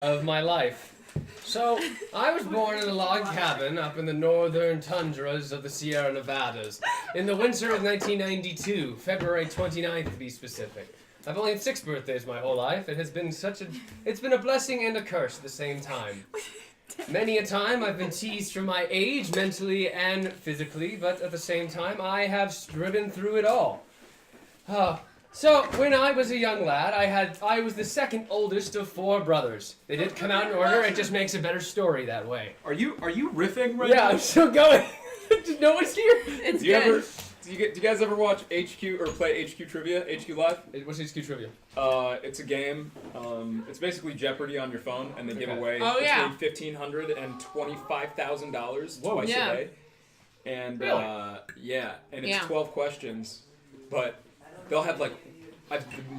of my life. So, I was born in a log cabin up in the northern tundras of the Sierra Nevadas in the winter of 1992, February 29th to be specific. I've only had 6 birthdays my whole life. It's been a blessing and a curse at the same time. Many a time I've been teased for my age, mentally and physically, but at the same time I have striven through it all. So, when I was a young lad, I was the second oldest of 4 brothers. They didn't come out in order, it just makes a better story that way. Are you riffing right now? now? Yeah, I'm still going. No one's here. It's good. Do you guys ever watch HQ or play HQ Trivia? HQ Live? What's HQ Trivia? It's a game. It's basically Jeopardy on your phone, and they give away between $1,500 and $25,000 twice a day. And really? And it's 12 questions, but they'll have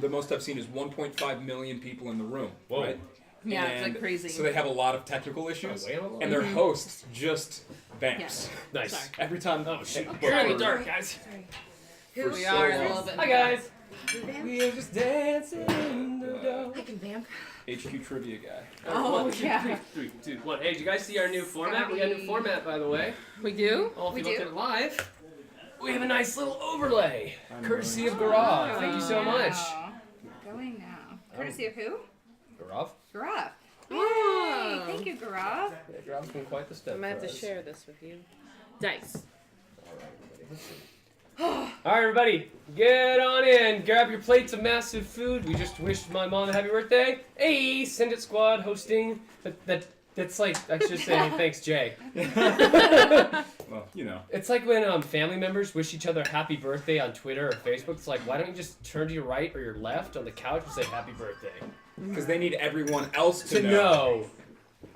the most I've seen is 1.5 million people in the room. Whoa. Right? Yeah, and it's like crazy. So they have a lot of technical issues, and their host just vamps. Yeah. Nice. Sorry. Every time. Oh shit! You're in the dark, guys. Here we are a little bit. Hi guys. We are just dancing in the dark. I can vamp. HQ Trivia guy. Oh, 1, 2, yeah. 3, 2, 1. Hey, did you guys see our new format? We got a new format, by the way. We do? Oh, if you look at it live, we have a nice little overlay, courtesy of Gaurav. Thank you so much. Going now. Courtesy of who? Gaurav? Gaurav. Oh. Yay! Thank you, Gaurav. Yeah, Gaurav's been quite the step. I'm going to have for to us. share this with you. Dice. Alright, everybody, get on in. Grab your plates of massive food. We just wished my mom a happy birthday. Hey, Send It Squad hosting. That's like, I should say thanks, Jay. Well, you know. It's like when family members wish each other happy birthday on Twitter or Facebook. It's like, why don't you just turn to your right or your left on the couch and say happy birthday? Because they need everyone else to know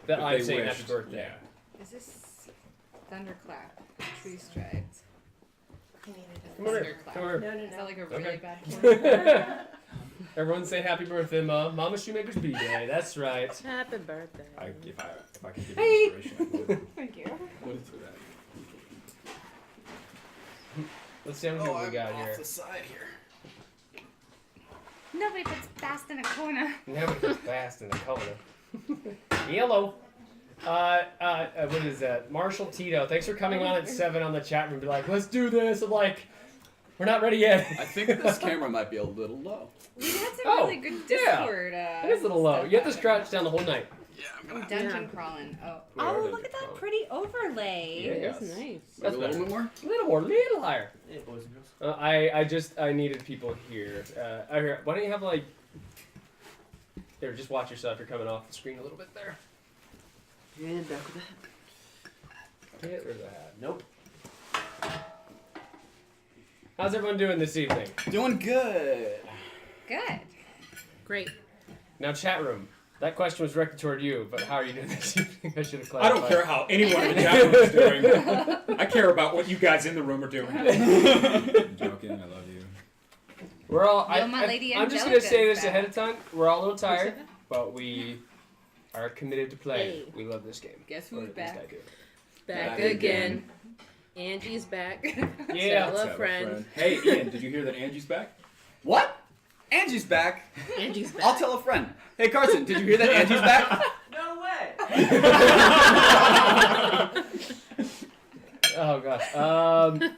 that But I'm they saying wished. happy birthday. Yeah. Is this thunderclap? Tree strides. Come over here. Come over here. Is that like a really Okay. bad one? Everyone say happy birthday, Mom. Mama Shoemaker's B-Day. That's right. Happy birthday. If I could give you inspiration, I would. Thank you. Would do that. Let's see how many we got here. side here. Nobody puts Bast in a corner. Never gets fast in the color. Yellow. What is that? Marshall Tito. Thanks for coming on at 7 on the chat room. Be like, let's do this. I'm like, we're not ready yet. I think this camera might be a little low. We had some Oh, really good yeah. Discord. It is a little low. You have to crouch down the whole night. I'm dungeon crawling. Oh, We are look dungeon at that crawling. pretty overlay. Yeah. That's nice. That's a little better. bit more? A little more, little higher. I needed people here. Why don't you have like, here, just watch yourself. You're coming off the screen a little bit there. And back with that. Get rid of that. Nope. How's everyone doing this evening? Doing good. Good. Great. Now, chat room. That question was directed toward you, but how are you doing this evening? I should have I clarified. don't care how anyone in the chat room is doing. I care about what you guys in the room are doing. I'm joking. I love you. We're all. Yo, my lady I'm just gonna say Angelica's this ahead of time. We're all a little tired, that? but we are committed to play. Hey. We love this game. Guess Or who's at least back? I do. Back Back again. Angie's back. Yeah. Stella, friend. Hey, Ian, did you hear that Angie's back? What? Angie's back. Angie's back. I'll tell a friend. Hey Carson, did you hear that Angie's back? No way. Oh gosh.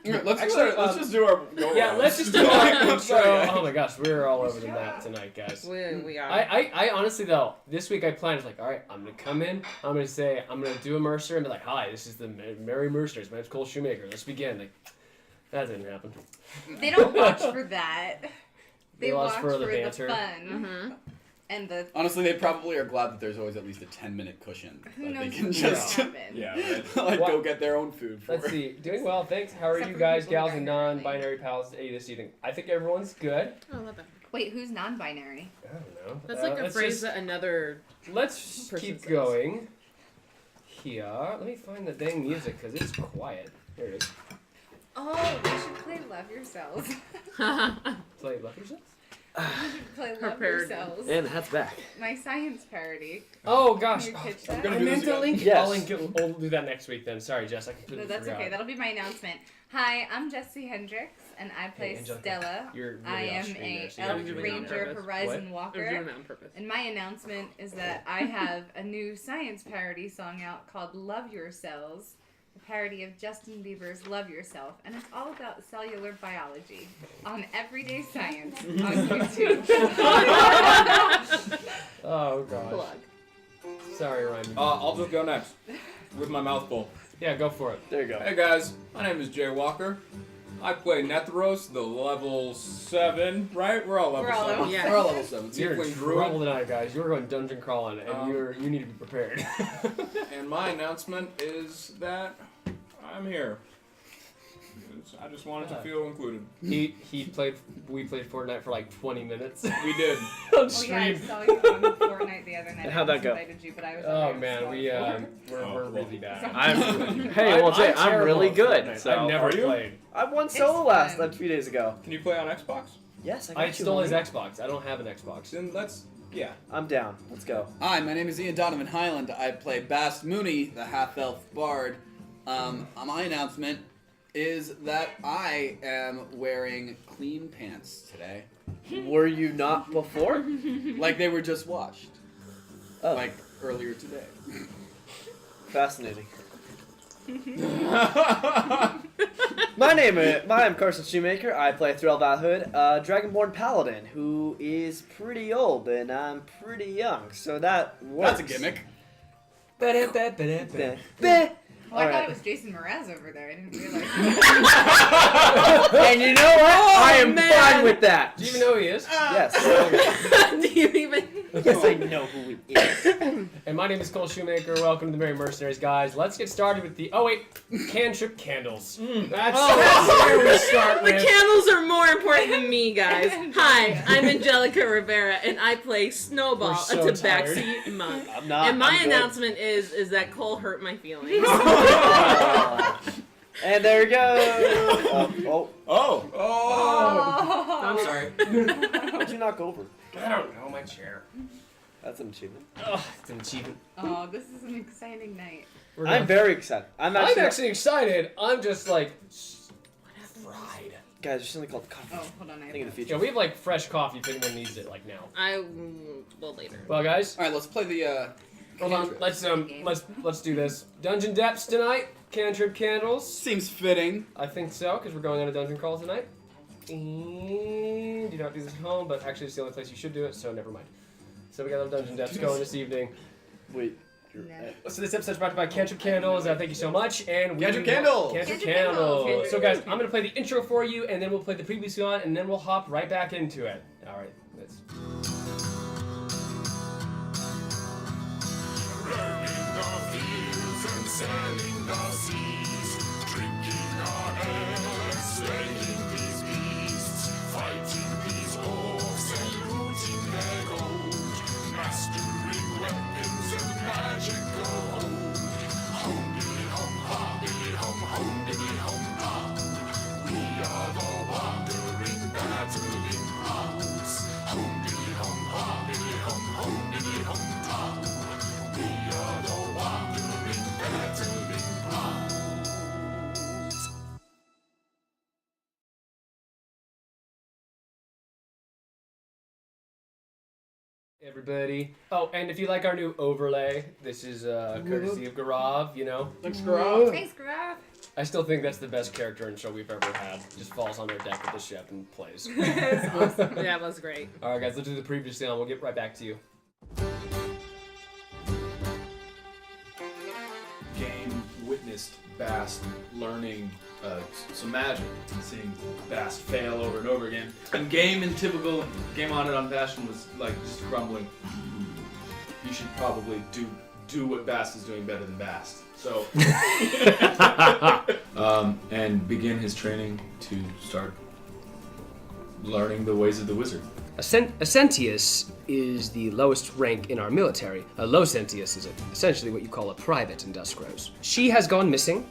Let's just do our. Yeah, let's just do our intro. Oh my gosh, we're all over the map tonight, guys. We are. I honestly though, this week I planned, like, all right, I'm gonna come in, I'm gonna do a Mercer and be like, hi, this is the Merry Mercenaries. My name's Cole Shoemaker. Let's begin. Like, that didn't happen. They don't watch for that. They watch watch for for the the banter. fun. Mm-hmm. And the Honestly, they probably are glad that there's always at least a 10-minute cushion who that knows they can what's just gonna happen. right. like What? go get their own food for. Let's see. Doing well, thanks. How are Except you for guys, people who gals, and got here early. non-binary pals this evening? I think everyone's good. I love that. Wait, who's non-binary? I don't know. That's like a let's phrase just- that another. Let's just person keep says. going. Here. Let me find the dang music because it's quiet. Here it is. Oh, we should play Love Yourselves. Play Love Yourselves? We should play Her Love parody. Yourselves. And the hat's back. My science parody. Oh gosh. Can you pitch Oh, that? gonna I do meant this to again. link. Yes. I'll link it. We'll do that next week then. Sorry, Jess. I completely No, that's forgot. okay. That'll be my announcement. Hi, I'm Jessie Hendricks, and I play Stella. I am a Elf Ranger Horizon Walker. You're doing that on purpose. And my announcement is that I have a new science parody song out called Love Yourselves, a parody of Justin Bieber's Love Yourself, and it's all about cellular biology on Everyday Science on YouTube. Oh, gosh. Plug. Sorry, Ryan. I'll just go next with my mouth full. Yeah, go for it. There you go. Hey guys, my name is Jay Walker. I play Netheros, the level 7, right? We're all level 7. Yeah. We're all level 7. You're in Tiefling trouble druid. tonight, guys. You're going dungeon crawling, and you need to be prepared. And my announcement is that I'm here. I just wanted to feel included. we played Fortnite for like 20 minutes. We did. On Oh yeah, I stream. saw you on Fortnite the other night. And how'd that go? I invited you, but I was Oh on man, there. we're really bad. Hey, well, Jay, I'm terrible really at good. Fortnite. So I've never Are you? played. I won solo It's a few days ago. Can you play on Xbox? Yes, I got you, stole his homie. Xbox. I don't have an Xbox. Then yeah. I'm down. Let's go. Hi, my name is Ian Donovan Hyland. I play Bast Mooney, the half-elf bard. My announcement is that I am wearing clean pants today. Were you not before? Like they were just washed. Oh, Like earlier today. fascinating. I'm Carson Shoemaker. I play Threl Val-Hood, a Dragonborn Paladin who is pretty old and I'm pretty young, so that works. That's a gimmick. Oh, I thought it was Jason Mraz over there. I didn't realize. And you know what? I am man. fine with that. Do you even know who he is? Yes. Do you even? Yes, I know who he is. And my name is Cole Shoemaker. Welcome to the Merry Mercenaries, guys. Let's get started with the cantrip candles. That's where we start The with. candles are more important than me, guys. Hi, I'm Angelica Rivera, and I play Snowball, We're so a tabaxi monk. I'm not. And my I'm good. announcement is that Cole hurt my feelings. And there we go. Oh! I'm sorry. What'd you knock over? I don't know, my chair. That's an achievement. Ugh, it's an achievement. Oh, this is an exciting night. I'm very excited. I'm actually excited. I'm just like fried. Guys, there's something called coffee. Oh, hold on. I Think of the future. Yeah, we have like fresh coffee if anyone needs it, like now. Well, later. Well, guys, All right, let's play the. hold on. cantrips. Let's do this. Dungeon depths tonight. Cantrip candles. Seems fitting. I think so, because we're going on a dungeon crawl tonight. And do not do this at home, but actually it's the only place you should do it, so never mind. So we got our dungeon depths going this evening. Wait. So this episode's brought to you by Cantrip Candles. Thank you so much. And Cantrip Candles! Cantrip Cantrip Candles. Candles. So guys, I'm gonna play the intro for you, and then we'll play the previous one, and then we'll hop right back into it. All right. Let's. Roaming the fields and sailing the seas, drinking our ale and slaying these beasts, fighting these orcs and looting their gold, mastering weapons and magical hold. Home billy hum ha, billy hum home billy hum ha. We are the wandering battling crowds. Home billy hum ha, billy hum home billy hum ha. We are the wandering battling crowds. Everybody. Oh, and if you like our new overlay, this is courtesy of Garav, you know. Thanks, girl. Thanks, Graf. I still think that's the best character in show we've ever had. Just falls on our deck with the ship and plays. That's awesome. That was great. Alright guys, let's do the previous sound. We'll get right back to you. Game witnessed Bast learning some magic and seeing Bast fail over and over again. And game in typical Gameonadon fashion was like just grumbling. You should probably do what Bast is doing better than Bast. So and begin his training to start learning the ways of the wizard. A Sentius is the lowest rank in our military. A low Sentius is essentially what you call a private in Duskrows. She has gone missing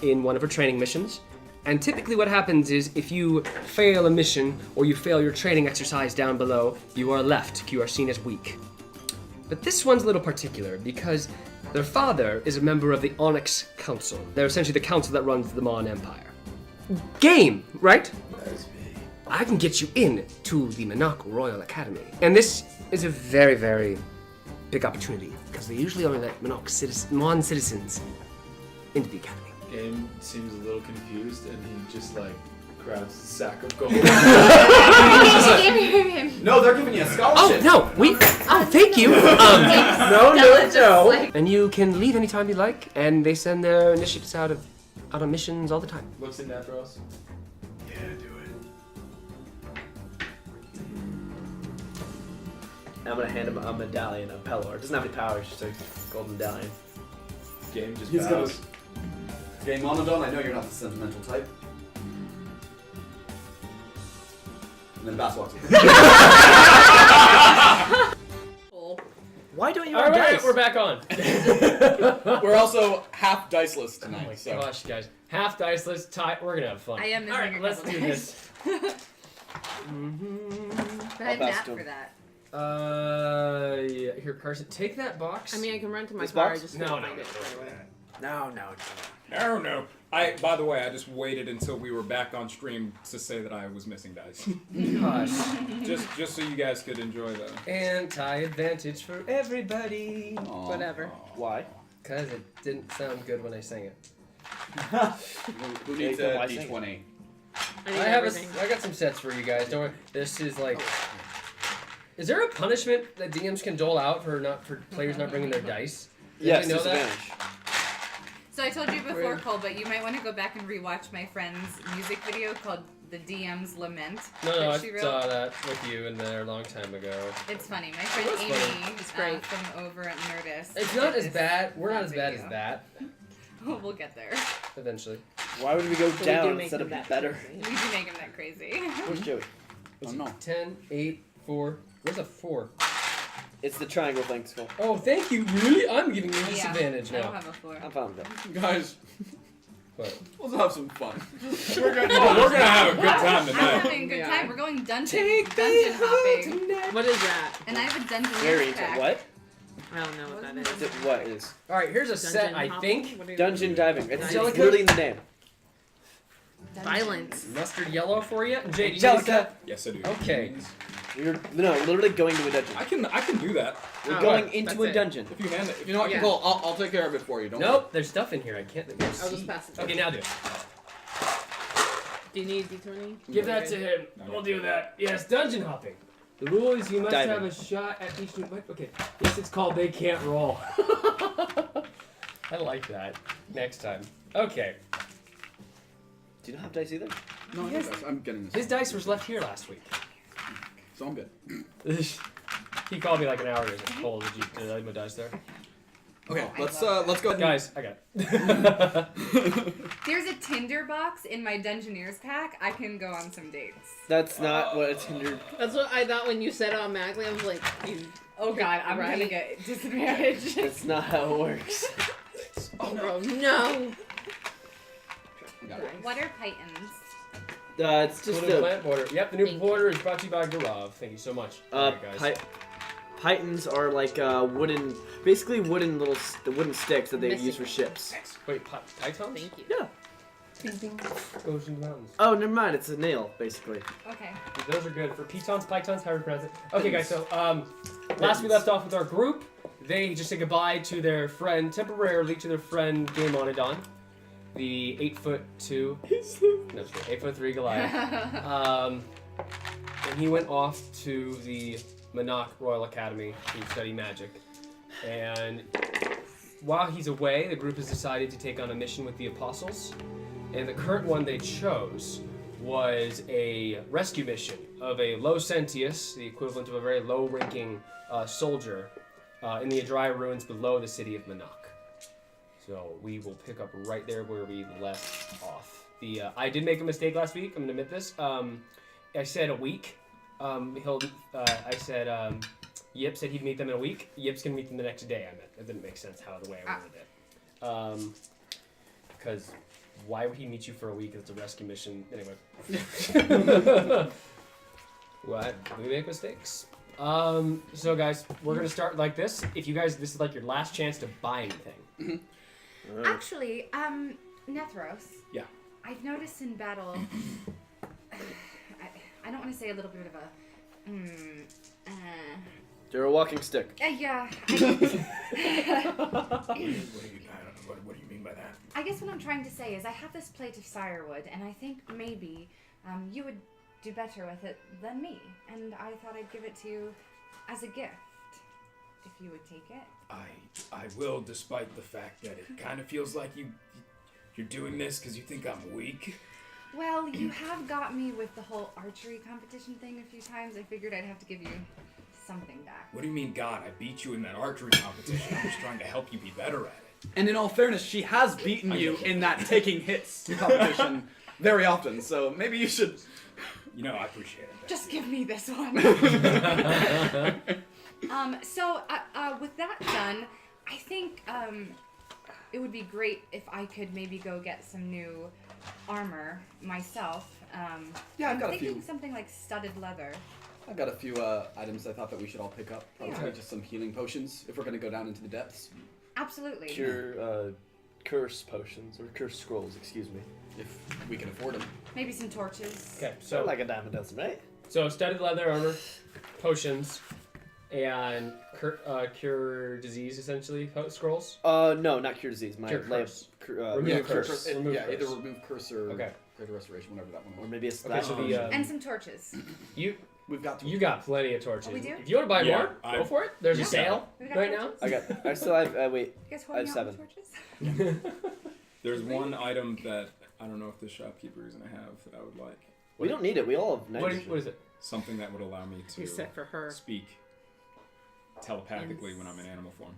in one of her training missions, and typically what happens is if you fail a mission or you fail your training exercise down below, you are left, you are seen as weak. But this one's a little particular because their father is a member of the Onyx Council. They're essentially the council that runs the Mon Empire. game, right? I can get you in to the Monarch Royal Academy. And this is a very, very big opportunity because they usually only let Mon citizens into the academy. Game seems a little confused, and he just like grabs the sack of gold. No, they're giving you a scholarship. Oh, no, thank you. No. And you can leave anytime you like, and they send their initiates out on missions all the time. Looks at Netheros. Yeah, do it. I'm gonna hand him a medallion of Pelor. It doesn't have any powers, just a gold medallion. Game just He's bows. Gameonadon, I know you're not the sentimental type. And then Bast walks away. Why don't you All have right, dice? we're back on. We're also half diceless Oh tonight. my so. gosh, guys. Half diceless, we're gonna have fun. I am missing Alright, a let's couple do dice. this. But I'm Bast mad too. for that. Yeah, here, Carson, take that box. I mean, I can run to my This car. box? I just No, can't no, find no, it right away. No. No. By the way, I just waited until we were back on stream to say that I was missing dice. Gosh. just so you guys could enjoy the. Anti-advantage for everybody. Aw. Whatever. Why? Because it didn't sound good when I sang it. Who needs Yeah, a why sing? D20? I need I have everything. I got some sets for you guys. Don't worry. This is like. Is there a punishment that DMs can dole out for players not bringing their dice? Did Yes, you know that? disadvantage. So I told you before, Weird. Cole, but you might want to go back and rewatch my friend's music video called "The DM's Lament." No, I that she wrote. saw that with you in there a long time ago. It's funny. My friend That's Amy, funny. It's great. from over at Nerdist. It's did not as this bad. We're not as bad video. as that. We'll get there. Eventually. Why would we go So we do down make instead them of that better? crazy. We do make him that crazy. Where's Joey? Oh no. 10, 8, 4. Where's a 4? It's the triangle thing, Skull. Oh, thank you. Really? I'm giving you disadvantage I don't now. have a 4. I'm fine with that. Guys, What? let's have some fun. We're gonna have a good time I'm tonight. having a good Yeah. time. We're going dungeon me hopping. What is that? And I have a dungeon Very pack. into what? I don't know what that Is is. it what is? All right, here's a set, Dungeon I hopping? think. What is Dungeon diving. It's Angelica? literally in the name. Violence. Mustard yellow for you. Jay, do you need Angelica. Yes, I do. Okay. We're literally going to a dungeon. I can do that. We're Oh, going that's into a it. dungeon. If you hand it. You know what, Yeah. Cole? I'll take care of it for you. Don't Nope, there's stuff in here I can't. I'll just pass it. Okay, now do it. Do you need D20? Give that to him. We'll do that. Yes, dungeon hopping. The rule is you must Diving. have a shot at each new. Okay. Yes, it's called They Can't Roll. I like that. Next time. Okay. Do you not have dice either? No, Yes. I'm getting this. His dice was left here last week. So I'm good. He called me like an hour ago. Cole, did I leave my dice there? Okay, Oh, I let's love let's go. Guys, I got it. There's a Tinder box in my Dungeoneers pack. I can go on some dates. That's not what a Tinder. That's what I thought when you said it automatically. I was like, you. Oh god, I'm gonna Right. get disadvantage. That's not how it works. Oh no. Got it. What are pythons? It's just New a plant border. Yep, the new Thank border is brought to you by Garav. Thank you so much. Alright, guys. Pythons are like wooden, basically wooden the wooden sticks that they Missing. use for ships. Wait, pythons? Thank you. Yeah. Goes in the mountains. Oh, never mind. It's a nail, basically. Okay. Those are good for pitons, pythons, however you pronounce it. Okay, guys. So last we left off with our group. They just said goodbye to their friend temporarily to their friend Gameonadon, the 8'2". No, 8'3" Goliath. And he went off to the Monarch Royal Academy to study magic. And while he's away, the group has decided to take on a mission with the Apostles. And the current one they chose was a rescue mission of a low Sentius, the equivalent of a very low-ranking soldier, in the dry ruins below the city of Monarch. So we will pick up right there where we left off. I did make a mistake last week. I'm gonna admit this. I said a week. Yip said he'd meet them in a week. Yip's gonna meet them the next day. That didn't make sense the way I worded it. Because why would he meet you for a week? It's a rescue mission. Anyway. What? We make mistakes. So guys, we're gonna start like this. If you guys, this is like your last chance to buy anything. Actually, Netheros. Yeah. I've noticed in battle, I don't want to say a little bit of a, You're a walking stick. yeah. What do you mean by that? I guess what I'm trying to say is I have this plate of firewood, and I think maybe you would do better with it than me. And I thought I'd give it to you as a gift, if you would take it. I will, despite the fact that it kind of feels like you're doing this because you think I'm weak. Well, you have got me with the whole archery competition thing a few times. I figured I'd have to give you something back. What do you mean, God? I beat you in that archery competition. I'm just trying to help you be better at it. And in all fairness, she has beaten you in that taking hits competition very often, so maybe you should... You know, I appreciate it. Just give me this one. So with that done, I think it would be great if I could maybe go get some new armor myself. Yeah, I've got a I'm thinking few. something like studded leather. I've got a few items I thought that we should all pick up. Probably just some healing potions if we're going to go down into the depths. Absolutely. Curse potions, or curse scrolls, excuse me. If we can afford them. Maybe some torches. Okay, So so like a dime a dozen, right? so studded leather armor, potions, and cure disease essentially scrolls. No, not cure disease. My Cure lay curse. of, Remove curse. Remove yeah, curse. either remove curse or Okay. greater restoration, whatever that one or was. maybe a Okay, splash. so the And some torches. We've got to. you got plenty of torches. Oh, we do? If you want to buy Yeah, more, go for it. There's a Yeah. sale We've got right torches. I still have. Wait. You guys I have holding out 7. the torches? There's one item that I don't know if the shopkeeper is going to have that I would like. We don't need it. We all have What nitrogen. is it? Something that would allow me to You said for her. speak telepathically when I'm in animal form.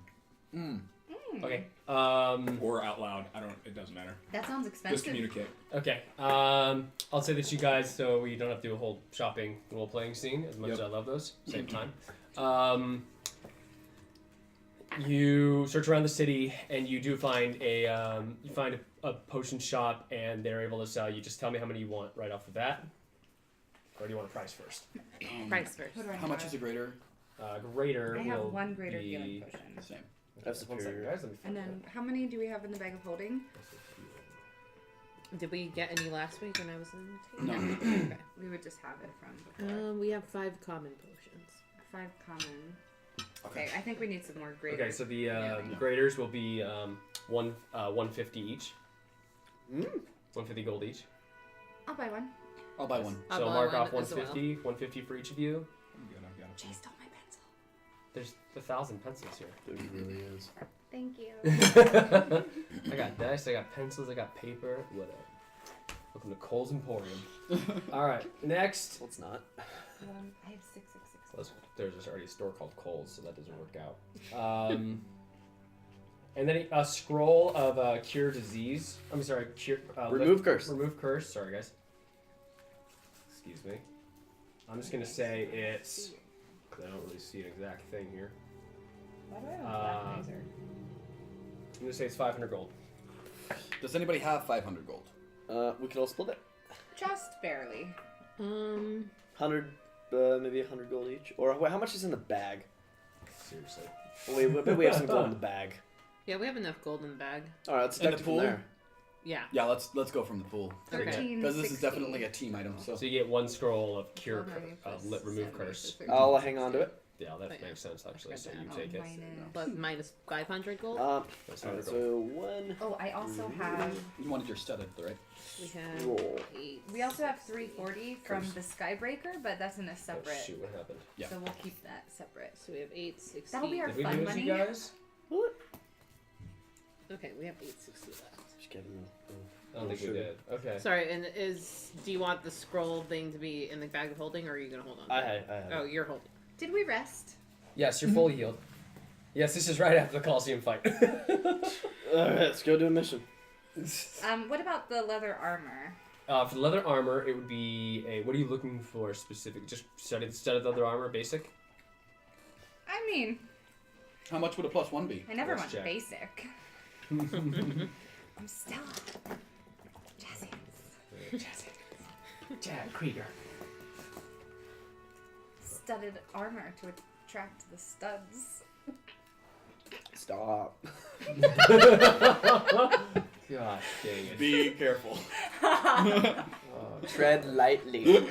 Okay. Or out loud. It doesn't matter. That sounds Just expensive. communicate. Okay. I'll say that you guys, so we don't have to do a whole shopping role-playing scene, as much as I love those. Same time. You search around the city, and you do find a potion shop, and they're able to sell you. Just tell me how many you want right off the bat. Or do you want a price first? Price first. What do I How much have? is a greater? Greater. I have will one greater be... healing potion. Same. That's One second, superior. guys. Let me And find then, how many do we have in the bag of holding? Did we get any last week when I was in the No. team? Okay. We would just have it from before. We have 5 common potions. 5 common. Okay. Okay, I think we need some more greater. Okay, so the graders will be 150 each. 150 gold each. I'll buy one. I'll buy one. I'll So buy mark one off as 150, 150 for each of you. I'm good, I've got it. Jay stole my pencil. There's 1,000 pencils here. There really is. Thank you. I got dice, I got pencils, I got paper. Whatever. Welcome to Cole's Emporium. All right, next. Well, it's not. I have 666. Well, there's just already a store called Cole's, so that doesn't work out. And then a scroll of cure disease. I'm sorry, cure. Remove curse. Remove curse. Sorry, guys. Excuse me. I'm just gonna say it's. Cause I don't really see an exact thing here. Why do I have a black laser? I'm gonna say it's 500 gold. Does anybody have 500 gold? We could all split it. Just barely. 100, maybe 100 gold each. Or wait, how much is in the bag? Seriously. Wait, we have some gold in the bag. Yeah, we have enough gold in the bag. All right, let's In the deduct it from pool? there. Yeah. Yeah, let's go from the pool. Okay. 13. Because this is definitely a team item. So So you get one scroll of cure, Plus remove 7 curse. is 13. I'll hang on to it. Yeah, that Oh, yeah. makes sense actually. So you Oh, take it. But minus 500 gold? That's Alright, 100 gold. so 1 Oh, I also have. you wanted your studded, right? We have roll. 8. We also have 340 from the Skybreaker, but that's in a Oh, separate. shoot, what happened? Yeah. So we'll keep that separate. So we have 860. That'll be our Did we fun lose money. you guys? Okay, we have 860 left. Just give him I don't think we did. Okay. Sorry, and do you want the scroll thing to be in the bag of holding, or are you gonna hold on? I have Oh, it. you're holding. Did we rest? Yes, you're fully healed. Yes, this is right after the Colosseum fight. Alright, let's go do a mission. What about the leather armor? For the leather armor, it would be a. What are you looking for specific? Just studded leather armor, basic. I mean, How much would a +1 be? I never Let's went check. basic. I'm Stella. Jessie. Jack Krieger. Studded armor to attract the studs. Stop. Gosh dang it. Be careful. Tread lightly.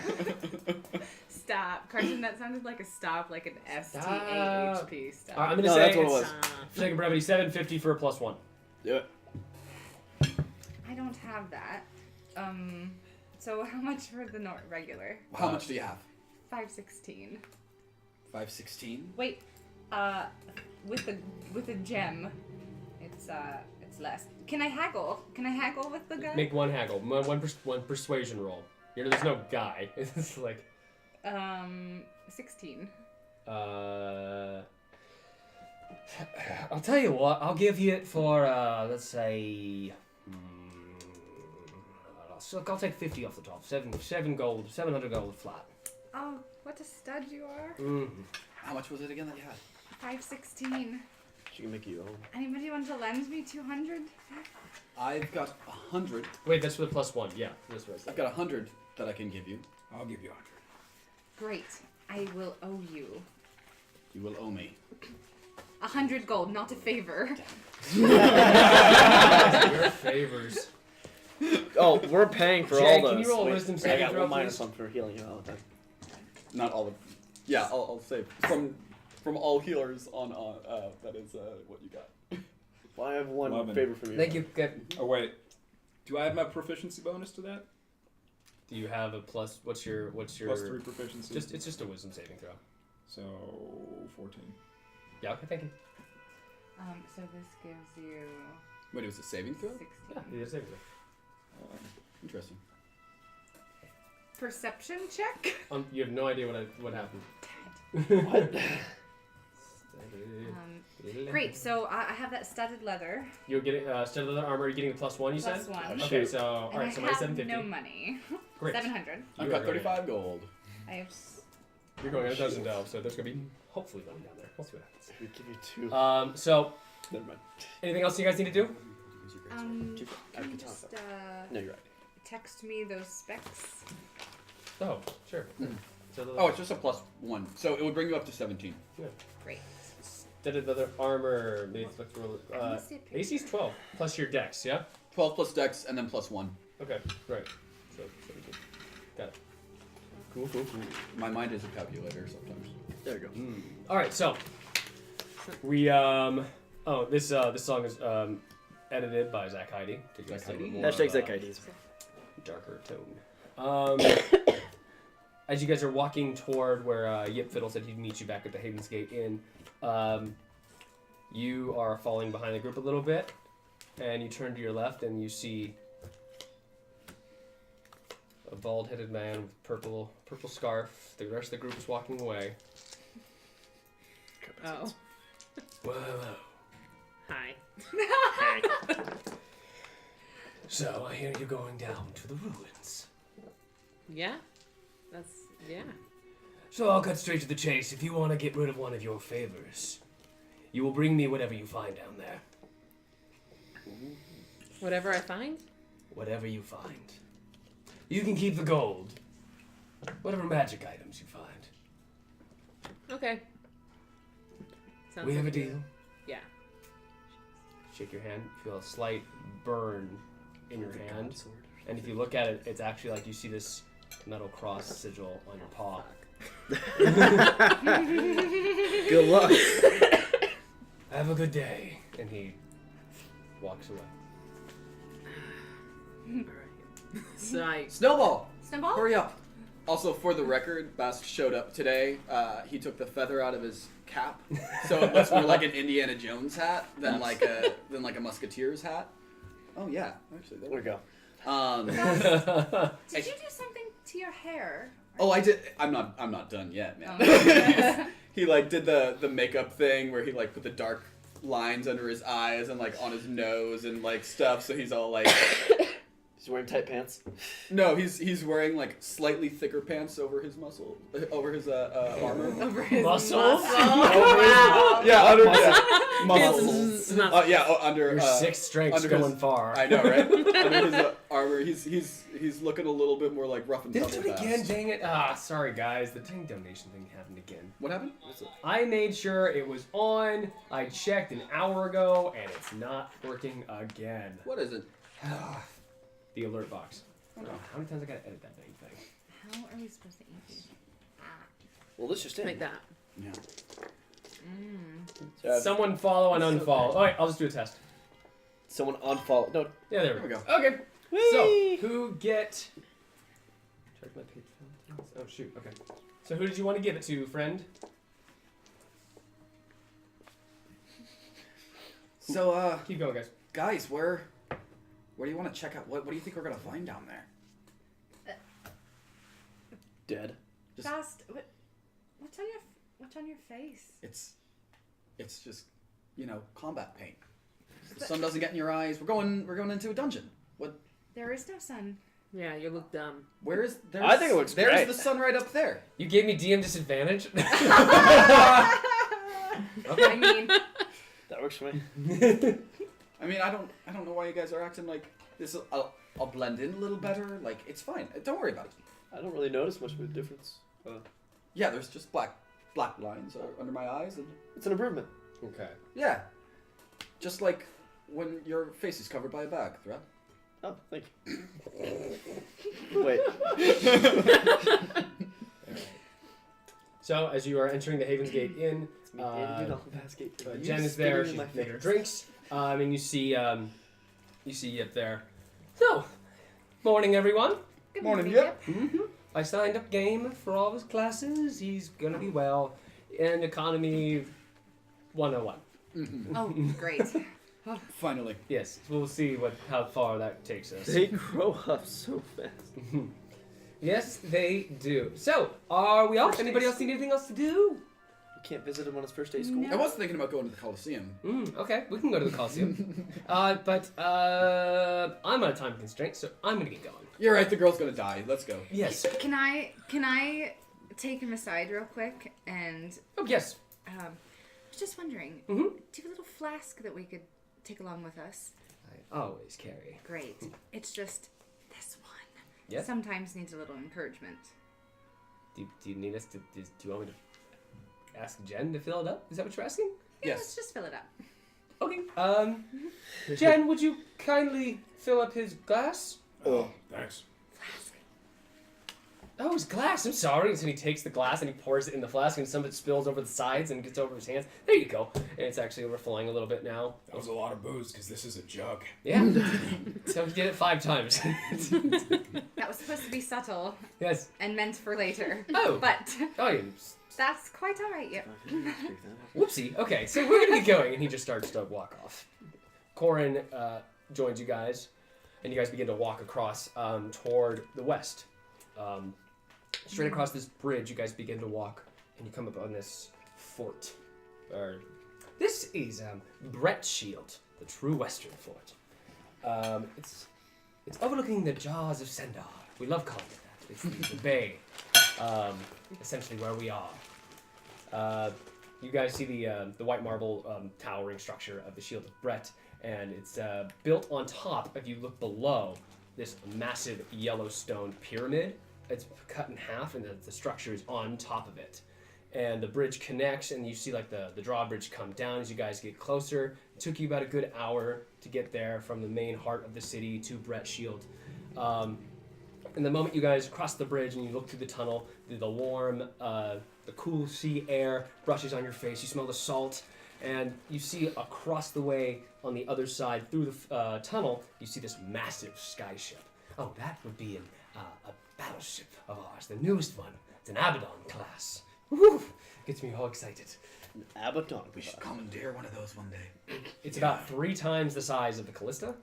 Stop. Carson, that sounded like a stop, like an STAHP. Stop. I'm gonna No, say that's what it it's, was. for sake of brevity, 750 for a +1. Do it. I don't have that. So how much for the regular? How much do you have? 516. 516. Wait, with a gem, it's less. Can I haggle? Can I haggle with the guy? Make one haggle, one persuasion roll. There's no guy. It's like 16. I'll tell you what. I'll give you it for let's say. I'll take 50 off the top. 700 gold flat. Oh, what a stud you are. Mm-hmm. How much was it again that you had? 516. She can make you own. Anybody want to lend me 200? I've got 100. Wait, that's for the +1. Yeah, that's right. I've got 100 that I can give you. I'll give you 100. Great. I will owe you. You will owe me. 100 gold, not a favor. Your favors. Oh, we're paying for Jay, all those. can you roll a Wait, wisdom I saving got throw, one minus please? one for healing you all the time. Not all of. Yeah, I'll say from all healers on that is what you got. Well, I have one 11. favor from you. Thank you. Good. Oh wait, do I have my proficiency bonus to that? Do you have a plus? What's your +3 proficiency. It's just a wisdom saving throw. So 14. Yeah. Okay. Thank you. So this gives you Wait, it was a saving throw? 16. Yeah. You did a saving throw. Interesting. Perception check? You have no idea what happened. What? Great, so I have that studded leather. You're getting studded leather armor. You're getting the +1. You said. +1. Okay. So And all right. So I my have 750. no money. Great. 700. I've You got are going 35 gold. I have. You're going on a dozen delve, so there's gonna be hopefully money down there. We'll see what We give you two. happens. So Never mind. anything else you guys need to do? Can I you can just No, you're right. text me those specs? Oh, sure. So the, Oh, it's just a +1, so it would bring you up to 17. Great. studded leather armor. Maybe let's roll it. I wanna see a picture. AC's 12 plus your dex. Yeah. 12 plus dex and then +1. Okay. Right. So 17. Got it. Cool. My mind is a calculator sometimes. There you go. All right. So we oh this song is edited by Zach Heyde. To give us a little more Hashtag of Zach a Heyde. darker tone. As you guys are walking toward where Yip Fiddle said he'd meet you back at the Haven's Gate Inn, you are falling behind the group a little bit, and you turn to your left and you see a bald-headed man with purple scarf. The rest of the group is walking away. Oh. Whoa. Hi. So I hear you're going down to the ruins. Yeah? That's, yeah. So I'll cut straight to the chase. If you want to get rid of one of your favors, you will bring me whatever you find down there. Whatever I find? Whatever you find. You can keep the gold. Whatever magic items you find. Okay. Sounds We have a like deal. Yeah. Shake your hand. Feel a slight burn in your hand. And if you look at it, it's actually like you see this metal cross sigil on your paw. Good luck. Have a good day. And he walks away. So I... Snowball! Snowball? Hurry up! Also, for the record, Bast showed up today. He took the feather out of his cap, so it looks more like an Indiana Jones hat than like a Musketeer's hat. Oh yeah, actually, There we go. Did you do something to your hair? Oh, I did. I'm not done yet, man. Oh. He like did the makeup thing where he like put the dark lines under his eyes and like on his nose and like stuff. So he's all like. He's wearing tight pants. No, he's wearing like slightly thicker pants over his armor. Over his Muscles? Wow. Yeah, under Muscles. under Your sixth strength's under going his- far. I know, right? Under his armor, he's looking a little bit more like rough and Did it tumble. do it again? Bast. Dang it. Ah, sorry guys. The dang donation thing happened again. What happened? I made sure it was on. I checked an hour ago, and it's not working again. What is it? The alert box. How many times I gotta edit that dang thing? How are we supposed to eat these? Well, this just in. Like that. Yeah. So Someone follow and unfollow. All right, I'll just do a test. someone unfollow. No. Yeah, there There we we go. go. Okay. Whee! So, who get... Charge my page. Oh, shoot. Okay. So who did you want to give it to, friend? So, Keep going, guys. guys, where do you want to check out? What do you think we're gonna find down there? Dead. Just- Bast, what's on your face? It's just, combat paint. The sun doesn't get in your eyes. We're going into a dungeon. What? There is no sun. Yeah, you look dumb. Where is? I think it looks There's great. the sun right up there. You gave me DM disadvantage? I mean, That works for me. I mean, I don't know why you guys are acting like this. I'll blend in a little better. Like, it's fine. Don't worry about it. I don't really notice much of a difference. Yeah, there's just black lines under my eyes, and It's an improvement. Okay. yeah, just like when your face is covered by a bag, Threl. Oh, thank you. Wait. So, as you are entering the Haven's Gate Inn, Jen is there. She's making her drinks. And you see up there. So, morning, everyone. good Morning, Yep. I signed up Game for all of his classes. He's gonna be well. And Economy 101. Oh, great. Finally. Yes, we'll see how far that takes us. They grow up so fast. Yes, they do. So, are we off? First day Anybody else need anything else to do? You can't visit him on his first day of school. No. I was thinking about going to the Coliseum. Okay, we can go to the Coliseum. But I'm on a time constraint, so I'm gonna get going. You're right. The girl's gonna die. Let's go. Yes. Can I take him aside real quick and Oh, yes. I was just wondering, Mhm. do you have a little flask that we could take along with us? I always carry. Great. It's just this one. Yes? Sometimes needs a little encouragement. Do you need us to... Do you want me to ask Jen to fill it up? Is that what you're asking? Yeah, Yes. let's just fill it up. Okay. Jen, would you kindly fill up his glass? Oh, thanks. Oh, his glass. I'm sorry. And so he takes the glass and he pours it in the flask, and some of it spills over the sides and gets over his hands. There you go. And it's actually overflowing a little bit now. That was a lot of booze because this is a jug. Yeah. So he did it 5 times. That was supposed to be subtle Yes. and meant for later. Oh. But Oh, yeah. that's quite alright, yep. Whoopsie. Okay, so we're gonna get going, and he just starts to walk off. Corin joins you guys, and you guys begin to walk across toward the west. Straight across this bridge, you guys begin to walk, and you come up on this fort. This is Brett Shield, the true western fort. It's overlooking the jaws of Sendar. We love calling it that. It's the bay, essentially where we are. You guys see the white marble towering structure of the Shield of Brett, and it's built on top, if you look below, this massive yellow stone pyramid. It's cut in half, and the structure is on top of it. And the bridge connects, and you see like the drawbridge come down as you guys get closer. It took you about a good hour to get there from the main heart of the city to Brett Shield. And the moment you guys cross the bridge and you look through the tunnel, the warm, the cool sea air brushes on your face. You smell the salt, and you see across the way on the other side through the tunnel, you see this massive skyship. Oh, that would be a battleship of ours, the newest one. It's an Abaddon class. Woo! Gets me all excited. Abaddon. We should commandeer one of those one day. It's about 3 times the size of the Callista.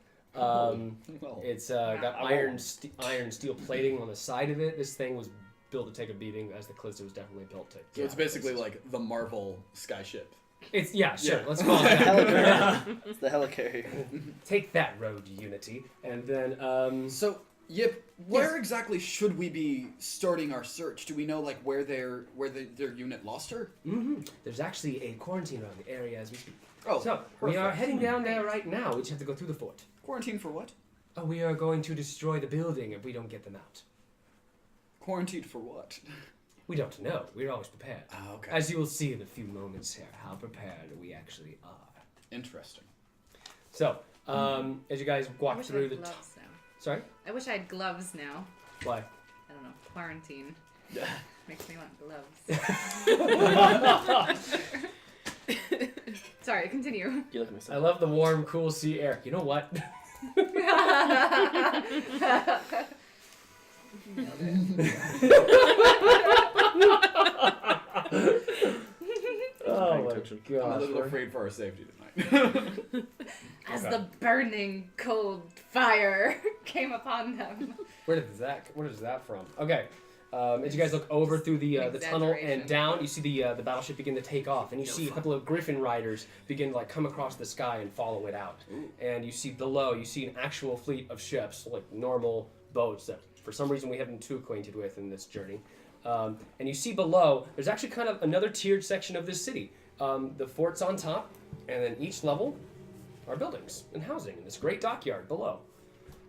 It's got iron steel plating on the side of it. This thing was built to take a beating, as the Callista was definitely built to. So it's basically like the Marvel skyship. It's sure. Yeah. Let's call it that. Helicarrier. It's the helicarrier. Take that, road Unity, and then So, Yip, where exactly should we be starting our search? Do we know like where their unit lost her? there's actually a quarantine around the area as we speak. Oh, So we are perfect. heading down there right now. We just have to go through the fort. Quarantine for what? Oh, we are going to destroy the building if we don't get them out. Quarantined for what? We don't know. We're always prepared. Oh, okay. As you will see in a few moments here, how prepared we actually are. Interesting. So, As you guys walk through the. Gloves now. Sorry. I wish I had gloves now. Why? I don't know. Quarantine makes me want gloves. Sorry, continue. You look at me. I love the warm, cool sea air. You know what? Oh my gosh. I'm a little afraid for our safety tonight. As the burning cold fire came upon them. Where is that from? Okay. As you guys look over through the tunnel and down, you see the battleship begin to take off, and you see a couple of griffin riders begin to come across the sky and follow it out. Ooh. And you see below, you see an actual fleet of ships, like normal boats that for some reason we haven't been too acquainted with in this journey. And you see below, there's actually kind of another tiered section of this city. The fort's on top, and then each level are buildings and housing in this great dockyard below.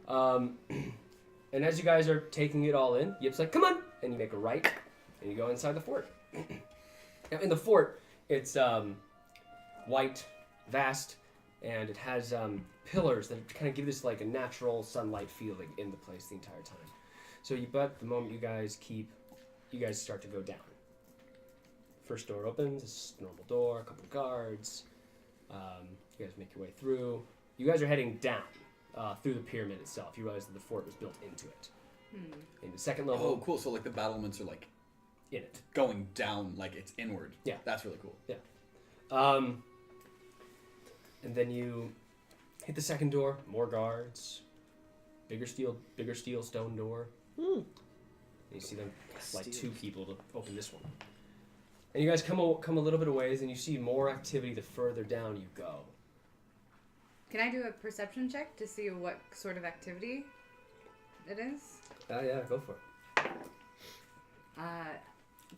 And as you guys are taking it all in, Yip's like, come on! And you make a right, and you go inside the fort. Now, in the fort, it's white, vast, and it has pillars that kind of give this like a natural sunlight feeling in the place the entire time. So, but the moment you guys start to go down. First door opens, it's a normal door, a couple guards. You guys make your way through. You guys are heading down. Through the pyramid itself. You realize that the fort was built into it. In the second level... Oh, cool. So, like, the battlements are, like... in it. Going down, like, it's inward. Yeah. That's really cool. Yeah. And then you hit the second door. More guards. Bigger steel stone door. And you see them, like, two people to open this one. And you guys come a little bit of ways, and you see more activity the further down you go. Can I do a perception check to see what sort of activity it is? Yeah, go for it.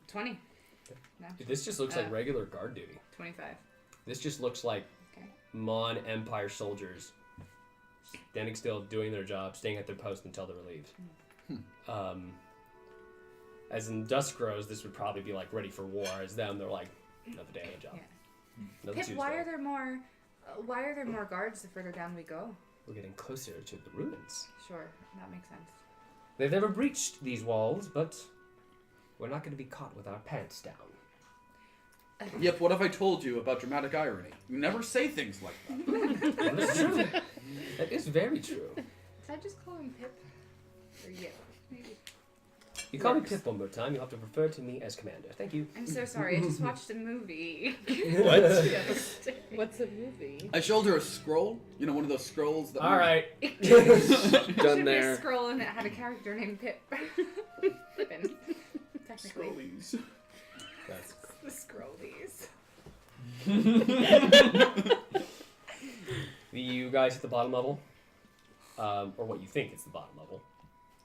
20. No. This just looks like regular guard duty. 25. This just looks like Mon Empire soldiers standing still, doing their job, staying at their post until they're relieved. As in dusk grows, this would probably be like ready for war. As them, they're like another day on the job. Yeah. Pip, why are there more guards the further down we go? We're getting closer to the ruins. Sure, that makes sense. They've never breached these walls, but we're not going to be caught with our pants down. Yep, what have I told you about dramatic irony? You never say things like that. That's true. That is very true. Did I just call him Pip? Or Yip? Maybe. You call me Pip one more time, you'll have to refer to me as Commander. Thank you. I'm so sorry, I just watched a movie. What? What's a movie? I showed her a scroll. You know, one of those scrolls that... Alright. Done there. A scroll and it had a character named Pip. Pippin. Technically. Scrollies. That's... The scrollies. You guys hit the bottom level. Or what you think is the bottom level.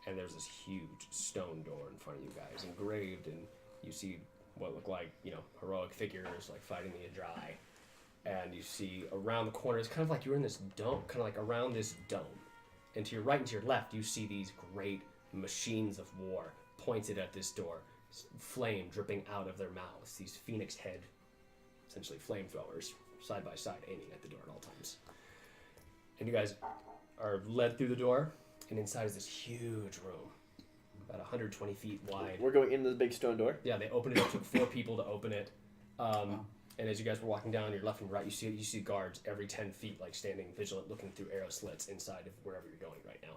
And there's this huge stone door in front of you guys, engraved, and you see what look like, heroic figures, like fighting the Adrai. And you see around the corner, it's kind of like you're in this dome, kind of like around this dome. And to your right and to your left, you see these great machines of war pointed at this door, flame dripping out of their mouths, these phoenix head, essentially flamethrowers, side by side, aiming at the door at all times. And you guys are led through the door. And inside is this huge room, about 120 feet wide. We're going into the big stone door? Yeah, they opened it up. It took 4 people to open it. And as you guys were walking down your left and right, you see guards every 10 feet, like standing vigilant, looking through arrow slits inside of wherever you're going right now.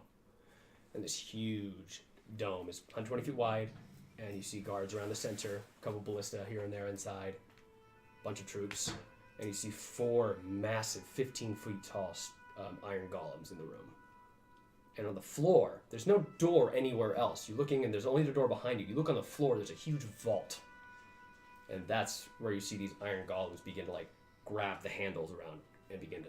And this huge dome is 120 feet wide, and you see guards around the center, a couple ballista here and there inside, a bunch of troops, and you see 4 massive, 15-foot tall iron golems in the room. And on the floor, there's no door anywhere else. You're looking, and there's only the door behind you. You look on the floor, there's a huge vault. And that's where you see these iron golems begin to, grab the handles around and begin to...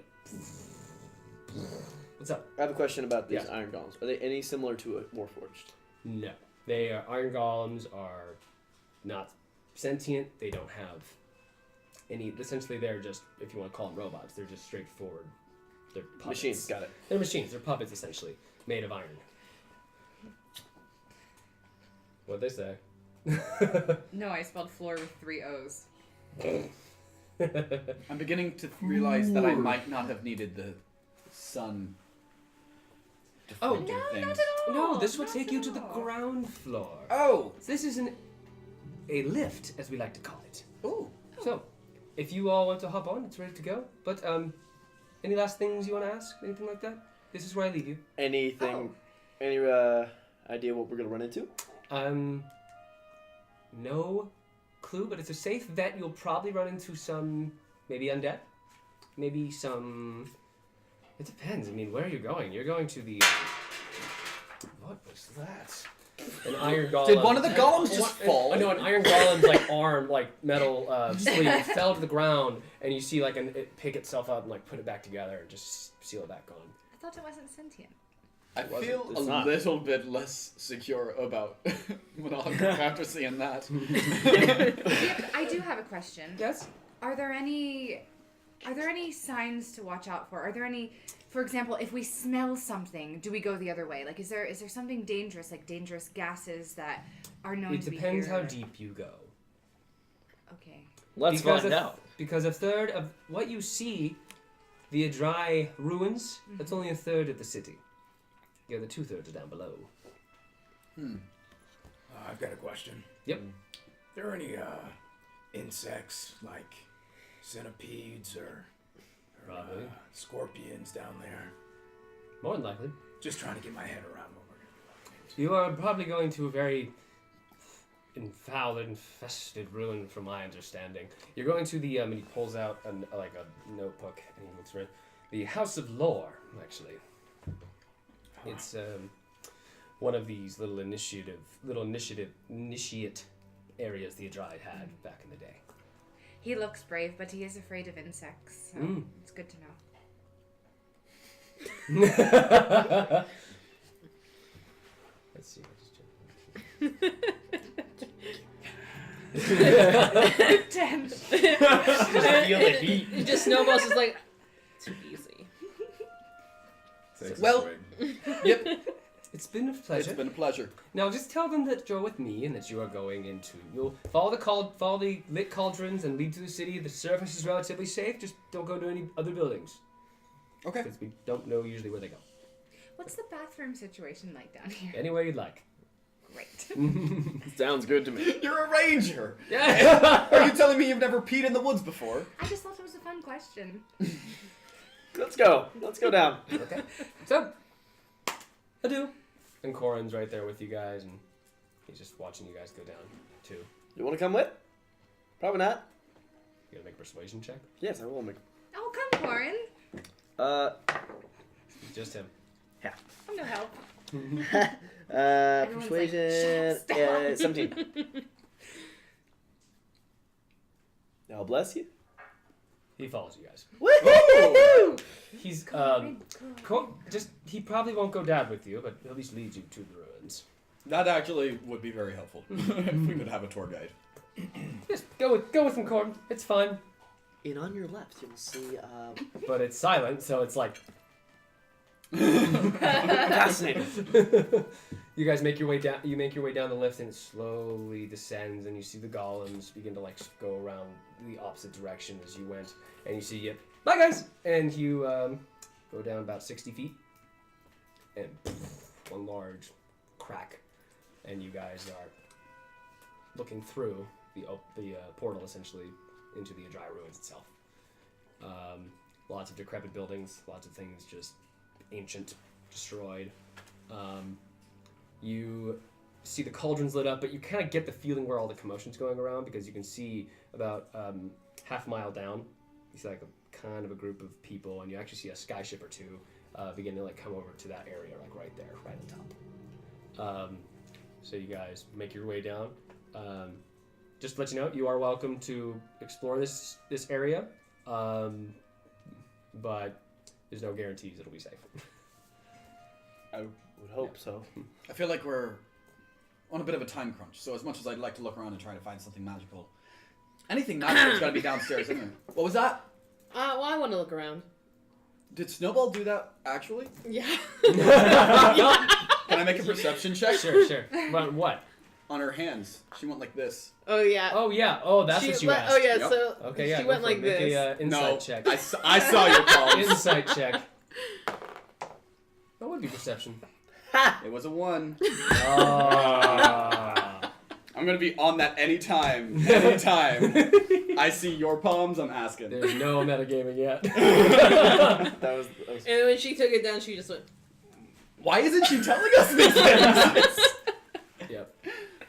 What's up? I have a question about these iron golems. Are they any similar to a Warforged? No. Iron golems are not sentient. They don't have any... Essentially, they're just, if you want to call them robots, they're just straightforward. They're puppets. Machines, got it. They're machines. They're puppets, essentially, made of iron. What'd they say? No, I spelled floor with 3 O's. I'm beginning to realize that I might not have needed the sun. Oh, different No, things. not at all. No, this will Not take at you to the all. ground floor. Oh. This is a lift, as we like to call it. Ooh. So, if you all want to hop on, it's ready to go. But any last things you want to ask? Anything like that? This is where I leave you. Anything? Any idea what we're gonna run into? No clue, but it's a safe bet you'll probably run into some, maybe undead, maybe some. It depends. I mean, where are you going? You're going to the. What was that? An iron golem. Did one of the golems just fall? No, an iron golem's like arm, like metal sleeve, fell to the ground, and you see like it pick itself up and like put it back together and just seal it back on. I thought it wasn't sentient. I feel It's a not. little bit less secure about Monogamy after seeing that. I do have a question. Yes. Are there any signs to watch out for? Are there any, for example, if we smell something, do we go the other way? Like, is there something dangerous, like dangerous gases that are known It to be depends here? how deep you go. Okay. Let's find out. Because a third of what you see, the dry ruins, that's only a third of the city. The other 2/3 are down below. I've got a question. Yep. Are there any insects like centipedes or Probably. scorpions down there? More than likely. Just trying to get my head around what we're gonna do. You are probably going to a very foul, infested ruin, from my understanding. You're going to the, and he pulls out a notebook and he looks for it. The House of Lore, actually. It's one of these little initiate areas the Adride had back in the day. He looks brave, but he is afraid of insects, so it's good to know. Let's see. Tense. Just feel the heat. Just Snowball's just like, too easy. Well, yep. It's been a pleasure. It's been a pleasure. Now just tell them that you're with me and that you are going into. You'll follow the lit cauldrons and lead to the city. The surface is relatively safe. Just don't go to any other buildings. Okay. Because we don't know usually where they go. What's the bathroom situation like down here? Anywhere you'd like. Great. Sounds good to me. You're a ranger. Yeah. Are you telling me you've never peed in the woods before? I just thought it was a fun question. Let's go. Let's go down. Okay. So, adieu. And Corin's right there with you guys, and he's just watching you guys go down too. You want to come with? Probably not. You gotta make a persuasion check. Yes, I will make. Oh, come, Corin. Just him. I'm no help. Persuasion. Like, "Shut up, Stella." 17. Now bless you. He follows you guys. Woohoo! He's Corin. he probably won't go down with you, but he'll at least lead you to the ruins. That actually would be very helpful if we could have a tour guide. Just go with him, Corin. It's fine. And on your left, you'll see. But it's silent, so it's like. Fascinating. You guys make your way down. You make your way down the lift, and it slowly descends, and you see the golems begin to like go around the opposite direction as you went, and you see it. Bye, guys. And you go down about 60 feet, and one large crack, and you guys are looking through the portal essentially into the dry ruins itself. Lots of decrepit buildings, lots of things just ancient, destroyed. You see the cauldrons lit up, but you kind of get the feeling where all the commotion's going around because you can see about half a mile down. You see like a kind of a group of people, and you actually see a skyship or two begin to like come over to that area, like right there, right on top. So you guys make your way down. Just to let you know, you are welcome to explore this area, but there's no guarantees it'll be safe. I would hope so. I feel like we're on a bit of a time crunch, so as much as I'd like to look around and try to find something magical, anything magical's got to be downstairs, isn't it? What was that? Well, I want to look around. Did Snowball do that actually? Yeah. Can I make a perception check? Sure. But what? On her hands, she went like this. Oh yeah. Oh yeah. Oh, that's what you asked. Oh yeah. Yep. So Okay, yeah. she go went for it. like Make this. a insight check. I saw your palms. Insight check. That would be perception. It was a 1. Oh. I'm gonna be on that anytime. Anytime I see your palms, I'm asking. There's no metagaming yet. that was And when she took it down, she just went. Why isn't she telling us these things? Yep.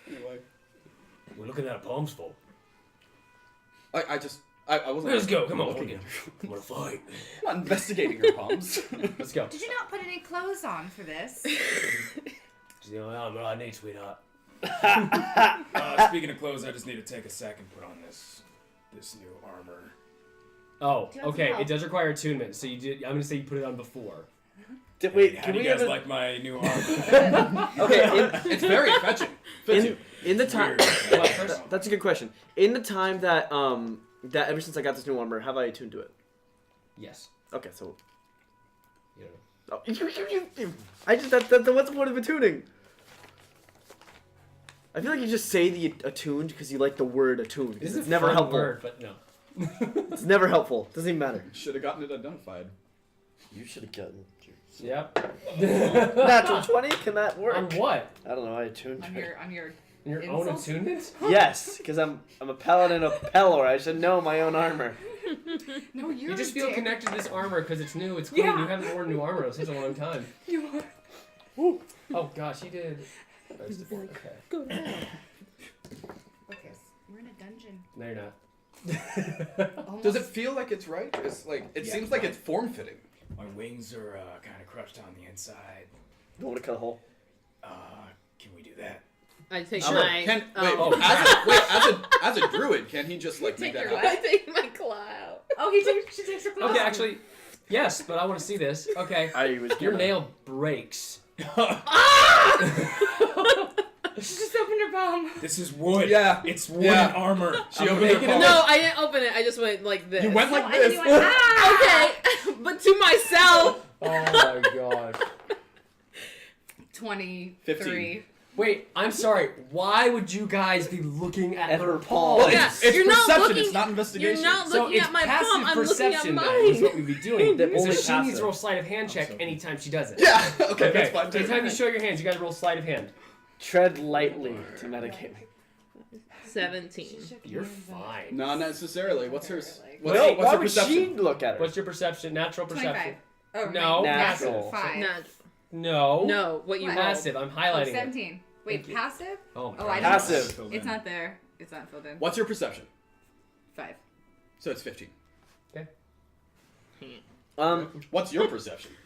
Anyway, We're looking at palms full. I wasn't. Let's go. Come on. looking at I'm gonna fight. I'm not investigating her palms. Let's go. Did you not put any clothes on for this? She's the only armor I need, sweetheart. Speaking of clothes, I just need to take a second put on this new armor. Oh, Do you have okay. some It does require attunement, so you did. I'm gonna say you put it on before. Wait, How can do we you guys have like my new armor? Okay, It's very fetching. in the time. Well, first, That's a good question. In the time that that ever since I got this new armor, have I attuned to it? yes. Okay, so You oh, I just what's the point of attuning? I feel like you just say the attuned because you like the word attuned. This Because is it's a never fun helpful. word, but no. It's never helpful. Doesn't even matter. Should have gotten it identified. You should have gotten Yep. natural 20. Can that work? On what? I don't know. I attuned to it. on your Your own Insults? attunement? Yes, because I'm a paladin of Pelor. I should know my own armor. No, you're You just feel connected to this armor because it's new, it's clean. Yeah. You haven't worn new armor in such a long time. You are. Oh gosh, he did. Okay. Okay, we're in a dungeon. No, you're not. Almost. Does it feel like it's right? It's like it Yeah. seems like it's form fitting. My wings are kind of crushed on the inside. You want to cut a hole? Can we do that? I take Sure. my. As a druid, can he just like make Take that your happen? I take my claw out. Oh, she takes her clothes Okay, off. actually, yes, but I want to see this. Okay. I was Your gonna- nail breaks. She just opened her palm. This is wood. Yeah. It's wooden Yeah. armor. She I'm opened making her palm. No, I didn't open it. I just went like this. You went like And this. you went, ah! Okay, but to myself. Oh my god. 23. 15. Wait, I'm sorry. Why would you guys be looking at her palm? Well, Yeah, it's you're not perception. looking- It's not investigation. You're not So looking it's at my passive palm. I'm looking at perception then, is what mine. we'd be doing. They're So only she needs passive. to roll sleight of hand check so anytime she does it. Yeah. Okay, that's fine. Anytime you show your hands, you guys roll sleight of hand. Tread lightly to metagaming. 17. You're fine. Not necessarily. What's her? Wait, What's Why her would perception? she look at her? What's your perception? Natural 25. perception. Oh, No, Natural. 5. No. No, what you What? rolled. Passive. I'm Oh, highlighting it. 17. Wait, Thank you. passive? Oh my Oh, god. I don't Passive. Filled It's in. not there. It's not filled in. What's your perception? 5. So it's 15. What's your perception? 6.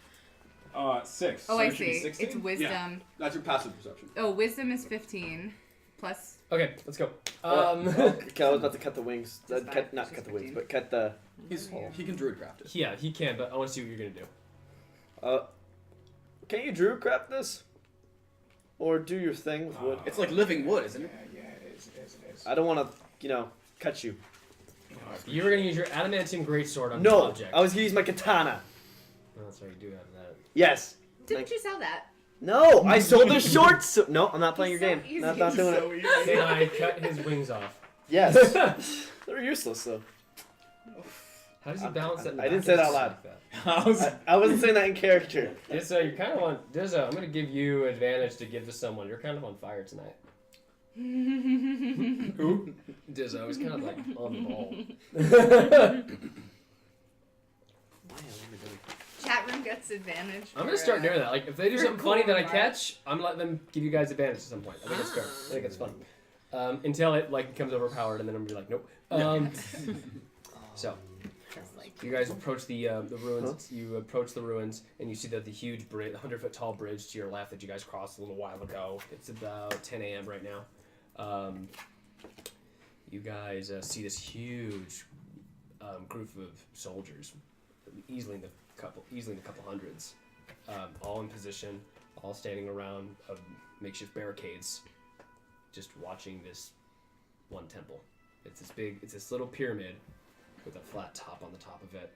Oh, So I it should be see. 16? It's wisdom. That's your passive perception. Oh, wisdom is 15. Plus. Okay, let's go. Okay, I was about to cut the wings. Just Not five, cut just the wings, 15. but cut the. He can druid craft it. Yeah, he can, but I want to see what you're gonna do. Can you Drew crap this? Or do your thing with wood? It's like living wood, isn't it? Yeah, it is. I don't want to, cut you. You were gonna use your adamantium greatsword on No, this object. I was gonna use my katana. Oh, that's right, you do have that. Yes. Didn't you sell that? No, I sold the shorts. So, no, I'm not playing your So game. easy. Not doing it. Can I cut his wings off? Yes. They're useless though. How does he balance that? in the I didn't back say that of out his loud. I wasn't saying that in character. Dizzo, you kind of on. Dizzo, I'm gonna give you advantage to give to someone. You're kind of on fire tonight. Who? Dizzo is kind of like on the ball. Chat room gets advantage. I'm gonna for, start doing that. Like, if they do for something funny that I cool catch, I'm letting them give you guys advantage at some point. I think it's fair. I think it's fun. Until it like becomes overpowered, and then I'm gonna be like, nope. So. Just like You guys approach the ruins. You approach the ruins, and you see that the huge bridge, the 100-foot tall bridge to your left that you guys crossed a little while ago. It's about 10 a.m. right now. You guys see this huge group of soldiers, easily in the couple hundreds, all in position, all standing around makeshift barricades, just watching this one temple. It's this little pyramid with a flat top on the top of it,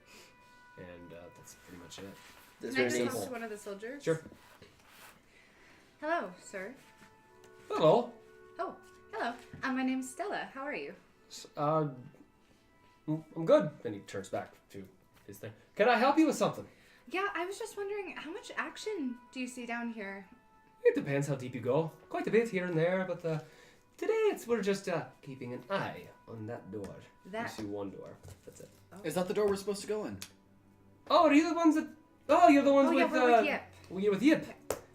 and that's pretty much it. That's Can I very just nice. talk to one of the soldiers? Sure. Hello, sir. Hello. Oh, hello. My name's Stella. How are you? I'm good. Then he turns back to his thing. Can I help you with something? Yeah, I was just wondering, how much action do you see down here? It depends how deep you go. Quite a bit here and there, but today we're just keeping an eye on that door. You see one door. That's it. Is that the door we're supposed to go in? Oh, are you the ones that? Oh, you're the ones with. We're with Yip. Well, you're with Yip.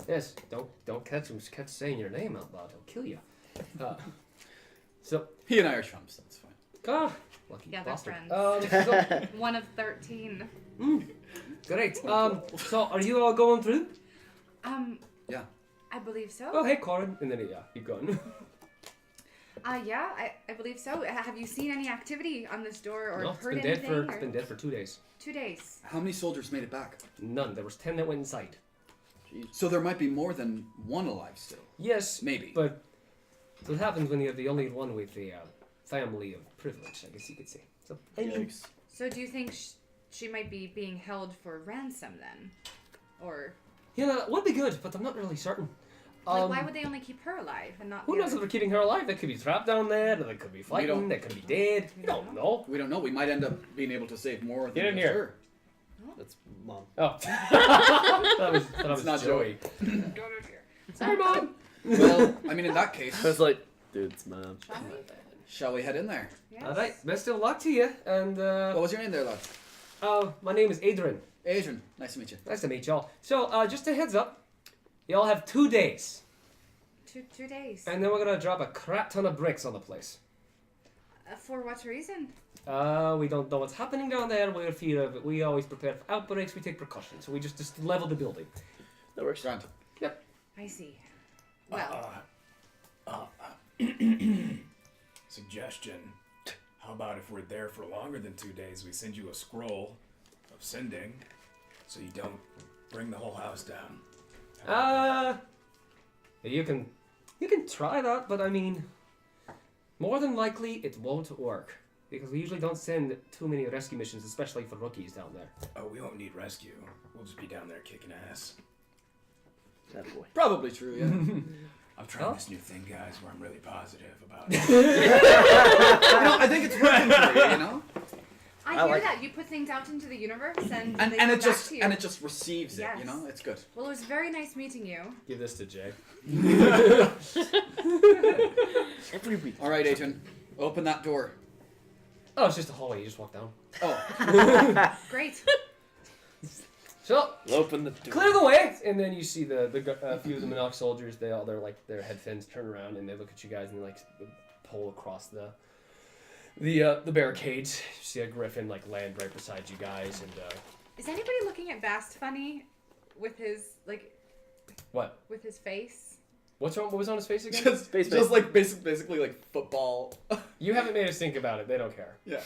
Yes. Don't catch saying your name out loud. He'll kill you. So he and I are chums. That's fine. Ah, lucky Yeah, they're bastard. friends. One of 13. Great. So are you all going through? Yeah. I believe so. Oh, hey, Corin. And then keep going. Yeah, I believe so. Have you seen any activity on this door or No, it's heard been anything? dead for it's been dead for 2 days. 2 days. How many soldiers made it back? None. There was 10 that went inside. Jeez. So there might be more than one alive still. Yes, Maybe. But what happens when you're the only one with the family of privilege? I guess you could say. So Yikes. So do you think she might be being held for ransom then, or? Yeah, that would be good, but I'm not really certain. Why would they only keep her alive and not? Who knows if they're keeping her alive? They could be trapped down there. They could be fighting. They could be dead. You don't know. We don't know. We might end up being able to save more than Get in here. Sure. That's Mom. Oh. that was not Joey. Sorry, Mom. Well, I mean, in that case, I was like, dude, it's Mom. shall we head in there? Yes. All right. Best of luck to you. And What was your name there, lad? my name is Adrian. Adrian. Nice to meet you. Nice to meet y'all. So just a heads up, y'all have 2 days, 2 days. and then we're gonna drop a crap ton of bricks on the place. For what reason? We don't know what's happening down there. We're fear of it. We always prepare for outbreaks. We take precautions. So we just level the building. That works. Grant. I see. Well, Suggestion. How about if we're there for longer than 2 days, we send you a scroll of sending, so you don't bring the whole house down. You can try that, but I mean, more than likely it won't work because we usually don't send too many rescue missions, especially for rookies down there. Oh, we won't need rescue. We'll just be down there kicking ass. That boy. Probably true, yeah. I'm trying this new thing, guys, where I'm really positive about it. I think it's working for you, you know? I hear that you put things out into the universe and they And come it back just to you. and it just receives Yes. it, you know? It's good. Well, it was very nice meeting you. Give this to Jay. Every week. All right, Adrian. Open that door. Oh, it's just a hallway. You just walk down. Oh. Great. So Open the door. clear the way, and then you see the few of the Monarch soldiers. They're like their head fins turn around and they look at you guys and they like pull across the barricades. You see a griffin like land right beside you guys, and Is anybody looking at Bast funny with his what? with his face? What's wrong? What was on his face again? just like basically like football. You haven't made us think about it. They don't care. Yeah.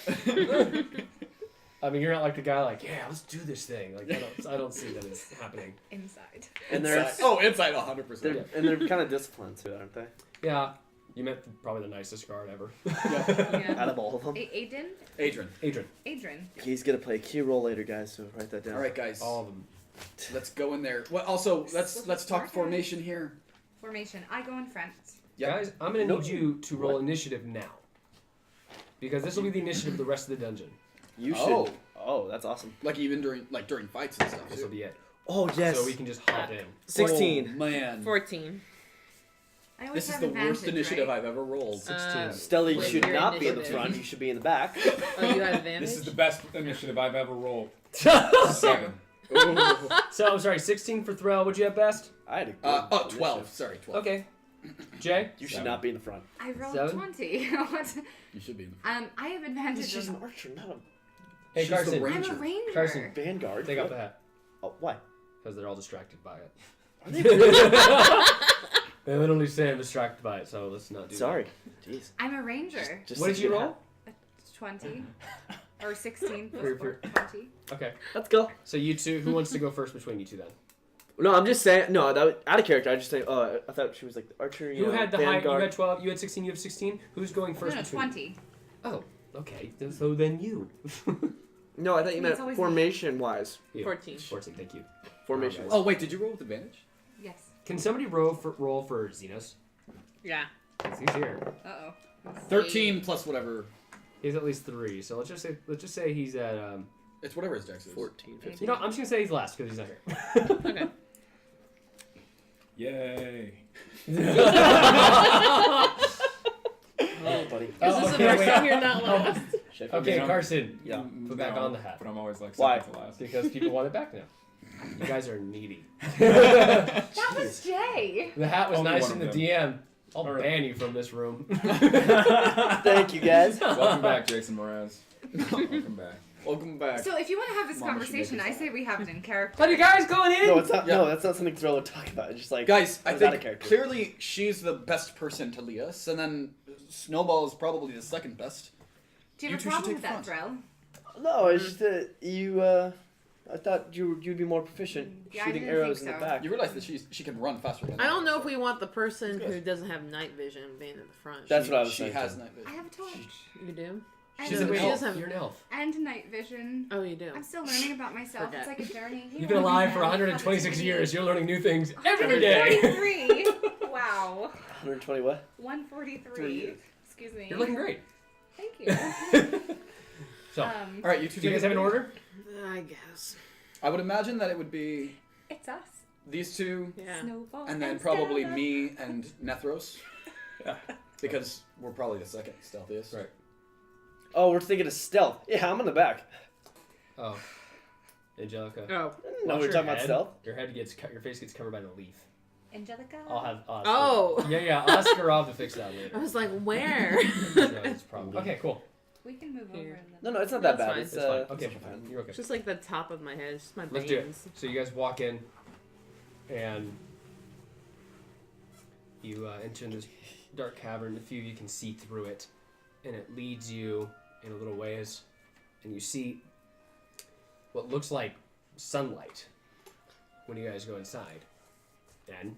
I mean, you're not like the guy like, yeah, let's do this thing. Like, I don't see that it's happening. Inside. And they're inside 100%. and they're kind of disciplined too, aren't they? Yeah, you met probably the nicest guard ever. Yeah. Out of all of them. Adrian? Adrian. He's gonna play a key role later, guys. So write that down. All right, guys. All of them. Let's go in there. Well, also let's talk formation here. Formation. I go in front. Yep. Guys, I'm gonna need you to roll initiative now, because this will be the initiative of the rest of the dungeon. You should. Oh, that's awesome. Like even during fights and stuff. This will be it. Oh yes. So we can just hop in. 16. Oh, man. 14. I always This is have the advantage, worst initiative right? I've ever rolled. 16. Stella, you With should your not be in the initiative. front. You should be in the back. Oh, you got advantage? This is the best initiative I've ever rolled. 7. So I'm sorry, 16 for Threl. What'd you have best? I had a good 12. initiative. Sorry, 12. Okay. Jay? You should not be in the front. I rolled 7? 20. What? You should be in the I have advantage. She's on- an archer, not a Hey, She's the Carson. ranger. I'm a ranger. Carson. vanguard. Take off the hat. Oh, why? Because they're all distracted by it. Are they really? They literally say I'm distracted by it, so let's not do Sorry. Jeez. I'm a ranger. Just What did sit you your roll? hat. 20. Or 16 plus For- 20. that. Okay. Let's go. So you two, who wants to go first between you two then? No, I'm just saying. No, that was out of character. I just say. Oh, I thought she was like the archer. Who had the high? You vanguard. had 12. You had 16. You have 16. Who's going first No, between? 20. Oh, okay. So then you. No, I thought you It's meant always formation wise. You. 14. 14. Thank you. Formation. Oh wait, did you roll with advantage? Yes. Can somebody roll for Xenos? Yeah. He's here. Uh-oh. 13 plus whatever. He's at least 3. So let's just say he's at It's whatever his dex is. 14, 15. You know, I'm just gonna say he's last because he's not here. Okay. Yay. Oh, buddy. This is the first time you're not last. Okay, Carson. Yeah. Put back on the hat. But I'm always like Why? second to last. Because people want it back now. You guys are needy. That was Jay. The hat was Only nice one in of the them. DM. I'll ban you from this room. Thank you, guys. Welcome back, Jason Mraz. Welcome back. Welcome back. So if you want to have this Mama, conversation, she I makes say we have it in character. But you guys going in? No, it's not. Yeah. No, that's not something Threl would talk about. It's just like Guys, I it's out of think character. clearly she's the best person to lead us, and then Snowball is probably the second best. Do you have You a two should problem with take that, front. Threl? No, it's just that you. I thought you'd be more proficient Yeah, I shooting didn't arrows think in the so. back. You realize that she can run faster than I don't know if we want the person Good. who doesn't have night vision being in the front. That's what I was She saying. has night I vision. have a torch. You do? And, She's an Wait, She elf. does have. You're an elf. and night vision. Oh, you do. I'm still learning about myself. Forget. It's like a journey. You've been alive for 126 years. You're learning new things every day. 143. Wow. 120 what? 143. Excuse me. You're looking great. Thank you. So, All right, you two. do you guys have an order? I guess. I would imagine that it would be It's us. these two, Yeah. Snowball. and then probably Stella. me and Netheros, because we're probably the second stealthiest. Right. Oh, we're thinking of stealth. Yeah, I'm in the back. Oh, Angelica. Oh. No, Watch we're your talking about head. stealth. Your head gets cut. Your face gets covered by the leaf. Angelica. I'll have Oscar. Oh. Yeah. Oscar, I'll have to fix that I later. was like, where? It's probably okay. Cool. We can move over. Here. And then... No, it's not that That's bad. fine. It's, It's fine. it's Okay, fine. fine. You're okay. It's just like the top of my head. It's just my Let's do it. veins. So you guys walk in, and you enter this dark cavern. A few of you can see through it, and it leads you in a little ways, and you see what looks like sunlight when you guys go inside. And,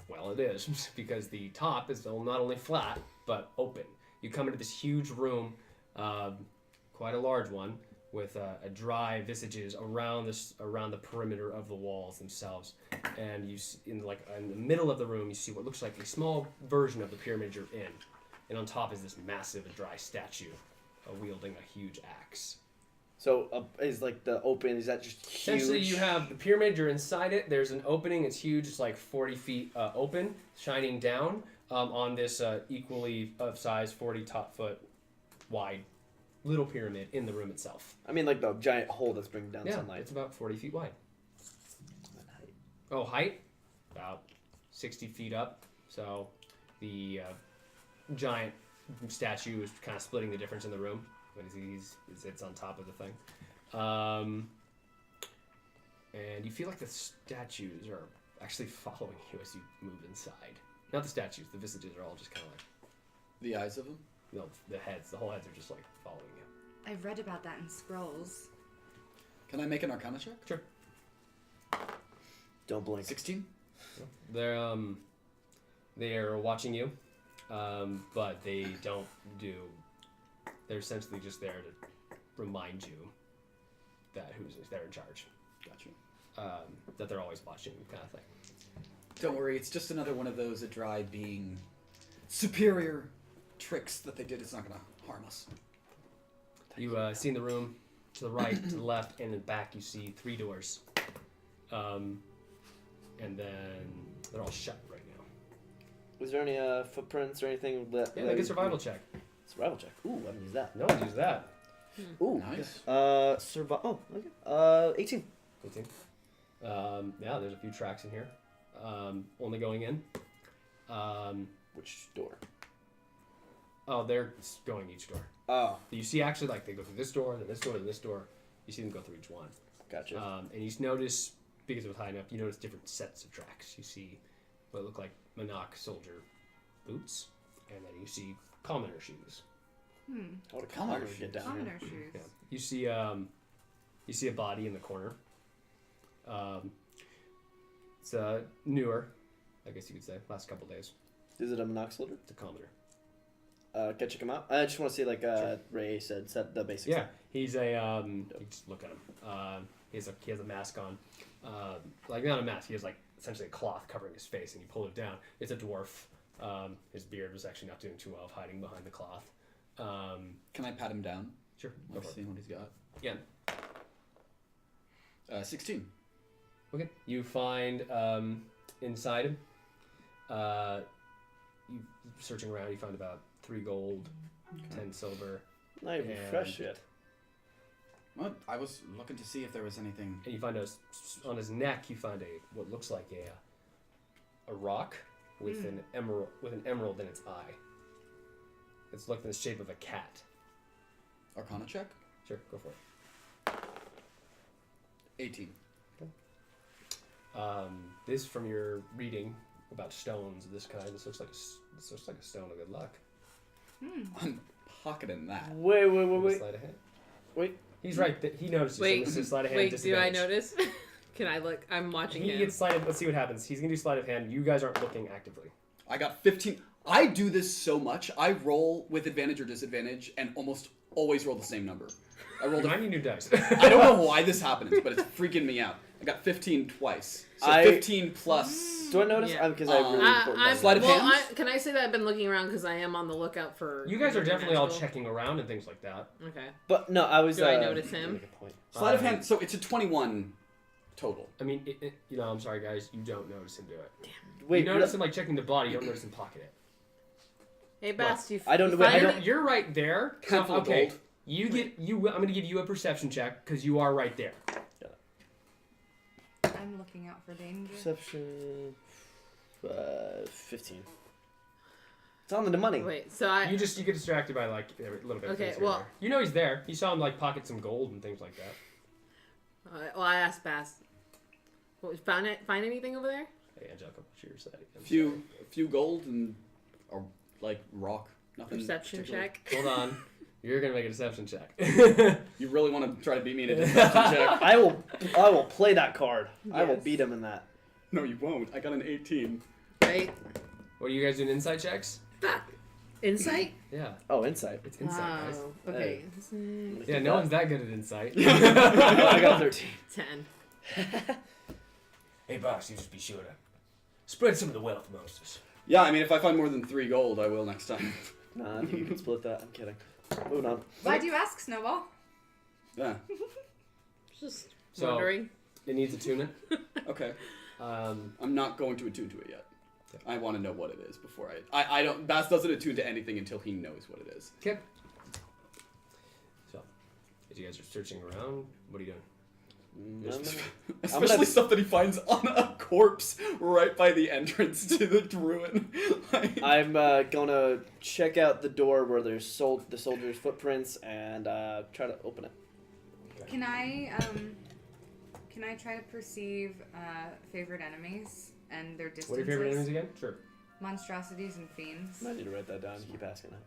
well, it is, because the top is not only flat, but open. You come into this huge room, quite a large one, with a dry visages around the perimeter of the walls themselves, and you in the middle of the room you see what looks like a small version of the pyramid you're in, and on top is this massive dry statue wielding a huge axe. So is like the open? Is that just huge? Essentially, you have the pyramid. You're inside it. There's an opening. It's huge. It's like 40 feet open, shining down on this equally of size, 40 top foot wide little pyramid in the room itself. I mean, like the giant hole that's bringing down Yeah, sunlight. it's about 40 feet wide. Oh, height? About 60 feet up. So the giant statue is kind of splitting the difference in the room when it's on top of the thing. And you feel like the statues are actually following you as you move inside. Not the statues, the visages are all just kind of like, The eyes of them. no, the whole heads are just like following you. I've read about that in scrolls. Can I make an Arcana check? Sure. Don't blink. 16. They're watching you, but they don't do. They're essentially just there to remind you that they're in charge. Gotcha. That they're always watching, kind of thing. Don't worry, it's just another one of those dry being superior tricks that they did. It's not gonna harm us. You see in the room to the right, to the left, and in the back. You see 3 doors, and then they're all shut right now. Was there any footprints or anything? Yeah, make a survival check. Survival check. Ooh, I haven't used that. No one use that. Ooh, Nice. Oh, okay. 18. 18. Yeah, there's a few tracks in here. Only going in. Which door? Oh, they're going each door. Oh, You see, actually, like they go through this door, then this door, then this door. You see them go through each one. gotcha. And you notice, because it was high enough, you notice different sets of tracks. You see what look like Monarch soldier boots, and then you see commoner shoes. How would a Commoner commoner get down Commoner here? shoes. Yeah. You see a body in the corner. It's newer, I guess you could say, last couple days. Is it a Monox soldier? It's a commoner. Can I check him out? I just want to see, like Ray said, set the basics. Yeah, he's a. You just look at him. He has a mask on. Like not a mask. He has like essentially a cloth covering his face, and you pull it down. It's a dwarf. His beard was actually not doing too well of hiding behind the cloth. Can I pat him down? Sure. Go Let's for see it. what he's got. Yeah. 16. Okay. You find inside him. You searching around. You find about 3 gold, 10 silver. Not even fresh yet. Well, I was looking to see if there was anything. And you find on his neck. You find what looks like a rock with an emerald in its eye. It's looking in the shape of a cat. Arcana check? Sure, go for it. 18. Okay. This from your reading about stones of this kind. This looks like a stone of good luck. I'm pocketing that. Wait. Sleight of hand. Wait. He's right. He notices. Wait. So sleight of hand. Wait. Do I disadvantage. notice? Can I look? I'm watching He him. gets sleight of. Let's see what happens. He's gonna do sleight of hand. You guys aren't looking actively. I got 15. I do this so much. I roll with advantage or disadvantage and almost always roll the same number. I rolled. I need new dice. I don't know why this happens, but it's freaking me out. I got 15 twice. So 15 plus. Do I notice? Yeah. Because I really Sleight of hand? Can I say that I've been looking around because I am on the lookout for. You guys are definitely all checking around and things like that. Okay. But no, I was. Do I notice him? Make a point. Sleight of hand. So it's a 21 total. I mean, I'm sorry, guys. You don't notice him do it. Damn. Wait, you notice him like checking the body. You don't notice him pocket it. Hey, Bast, you. I don't. You're right there. So, Handful of okay. gold. I'm going to give you a perception check because you are right there. I'm looking out for danger. Perception. 15. It's on the money. Wait, so I. You get distracted by like a little bit. Of Okay, things here well- and there. You know he's there. You saw him like pocket some gold and things like that. Well, I asked Bast. Find anything over there? Hey, Angelica, what's your side? A few gold and like rock. Nothing. Perception particular. check. Hold on. You're gonna make a deception check. You really want to try to beat me in a deception check? I will play that card. I will Yes. beat him in that. No, you won't. I got an 18. Right. What are you guys doing? Insight checks? Insight. Yeah, Oh, insight. it's insight, guys. Oh, okay. Yeah, no one's that good at insight. I got 13. 10. Hey, boss, you just be sure to spread some of the wealth amongst us. Yeah, I mean, if I find more than 3 gold, I will next time. Nah, I think you can split that. I'm kidding. Moving on. Why'd you ask, Snowball? Yeah. Just So- wondering. It needs attunement. Okay. Um, I'm not going to attune to it yet. Okay. I want to know what it is before I don't. Bass doesn't attune to anything until he knows what it is. okay. So, as you guys are searching around, what are you doing? Especially stuff that he finds on a corpse right by the entrance to the ruin. Like, I'm gonna check out the door where there's the soldiers' footprints and try to open it. Can I try to perceive favorite enemies and their distances? What are your favorite enemies again? Sure. Monstrosities and fiends. I need to write that down. Keep asking that.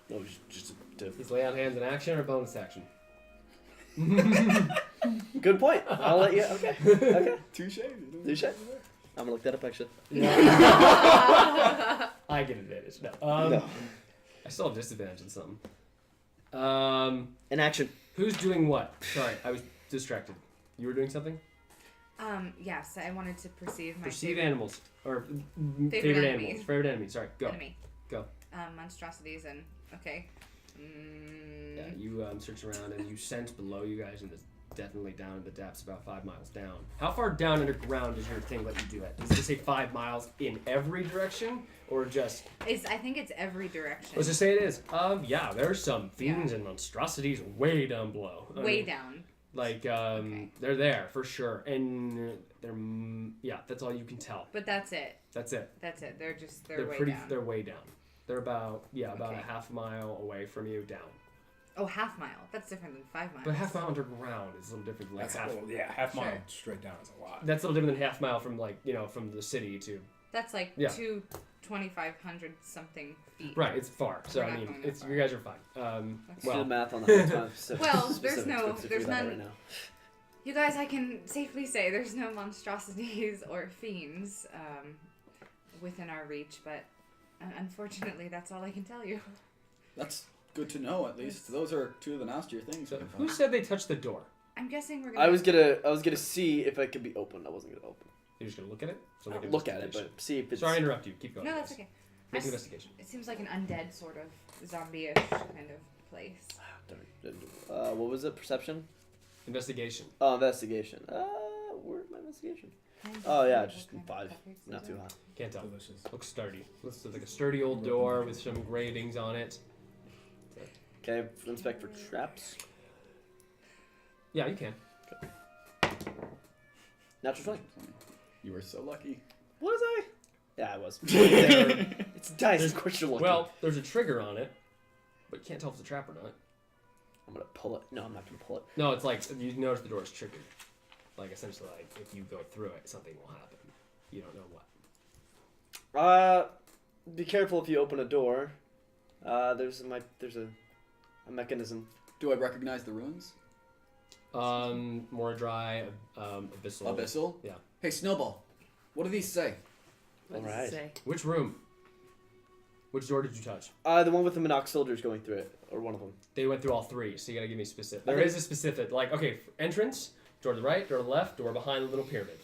No, just to. He's lay on hands in action or bonus action? Good point. I'll let you. Okay. Okay. touche. Touche. I'm gonna look that up actually. I get advantage. No. No. I still have disadvantage in something. In action. Who's doing what? Sorry, I was distracted. You were doing something? Yes, I wanted to perceive my Perceive favorite animals. Or Favorite animals. enemies. Favorite enemy. Sorry, go. enemy. Go. Monstrosities and okay. Yeah, you search around and you sense below you guys, and it's definitely down in the depths, about 5 miles down. How far down underground does your thing let you do it? Does it say 5 miles in every direction, or just? I think it's every direction. Let's just say it is. Yeah, there's some fiends and monstrosities way down below. I Way mean, down. Like, Okay. they're there for sure, and they're that's all you can tell. But that's it. That's it. That's it. They're way pretty. down. They're way down. They're about Okay. a half mile away from you down. Oh, half mile. That's different than 5 miles. But half mile underground is a little different. Like half mile Sure. straight down is a lot. That's a little different than half mile from from the city to. That's like Yeah. 2,500 something feet. Right, it's far. So We're I not mean, going that it's far. you guys are fine. Let's do the Well, math on that. Well, there's there's none- right now. You guys, I can safely say there's no monstrosities or fiends within our reach, but unfortunately, that's all I can tell you. That's good to know. At least those are 2 of the nastier things. so we can who find. said they touched the door? I'm guessing we're gonna. I was gonna see if it could be opened. I wasn't gonna open. You're just gonna look at it. So make an Look at it, investigation. but see if it's. Sorry to interrupt you. Keep going. No, that's guys. okay. Make an I s- investigation. It seems like an undead sort of zombie-ish kind of place. What was it? Perception. Investigation. Oh, investigation. Where's my investigation? Oh yeah, just 5. Not too high. Can't tell. Delicious. Looks sturdy. Looks like a sturdy old door with some engravings on it. Okay, inspect for traps. Yeah, you can. Natural 20. You were so lucky. Was I? Yeah, I was. It's dice. Of course you're lucky. Well, there's a trigger on it, but you can't tell if it's a trap or not. I'm gonna pull it. No, I'm not gonna pull it. No, it's like you notice the door is triggered. Like essentially, like if you go through it, something will happen. You don't know what. Be careful if you open a door. There's a mechanism. Do I recognize the ruins? More dry, abyssal. Abyssal? Yeah. Hey, Snowball. What do these say? What does it Alright. say? Which room? Which door did you touch? The one with the Monox soldiers going through it, or one of them. They went through all 3, so you gotta give me specific. There is a specific, like, okay, entrance, door to the right, door to the left, door behind the little pyramid.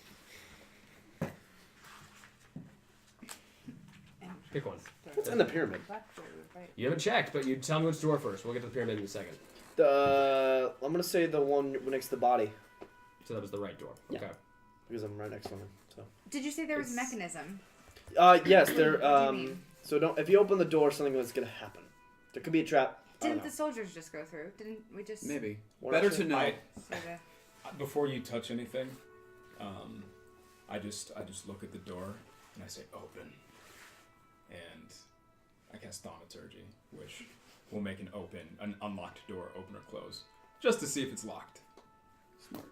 Pick one. What's in the pyramid? You haven't checked, but you tell me which door first. We'll get to the pyramid in a second. I'm gonna say the one next to the body. So that was the right door. Yeah. Okay. Because I'm right next to him. So. Did you say there was a mechanism? Yes, there. What do you mean? So don't. If you open the door, something is gonna happen. There could be a trap. Didn't the soldiers just go through? Didn't we just... Maybe. We're Better not to sure. know. Sorta... Before you touch anything, I just look at the door and I say open, and I cast Thaumaturgy, which will make an unlocked door open or close, just to see if it's locked. Smart.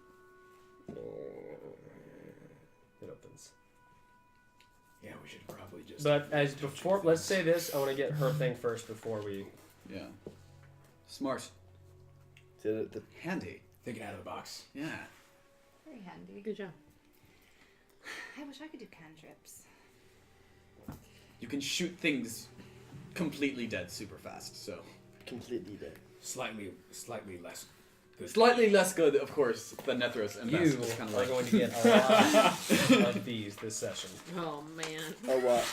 It opens. Yeah, we should probably just. But as before, let's say this. I want to get her thing first before we. Yeah. Smart. Handy. Thinking out of the box. Yeah. Very handy. Good job. I wish I could do cantrips. You can shoot things completely dead super fast, so. Completely dead. Slightly less good. Slightly less good, of course, than Netheros and Bast. You It's kind of are like... going to get a lot of these this session. Oh man. Oh what?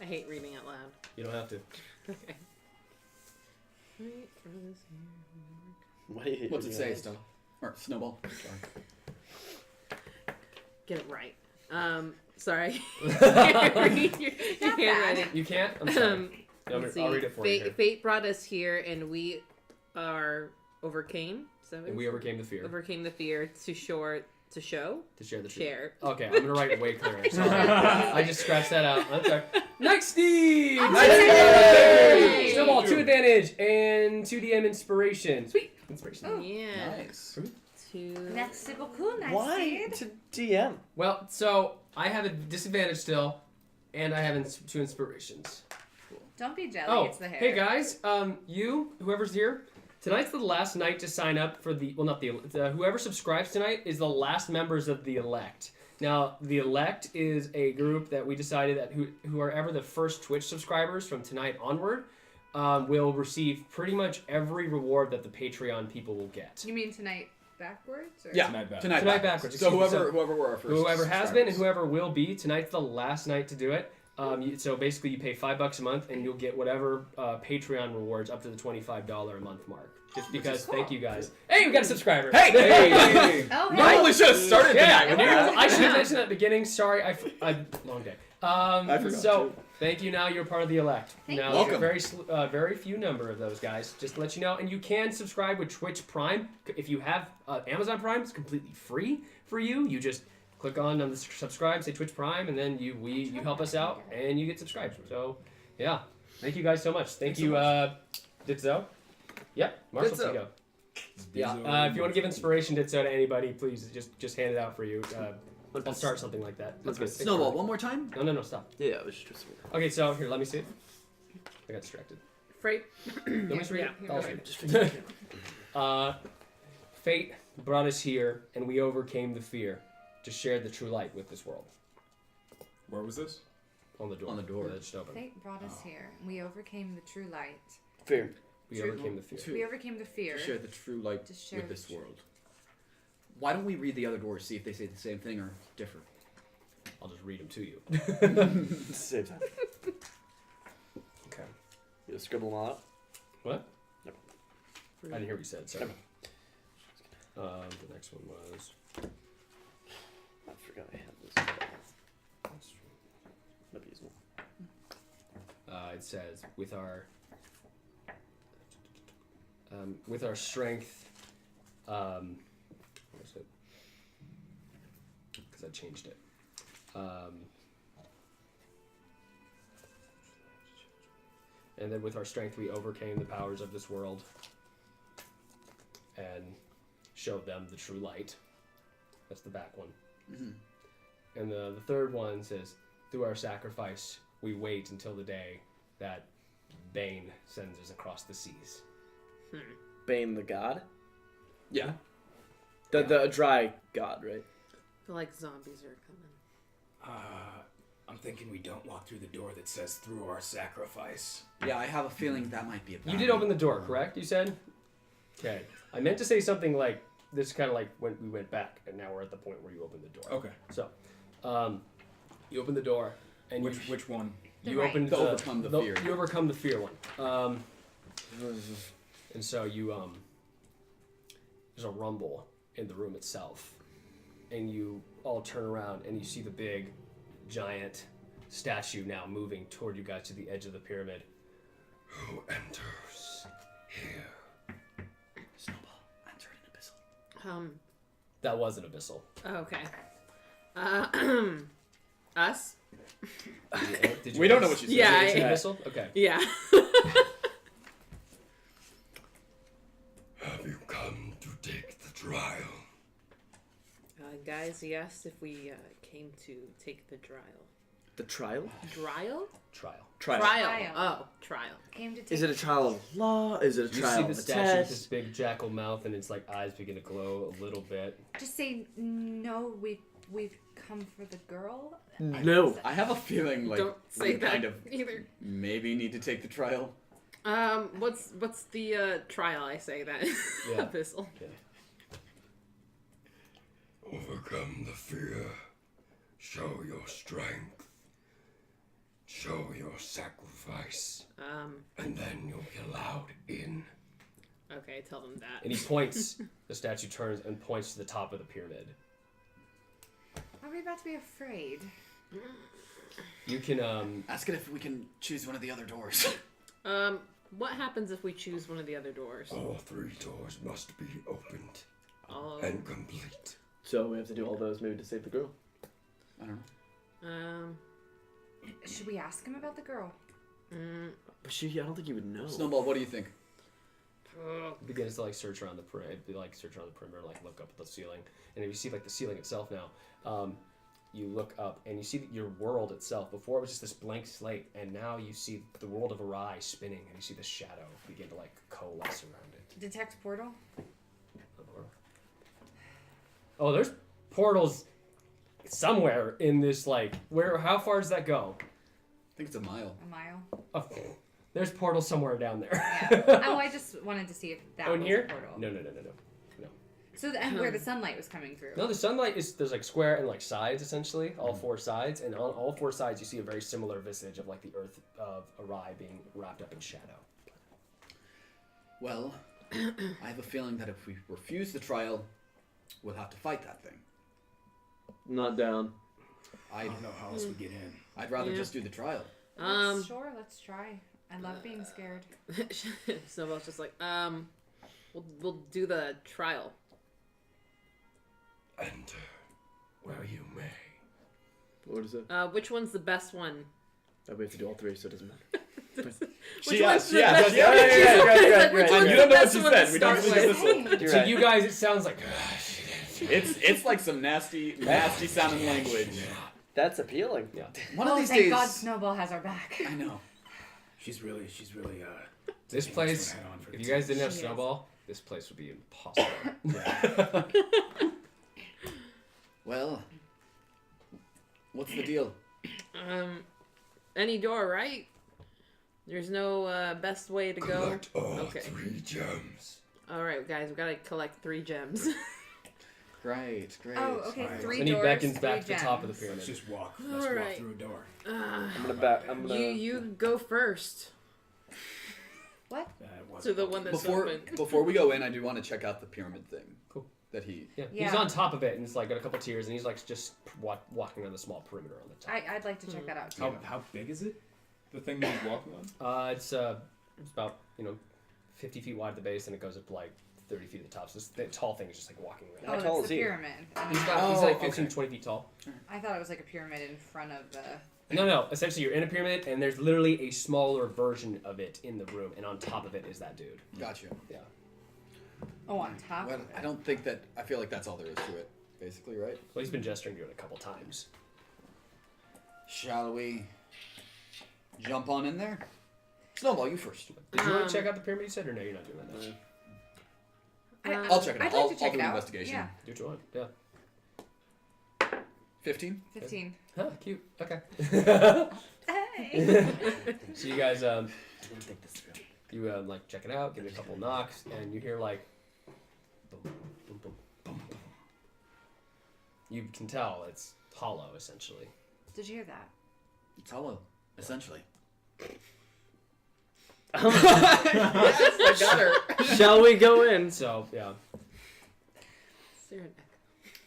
I hate reading out loud. You don't have to. Okay. Wait for this here. What's it say, Stella? Or Snowball. Sorry. Get it right. Sorry. Read your handwriting. You can't? I'm sorry. Let's see. I'll read it for you. Here. Fate brought us here, and we overcame. And we overcame the fear. Overcame the fear to show. To share the truth. Share. Okay, I'm gonna write it way clearer. Sorry. I just scratched that out. I'm sorry. Nice, Steve! Nice! Snowball, 2 advantage and 2 DM inspiration. Sweet. Inspiration. Oh. Yeah. Nice. Merci beaucoup, nice Why dude. to DM? Well, so I have a disadvantage still, and I have 2 inspirations. Don't be jelly, Oh, it's the hair. hey guys, whoever's here, tonight's the last night to sign up for whoever subscribes tonight is the last members of the Elect. Now, the Elect is a group that we decided that who are ever the first Twitch subscribers from tonight onward will receive pretty much every reward that the Patreon people will get. You mean tonight backwards? Or? Yeah, Tonight backwards. So whoever were our first. Whoever has been and whoever will be, tonight's the last night to do it. So basically, you pay $5 a month, and you'll get whatever Patreon rewards up to the $25 a month mark. Just because, thank you guys. Hey, we got a subscriber. Hey! Oh, Probably should have started yeah, that. I should have mentioned at the beginning. Sorry, long day. I forgot So too. thank you. Now you're part of the Elect. Thank Now you. there's a very few number of those guys. Just to let you know, and you can subscribe with Twitch Prime if you have Amazon Prime. It's completely free for you. You just click on the subscribe, say Twitch Prime, and then you help us out, and you get subscribed. So, yeah, thank you guys so much. Thank you, Ditzo. Yep, Marshall Ditzo. Tigo. Yeah, if you want to give inspiration Ditzo to anybody, please just hand it out for you. I'll start something like that. Let's go. Snowball, one more time? No, stop. Yeah, it was just. Okay, so here, let me see it. I got distracted. Freight. Let me just read it. Yeah, I'll read it. Fate brought us here, and we overcame the fear to share the true light with this world. Where was this? On the door. On the door. That just opened. Fate brought us here, and we overcame the true light. Fear. We overcame the fear. We overcame the fear. To share the true light To share with the this truth. world. Why don't we read the other doors, see if they say the same thing or differ? I'll just read them to you. Same time. Okay. You just scribble them all out. What? Never. I didn't hear what you said. Sorry. The next one was. I forgot I had this. Abusable. It says with our strength. What was it? Because I changed it. And then with our strength, we overcame the powers of this world and showed them the true light. That's the back one. Mm-hmm. And the third one says, through our sacrifice, we wait until the day that Bane sends us across the seas. Bane the god? Yeah. The dry god, right? I feel like zombies are coming. I'm thinking we don't walk through the door that says through our sacrifice. Yeah, I have a feeling that might be a bad You did open the door, correct? You said? Okay. I meant to say something like, this is kind of like when we went back, and now we're at the point where you open the door. Okay. So, you open the door, and which one? You Right. open overcome the fear. You overcome the fear one. And so you there's a rumble in the room itself, and you all turn around and you see the big, giant statue now moving toward you guys to the edge of the pyramid. Who enters here? Snowball, enter an abyssal. That was an abyssal. Okay. Us? Did you We don't know what you said. Yeah, It's an I- abyssal? Okay. Yeah. Have you come to take the trial? Guys, he asked if we came to take the trial. The trial? Trial? Trial. Trial. Oh, trial. Came to take Is it a trial of law? Is it a You trial see of the a statue with this test? big jackal mouth, and its like eyes begin to glow a little bit. Just say no. We've come for the girl. No. I have a feeling like Don't say we that kind of either. maybe need to take the trial. What's the trial? I say that. Yeah. Abyssal. Overcome the fear. Show your strength. Show your sacrifice. And then you'll be allowed in. Okay, tell them that. And he points. The statue turns and points to the top of the pyramid. Are we about to be afraid? You can Ask it if we can choose one of the other doors. What happens if we choose one of the other doors? All 3 doors must be opened Oh. and complete. So we have to do all those maybe to save the girl. I don't know. Should we ask him about the girl? But I don't think you would know. Snowball, what do you think? begins to like search around the perimeter, like look up at the ceiling, and if you see like the ceiling itself now, you look up and you see that your world itself. Before it was just this blank slate, and now you see the world of Arai spinning, and you see the shadow begin to like coalesce around it. Detect portal? Oh, there's portals somewhere in this, like, how far does that go? I think it's a mile. A mile? Oh, there's portals somewhere down there. Yeah. Oh, I just wanted to see if that was here? a portal. No. So, and where the sunlight was coming through? No, the sunlight is, there's like square and like sides, essentially, all 4 sides, and on all 4 sides you see a very similar visage of like the earth of Arai being wrapped up in shadow. Well, I have a feeling that if we refuse the trial, we'll have to fight that thing. Not down. I don't know how else we get in. I'd rather just do the trial. Sure, let's try. I love being scared. Snowball's just like, we'll do the trial. Enter where you may. What is it? Which one's the best one? Oh, we have to do all 3, so it doesn't matter. Which one's the yeah, best yeah, one? right. Which one's You the don't know what best she one said. to We don't start really with? listen. You're To right. you guys, it sounds like. It's like some nasty sounding language. That's appealing. Yeah. One of these thank days. God Snowball has our back. I know. She's really This taking place, one head on for if the you guys team. didn't have She is. Snowball, this place would be impossible. Well, what's the deal? Any door, right? There's no best way to go. Collect all Okay. 3 gems. All right, guys, we gotta collect 3 gems. Great. Oh, okay, Fine. 3 And he doors, beckons 3 back to the gems. top of the pyramid. Let's just walk. All Let's walk right. through a door. I'm gonna You go first What? That to wasn't the one that's Before open. before we go in, I do want to check out the pyramid thing. Cool. that he. Yeah. He's on top of it, and it's like got a couple tiers, and he's like just walking on the small perimeter on the top. I'd like to check that out too. How big is it? The thing that he's walking on? It's about 50 feet wide at the base, and it goes up to like 30 feet at the top. So the tall thing is just like walking around. Oh, that's the pyramid. He's like 15, 20 feet tall. I thought it was like a pyramid in front of the. No. Essentially, you're in a pyramid, and there's literally a smaller version of it in the room, and on top of it is that dude. Gotcha. Yeah. Oh, on top. Well, I don't think that. I feel like that's all there is to it, basically, right? Well, he's been gesturing to it a couple times. Shall we jump on in there? Snowball, you first. Did you want to check out the pyramid you said, or no? You're not doing that now. I'll check it out. I'd like to check I'll do it an out. investigation. Yeah. Do what you want. Yeah. 15. Huh, cute. Okay. Hey. So you guys, you like check it out, give it a couple knocks, and you hear like, boom, boom, boom, boom, boom. You can tell it's hollow, essentially. Did you hear that? It's hollow, essentially. Yes, I got her. Shall we go in? So yeah.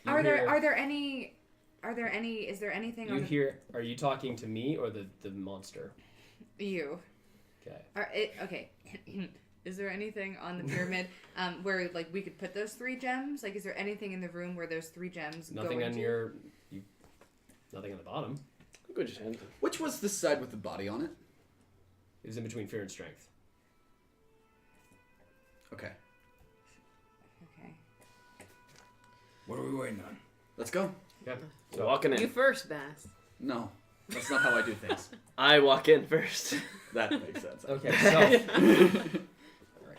Are there any? Is there anything? You hear? Are you talking to me or the monster? You. Okay. Okay. Is there anything on the pyramid where like we could put those 3 gems? Like, is there anything in the room where those 3 gems? Nothing go on into? Nothing on the bottom. Good hand. Which was the side with the body on it? It was in between fear and strength. Okay. Okay. What are we waiting on? Let's go. Yeah. So walking in. You first, Bast. No, that's not how I do things. I walk in first. That makes sense. Okay. So. All right.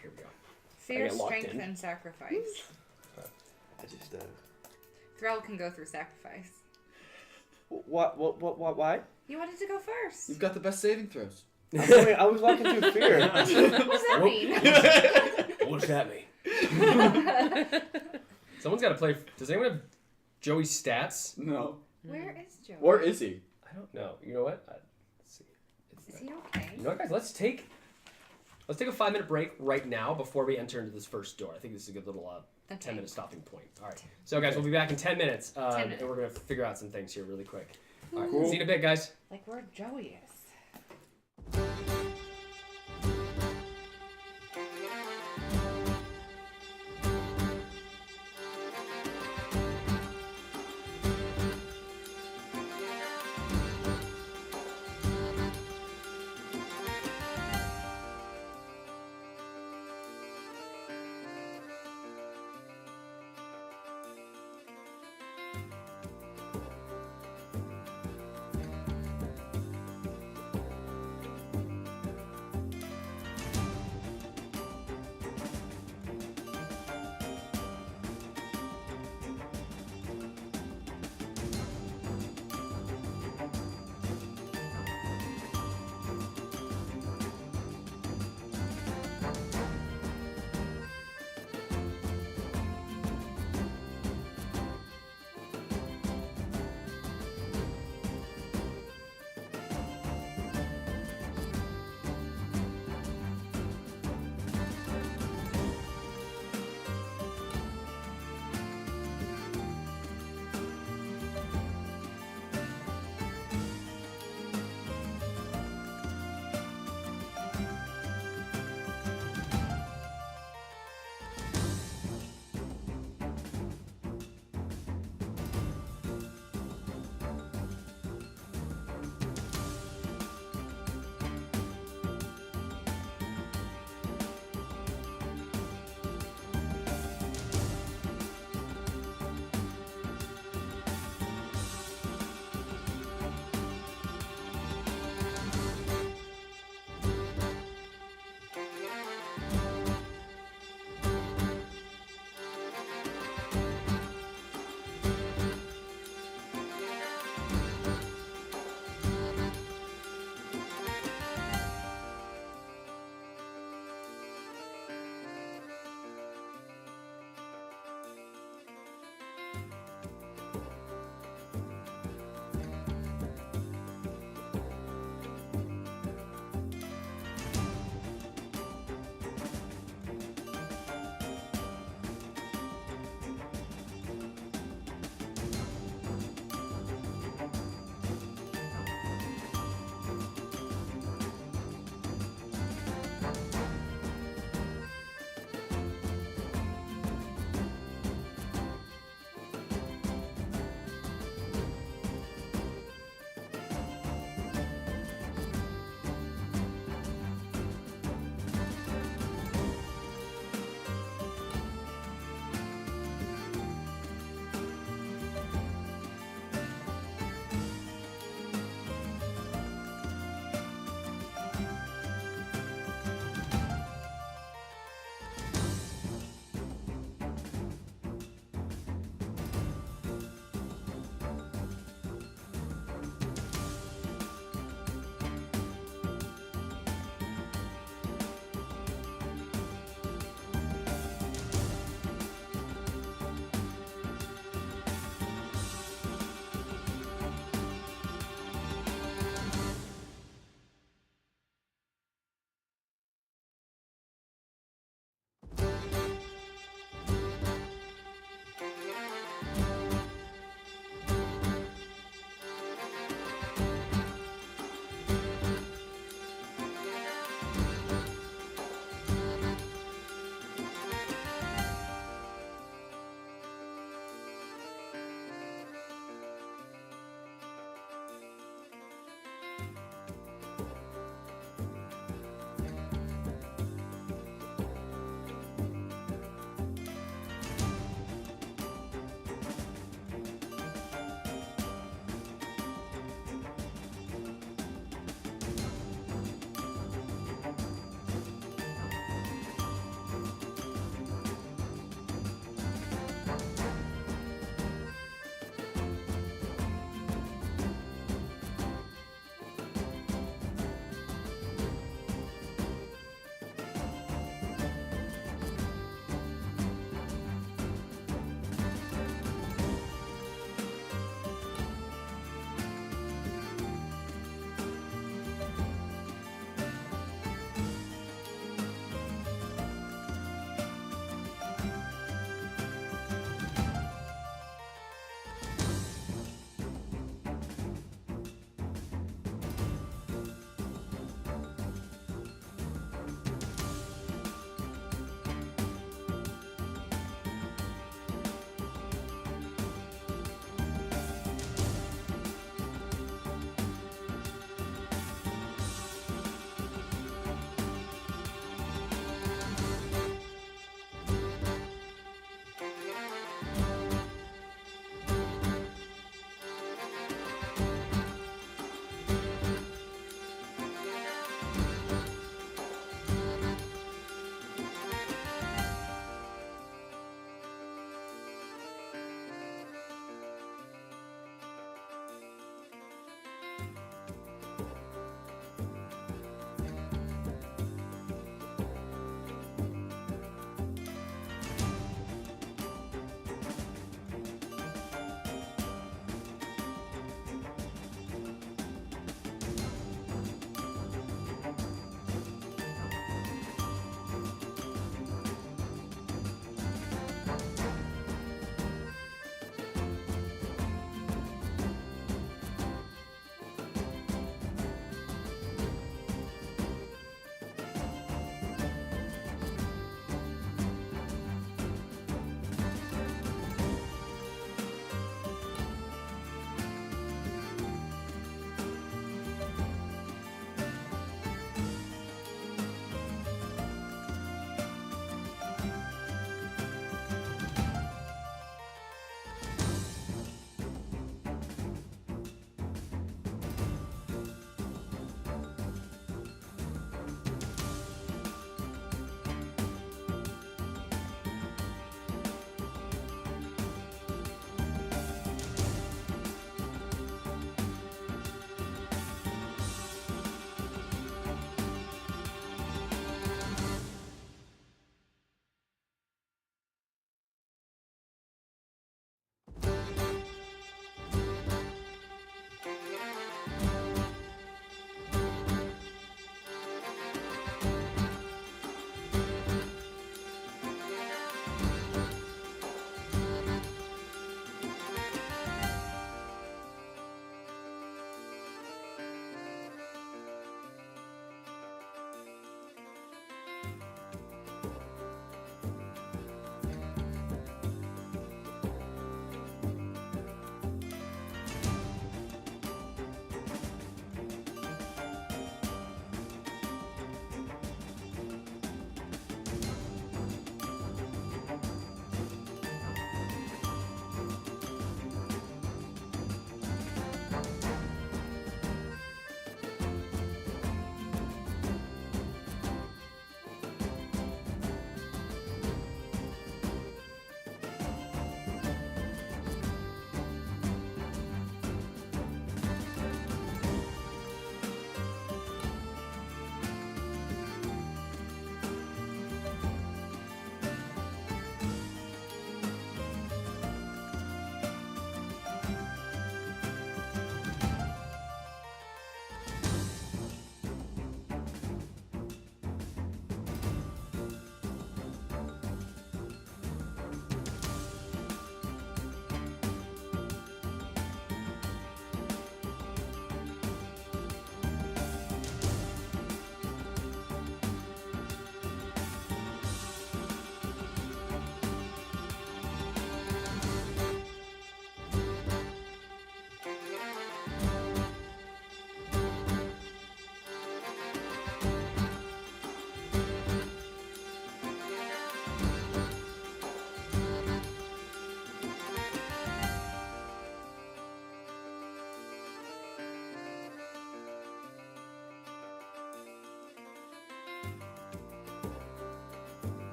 Here we go. Fear, get locked strength, in. and sacrifice. I just Threl can go through sacrifice. What? Why? You wanted to go first. You've got the best saving throws. I was walking through fear. What does that mean? What does that mean? Someone's got to play. Does anyone have Joey's stats? No. Where is Joey? Where is he? I don't know. You know what? Let's see. Is he okay? You know what, guys? Let's take a 5-minute break right now before we enter into this first door. I think this is a good little 10-minute stopping point. All right. So, guys, we'll be back in 10 minutes, 10 minutes. and we're gonna figure out some things here really quick. All right. Cool. See you in a bit, guys. Like where Joey is.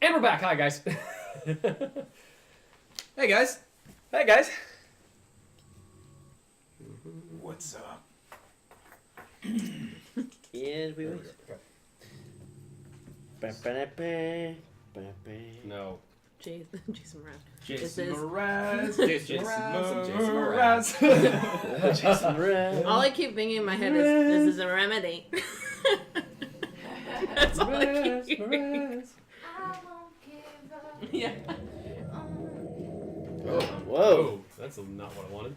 And we're back. Hi, guys. Hey guys. Hey guys. What's up? And we wait. No. Jason Mraz. Jason This is- Mraz. Jason Jason Mraz. All I keep thinking in my head is, this is a remedy. That's all I keep hearing. Yeah. Whoa. That's not what I wanted.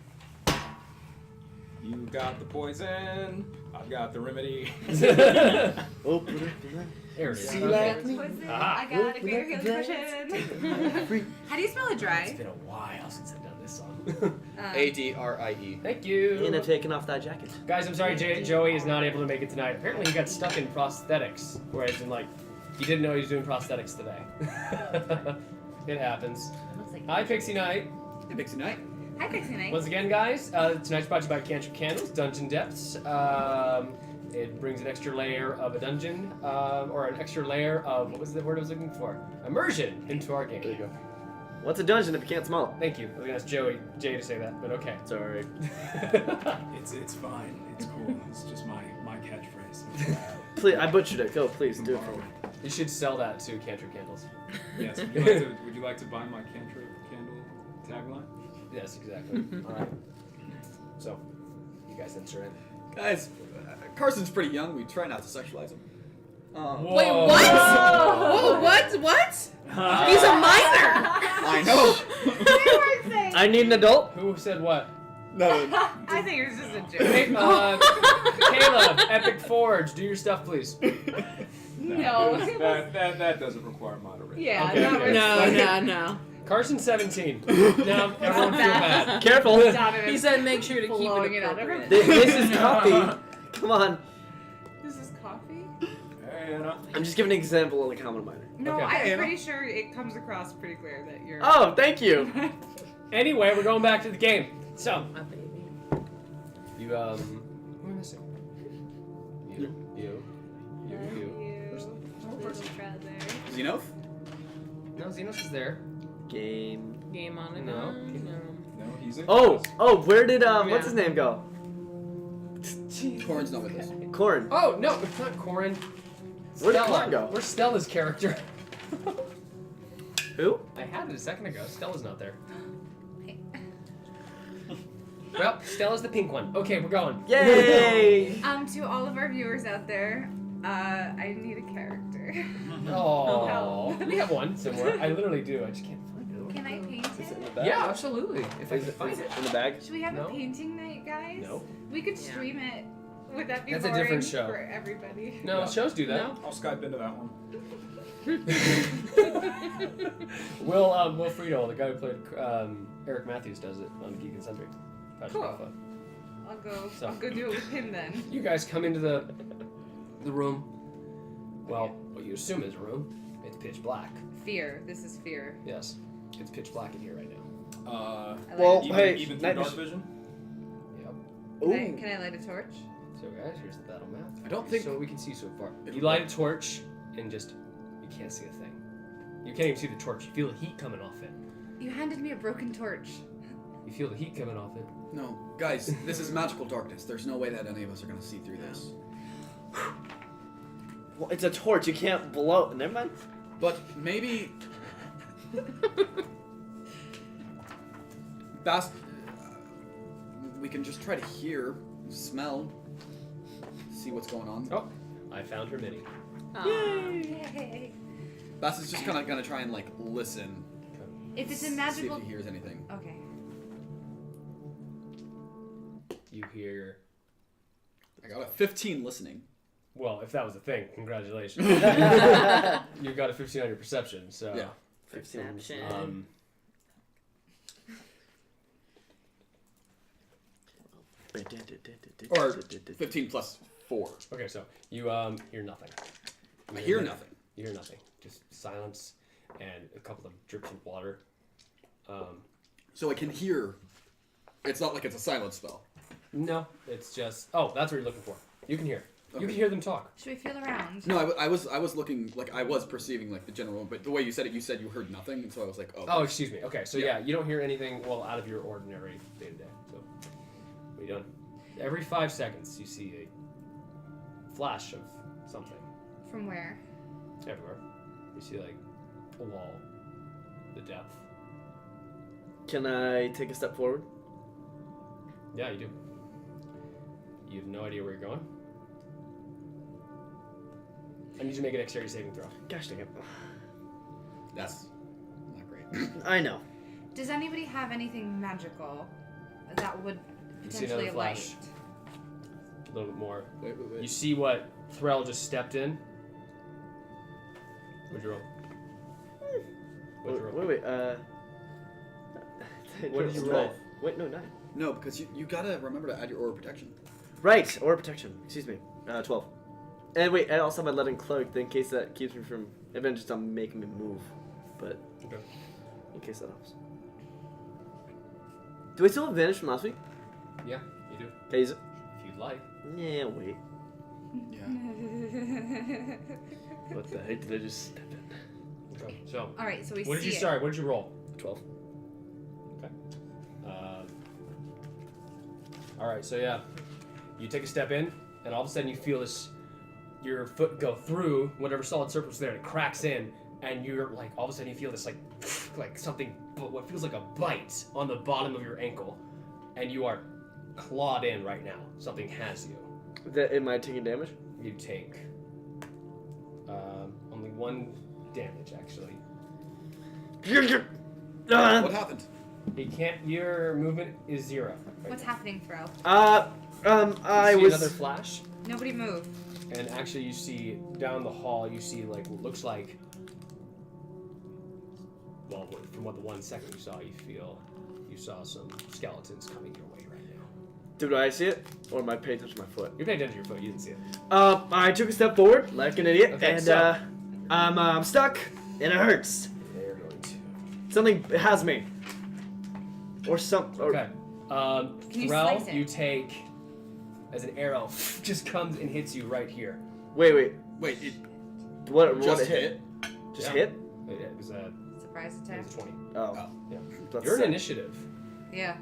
You got the poison. I've got the remedy. Open up There it is. See Okay. like me? Aha. I got a greater healing potion. How do you spell a It's dry? been a while since I've done this song. A-D-R-I-E. Thank you. And I've taken off that jacket. Guys, I'm sorry, Joey is not able to make it tonight. Apparently, he got stuck in prosthetics, whereas in like, he didn't know he was doing prosthetics today. It happens. Hi, Pixie Night. Hey, Pixie Night. Hi, Pixie Night. Once again, guys, tonight's brought to you by Cantrip Candles, Dungeon Depths. It brings an extra layer of a dungeon, or an extra layer of, what was the word I was looking for? Immersion into our game. There you go. What's a dungeon if you can't smell it? Thank you. I was going to ask Jay to say that, but okay. Sorry. It's fine. It's cool. It's just my catchphrase. Please, I butchered it. Go, please, do it for me. You should sell that to Cantrip Candles. Yes. Would you like to buy my cantrip candle tagline? Yes, exactly. All right. So, you guys enter in. Guys, Carson's pretty young. We try not to sexualize him. Wait, what? Whoa, what? He's a minor! I know. I need an adult. Who said what? No. I think it was just a joke. Hey, Caleb, Epic Forge, do your stuff, please. No. That doesn't require moderation. Yeah, Okay, that okay. was No. Carson 17. Now everyone feel bad. Careful. He said make sure to keep Blowing it it out of appropriate. This is coffee. Come on. This is coffee? Hey, Anna. I'm just giving an example of the common minor. No, Okay. I'm Hey, pretty sure it comes across pretty clear that you're. Oh, thank you. Anyway, we're going back to the game. So, My baby. you, who am I missing? You. Xenos? No, Xenos is there. Game on it. No. No, he's in. Oh, where did what's Yeah. his name go? Corn's not with us. Corn. Oh, no, it's not Corin. Where did Stella. Corn go? Where's Stella's character? Who? I had it a second ago. Stella's not there. Well, Stella's the pink one. Okay, we're going. Yay! To all of our viewers out there, I need a character. Oh, we have one somewhere. I literally do. I just can't find it. Can I paint Is it in it? the bag? Yeah, absolutely. If I Is can it, find is it. it in the bag? Should we have No. a painting night, guys? No. We could stream it. Would that be That's a boring different show. for everybody? No, Yeah. shows do that. No. I'll Skype into that one. Will Friedel, the guy who played Eric Matthews, does it on Geek and Sundry. Cool. Alpha. I'll go So. do it with him then. You guys come into the room. Well, what you assume is a room. It's pitch black. Fear. This is fear. Yes, it's pitch black in here right now. I like Well, it. Even, hey, even through night dark vision. vision. Yep. Can I light a torch? So guys, here's the battle map. I don't think- so we can see so far. It'll You light a torch and just you can't see a thing. You can't even see the torch. You feel the heat coming off it. You handed me a broken torch. You feel the heat coming off it. No. Guys, this is magical darkness. There's no way that any of us are going to see through this. Well, it's a torch. You can't blow. Never mind. But maybe... Bast... we can just try to hear, smell, see what's going on. Oh, I found her mini. Yay! Bast is just kind of going to try and, like, listen. If it's a See magical. if he hears anything. Okay. You hear. I got a 15 listening. Well, if that was a thing, congratulations. You got a 15 on your perception, so. Yeah. Perception. Or 15 plus 4. Okay, so you hear nothing. I hear nothing. You hear nothing. Just silence and a couple of drips of water. So I can hear. It's not like it's a silent spell. No, it's just. Oh, that's what you're looking for. You can hear. You can hear them talk. Should we feel around? No, I was looking like I was perceiving like the general, but the way you said it, you said you heard nothing, and so I was like, oh. Oh, excuse me. Okay, so yeah, you don't hear anything out of your ordinary day to day. So, what are you doing? Every 5 seconds, you see a flash of something. From where? Everywhere. You see like a wall, the depth. Can I take a step forward? Yeah, you do. You have no idea where you're going. I need you to make an dexterity saving throw. Gosh dang it. That's not great. I know. Does anybody have anything magical that would You see potentially another light? flash. A little bit more. Wait. You see what Threl just stepped in. What'd you roll? What'd you roll? Wait. What did you roll? Wait, no, 9. No, because you gotta remember to add your aura protection. Right, aura protection. Excuse me. 12. And wait, I also have my letting cloak in case that keeps me from advantage on making me move. But Okay. in case that helps. Do I still have advantage from last week? Yeah, you do. Can I use it? If you'd like. Yeah, wait. Yeah. What the heck did I just step in? Okay. So, All right, so we what see did you it. start? What did you roll? 12. Okay. All right, so yeah, you take a step in, and all of a sudden you feel your foot go through whatever solid surface there, and it cracks in, and you're like, all of a sudden you feel this like something, what feels like a bite on the bottom of your ankle, and you are clawed in right now. Something has you. Am I taking damage? You take only 1 damage, actually. What happened? Your movement is 0. Right What's now. happening, Threl? I You see was. another flash. Nobody move. And actually, you see down the hall, you see like what looks like. Well, from what the 1 second you saw, you saw some skeletons coming your way right now. Did I see it? Or am I paying attention to my foot? You're paying attention to your foot. You didn't see it. I took a step forward, like an idiot, Okay, and so- I'm stuck, and it hurts. They're going to. Something has me. Or some. Or, Okay. Can you Threl, slice it? you take as an arrow just comes and hits you right here. Wait. Wait, it What just it hit? Just Yeah. hit? It was a Surprise attack. 20. Oh. Yeah. That's You're an sick. initiative. Yeah.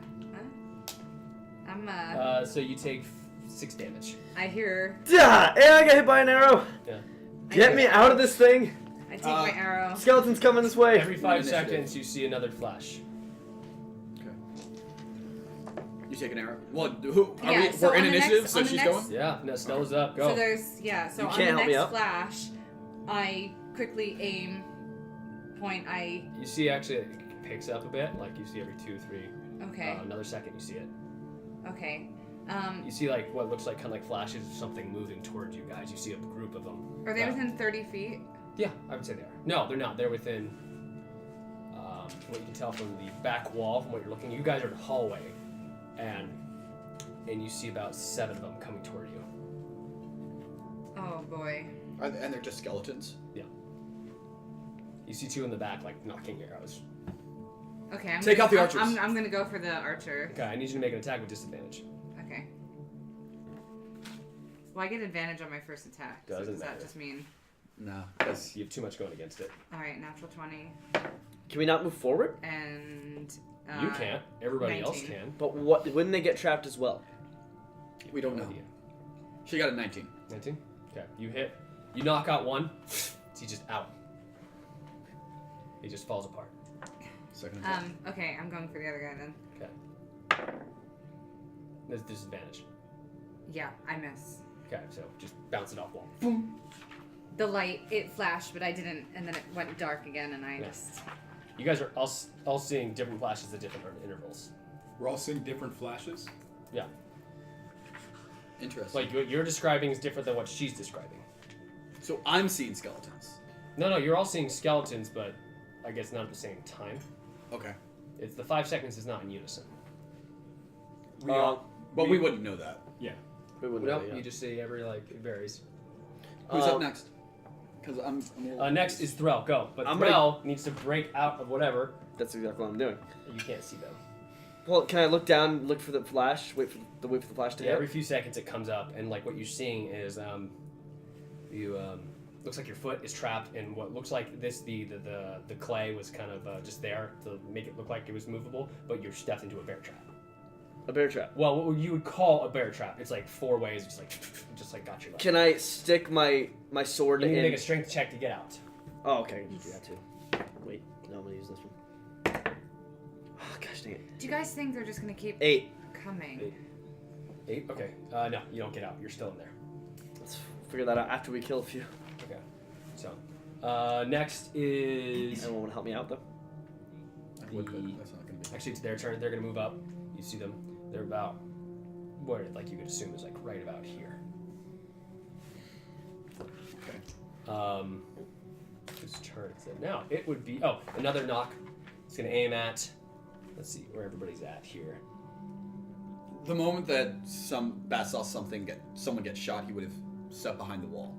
I'm So you take 6 damage. I hear. Yeah, and I got hit by an arrow. Yeah. Get me out of this thing. I take my arrow. Skeletons coming this way. Every 5 Initiative. seconds, you see another flash. You take an arrow. Well, who? Are Yeah, we, so we're in on the initiative, next- so on the she's next- going. Yeah. No, Stella's up. Go. So there's so You on can't the help me next out? flash, I quickly aim, point. You see, actually, it picks up a bit. Like you see every 2, 3. Okay. Another second, you see it. Okay. You see like what looks like kind of like flashes of something moving towards you guys. You see a group of them. Are they within 30 feet? Yeah, I would say they are. No, they're not. They're within. What you can tell from the back wall, from what you're looking. You guys are in the hallway, and you see about 7 of them coming toward you. Oh boy. And they're just skeletons. Yeah. You see 2 in the back, like knocking arrows. Okay. Take out the archers. I'm gonna go for the archer. Okay, I need you to make an attack with disadvantage. Okay. Well, I get advantage on my first attack. So Doesn't does matter. that just mean? No, because You have too much going against it. All right, natural 20 Can we not move forward? and. You can't. Everybody else 19. can. But what? Wouldn't they get trapped as well? we don't know. idea. She got a 19. 19? Okay, you hit. You knock out one. He's just out. He just falls apart. Second attack. Okay, I'm going for the other guy then. Okay. There's disadvantage. Yeah, I miss. Okay, so just bounce it off wall. The light, it flashed, but I didn't, and then it went dark again, and I Yeah. just. You guys are all seeing different flashes at different intervals. We're all seeing different flashes. Yeah. Interesting. Like what you're describing is different than what she's describing. So I'm seeing skeletons. No, you're all seeing skeletons, but I guess not at the same time. Okay. It's the 5 seconds is not in unison. We all, but we wouldn't know that. Yeah. We wouldn't No, know, yeah. you just see every it varies. Who's up next? Because I'm a little Next is Threl. Go, but I'm Threl needs to break out of whatever. That's exactly what I'm doing. You can't see them. Well, can I look down, look for the flash, wait for the flash to hit? Every few seconds it comes up, and like what you're seeing is looks like your foot is trapped in what looks like the clay was kind of just there to make it look like it was movable, but you're stepped into a bear trap. A bear trap. Well, what you would call a bear trap. It's like 4 ways, just like got your leg. Can I stick my sword You in? need to make a strength check to get out. Oh, okay. I can just do that too. Wait, no, I'm gonna use this one. Oh, gosh dang it. Do you guys think they're just gonna keep 8. coming? 8? Okay. No, you don't get out. You're still in there. Let's figure that out after we kill a few. Okay. So, next is... Anyone want to help me out, though? That's not gonna be. Actually, it's their turn. They're going to move up. You see them. They're about... What, like you could assume is like right about here. Okay. Whose turn is it now? It would be... Oh, another knock. It's going to aim at... Let's see where everybody's at here. The moment that Bast saw someone get shot, he would have stepped behind the wall.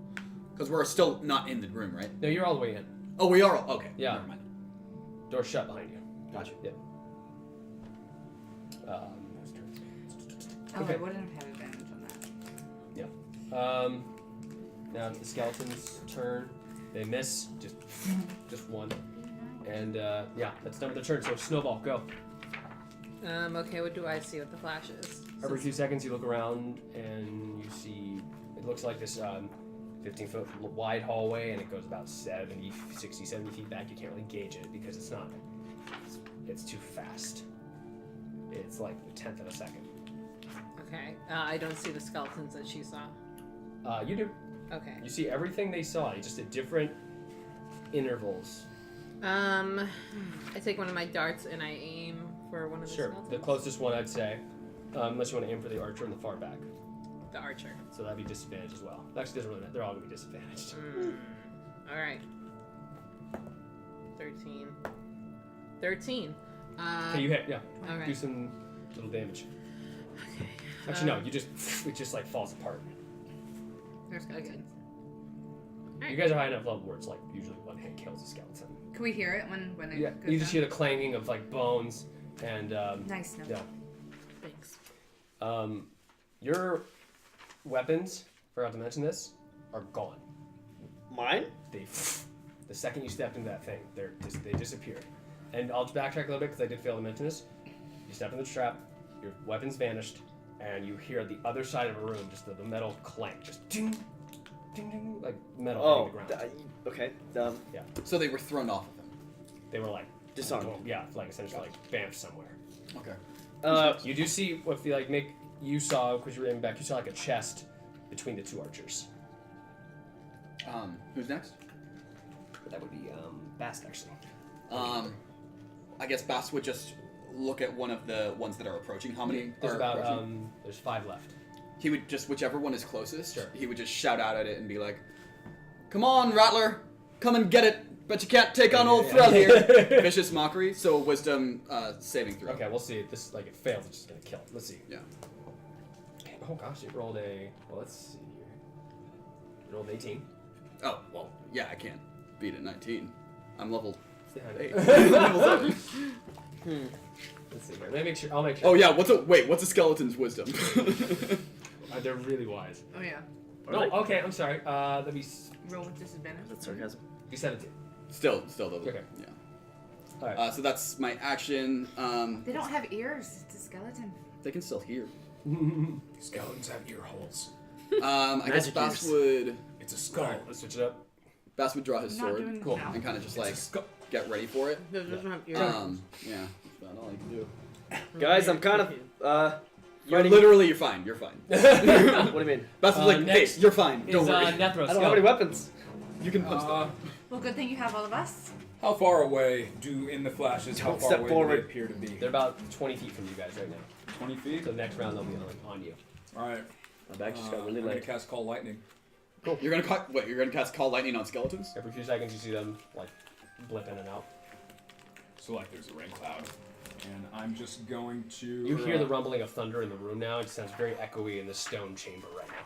Because we're still not in the room, right? No, you're all the way in. Oh, we are? Okay. Yeah. Never mind. Door's shut behind you. Gotcha. Yep. Oh, Okay. I wouldn't have had advantage on that. Yeah. Now it's the skeleton's turn. They miss. Just one. And yeah, that's done with their turn. So Snowball, go. Okay, what do I see with the flashes? Every few seconds you look around and you see, it looks like this 15-foot wide hallway, and it goes about 70 feet back. You can't really gauge it because it's too fast. It's like a tenth of a second. Okay, I don't see the skeletons that she saw. You do. Okay. You see everything they saw, just at different intervals. I take one of my darts and I aim for one of the Sure, skeletons. the closest one I'd say, unless you want to aim for the archer in the far back. The archer. So that'd be disadvantage as well. Actually, doesn't really matter. They're all gonna be disadvantaged. All right. 13. 13. Okay, you hit. Yeah. Okay. Do some little damage. Okay. Actually, no. It just like falls apart. There's skeletons. You guys are high enough level where it's like usually one hit kills a skeleton. Can we hear it when it Yeah. goes You just down? hear the clanging of like bones and Nice. No. yeah. Thanks. Your weapons, forgot to mention this, are gone. Mine? The second you stepped into that thing, they disappeared. And I'll backtrack a little bit because I did fail to mention this. You step in the trap, your weapons vanished, and you hear the other side of a room, just the metal clank, just ding, ding, ding, like metal hitting the ground. Okay. Yeah. So they were thrown off of him. They were like disarmed. Yeah, like essentially like bamfed somewhere. Okay. You do see what the you saw because you were aiming back. You saw like a chest between the two archers. Who's next? That would be Bast actually. I guess Bast would just look at one of the ones that are approaching. How many There's are about approaching? there's 5 left. He would just, whichever one is closest, Sure. he would just shout out at it and be like, "Come on, Rattler! Come and get it! Bet you can't take on old Threl here!" Vicious mockery, so wisdom saving throw. Okay, we'll see. This it fails, it's just gonna kill it. Let's see. Yeah. Oh gosh, it rolled let's see here. It rolled 18. Oh, well, yeah, I can't beat it 19. I'm level Yeah, I know. 8. Level 7. Let's see here. Let me make sure. I'll make sure. Oh yeah, what's a skeleton's wisdom? They're really wise. Oh yeah. No, okay, I'm sorry. That'd be Roll with disadvantage. That's sarcasm. be 17. Still double. Okay. Yeah. All right. So that's my action. They don't have ears. It's a skeleton. They can still hear. Skeletons have ear holes. I guess Magic Bast ears. would It's a skull. All right, let's switch it up. Bast would draw his I'm not sword doing this Cool. now. and kind of just It's a like skull. get ready for it. Those doesn't have ears. Yeah, that's about all I can do. Guys, I'm kind of You're fine. You're fine. What do you mean? Bast was like, "Hey, next you're fine. Don't Is worry. Netheros, I don't have any weapons. You can punch them." Well, good thing you have all of us. How far away in the flashes? How Don't far step away forward. do they appear to be? They're about 20 feet from you guys right now. 20 feet. So the next round they'll be on you. All right. My back just got really I'm gonna late. cast Call Lightning. You're gonna cast Call Lightning on skeletons? Every few seconds you see them like blip in and out. So like there's a rain cloud, and I'm just going to. You hear the rumbling of thunder in the room now. It sounds very echoey in the stone chamber right now.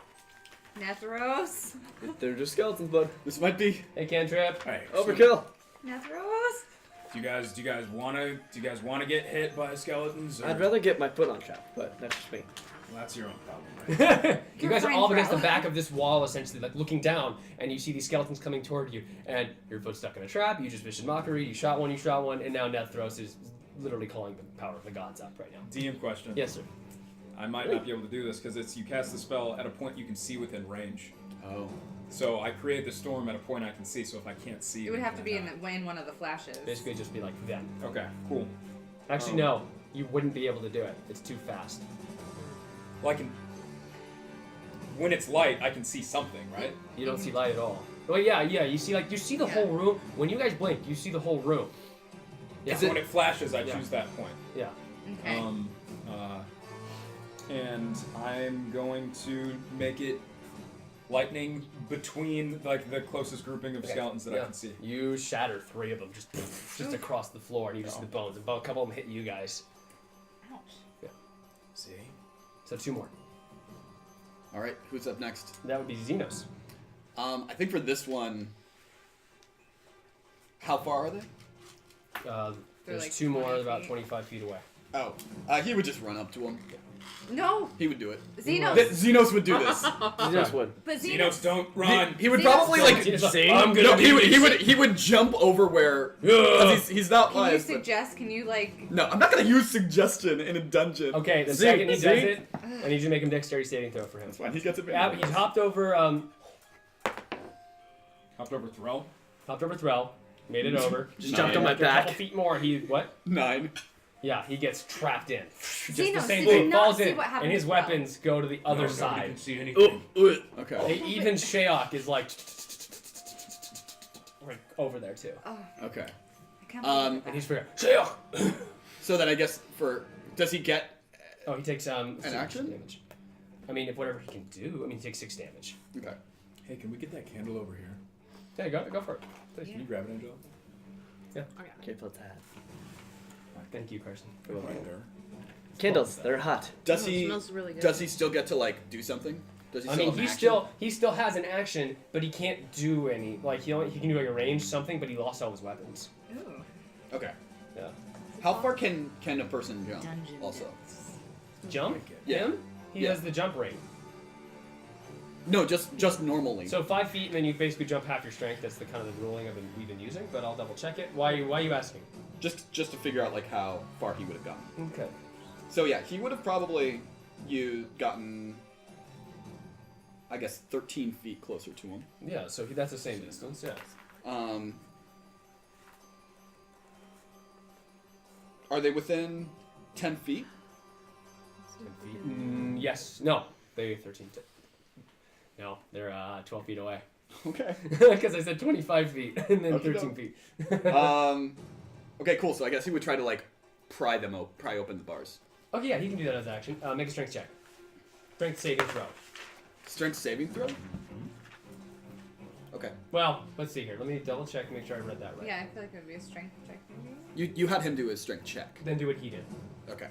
Do you guys wanna get hit by skeletons? Or... I'd rather get my foot on trap, but that's just me. Well, that's your own problem, right? You guys are all against the back of this wall, essentially, like looking down, and you see these skeletons coming toward you, and your foot's stuck in a trap. You just vicious mockery. You shot one, and now Netheros is literally calling the power of the gods up right now. DM question. Yes, sir. I might not be able to do this because you cast the spell at a point you can see within range. Oh. So I create the storm at a point I can see. So if I can't see, It would have to be in one of the flashes. Basically, just be like them. Okay, cool. Actually, no. You wouldn't be able to do it. It's too fast. Well, I can. When it's light, I can see something, right? You don't see light at all. Well, yeah. You see the whole room. When you guys blink, you see the whole room. Yeah. So when it flashes, I choose that point. Yeah. Okay. And I'm going to make it lightning between like the closest grouping of skeletons that I can see. You shatter 3 of them just across the floor, and you just see the bones. And a couple of them hit you guys. Ouch. Yeah. See? So 2 more. All right, who's up next? That would be Xenos. I think for this one, how far are they? There's like 2 more 20 about feet. 25 feet away. Oh, he would just run up to him. No, He would do it. Xenos. Xenos would do this. Xenos would. But Xenos, don't run. He would Xenos- probably like. I'm gonna No, he would jump over where. 'Cause he's not Can you live. suggest? Can you like? No, I'm not gonna use suggestion in a dungeon. Okay, the See? second he See? does it, I need you to make him dexterity saving throw for him. That's fine. He gets it. Yeah, but he's hopped over Hopped over Threl. Threl, made it over. Just jumped on my After a couple back. feet more, what? 9. Yeah, he gets trapped in. Just Xenos, the same did you thing. not Falls see in, what happened and his to Threl? weapons go to the other Nobody side. can see anything. Okay. Even Shayok is like right over there too. Oh, Okay. I can't believe And that. he's figuring, Shayok! So then I guess does he get? Oh, he takes 6 action? damage. I mean, if whatever he can do, he takes 6 damage. Okay. Hey, can we get that candle over here? There you go for it. Please. Can you grab it, Angelica? Can't put that. Thank you, Carson. Right there. Candles, they're hot. Does Oh, it he? smells really good. Does he still get to like do something? Does he? I Still mean, have an action? he still has an action, but he can't do any. Like he can do like a range something, but he lost all his weapons. Ooh. Okay. Yeah. How far can a person jump? Dungeon Also. Jump? Yeah. Him? He Yeah. has the jump rate. No, just normally. So 5 feet, and then you basically jump half your strength. That's the kind of the ruling we've been using. But I'll double check it. Why are you asking? just to figure out like how far he would have gone. Okay. So yeah, he would have probably gotten, I guess, 13 feet closer to him. Yeah. So that's the same distance. Yeah. Are they within 10 feet? 10 feet. Yes. No. They're 13. No, they're 12 feet away. Okay. Because I said 25 feet and then Okay, 13 no. feet. Okay, cool. So I guess he would try to like pry open the bars. Okay, yeah, he can do that as action. Make a strength check. Strength saving throw. Strength saving throw? Okay. Well, let's see here. Let me double check, make sure I read that right. Yeah, I feel like it would be a strength check maybe. You had him do his strength check. Then do what he did. Okay.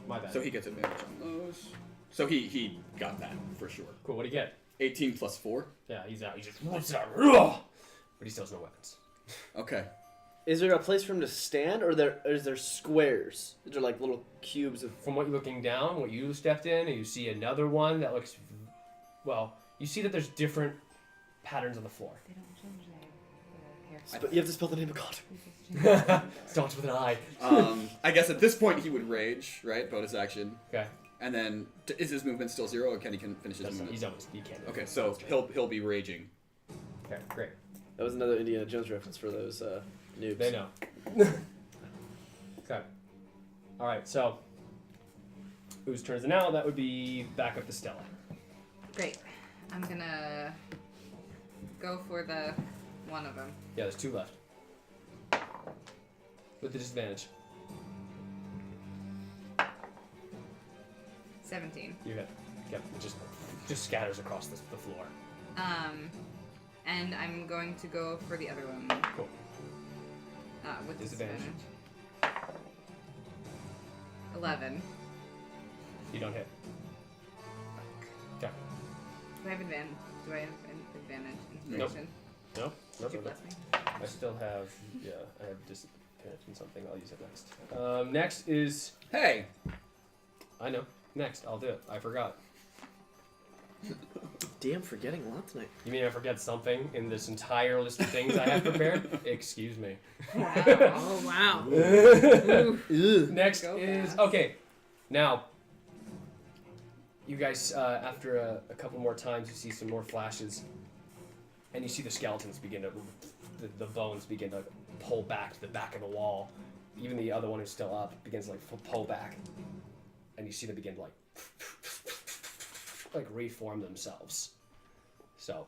My bad. So he gets advantage on those. So he got that for sure. Cool. What do you get? 18 plus 4. Yeah, he's out. He just whips out. But he still has no weapons. Okay. Is there a place for him to stand, or is there squares? Is there like little cubes of? From what you're looking down, what you stepped in, and you see another one that looks, well, you see that there's different patterns on the floor. They don't change their hairstyle. But you have to spell the name of God. Starts with an I. I guess at this point he would rage, right? Bonus action. Okay. And then is his movement still 0, or can he finish his movement? He's almost. He can't. Okay, so he'll be raging. Okay, great. That was another Indiana Jones reference for those noobs. They know. Okay. All right. So, whose turn is it now? That would be back up to Stella. Great. I'm gonna go for the one of them. Yeah, there's 2 left. With the disadvantage. 17. You hit. Yep. It just scatters across the floor. And I'm going to go for the other one. Cool. With Disadvantage. disadvantage. 11. You don't hit. Okay. Do I have advantage? Do I have an advantage? Nope. Inspiration? No. Could you Nope. bless me? I still have. Yeah. I have mention something. I'll use it next. Next is. Hey. I know. Next, I'll do it. I forgot. Damn, forgetting a lot tonight. You mean I forget something in this entire list of things I have prepared? Excuse me. Wow. Oh, wow. Next is... Okay, now, you guys, after a couple more times, you see some more flashes, and you see the skeletons begin to... The bones begin to pull back to the back of the wall. Even the other one who's still up begins to, like, pull back. And you see them begin to, like reform themselves. So,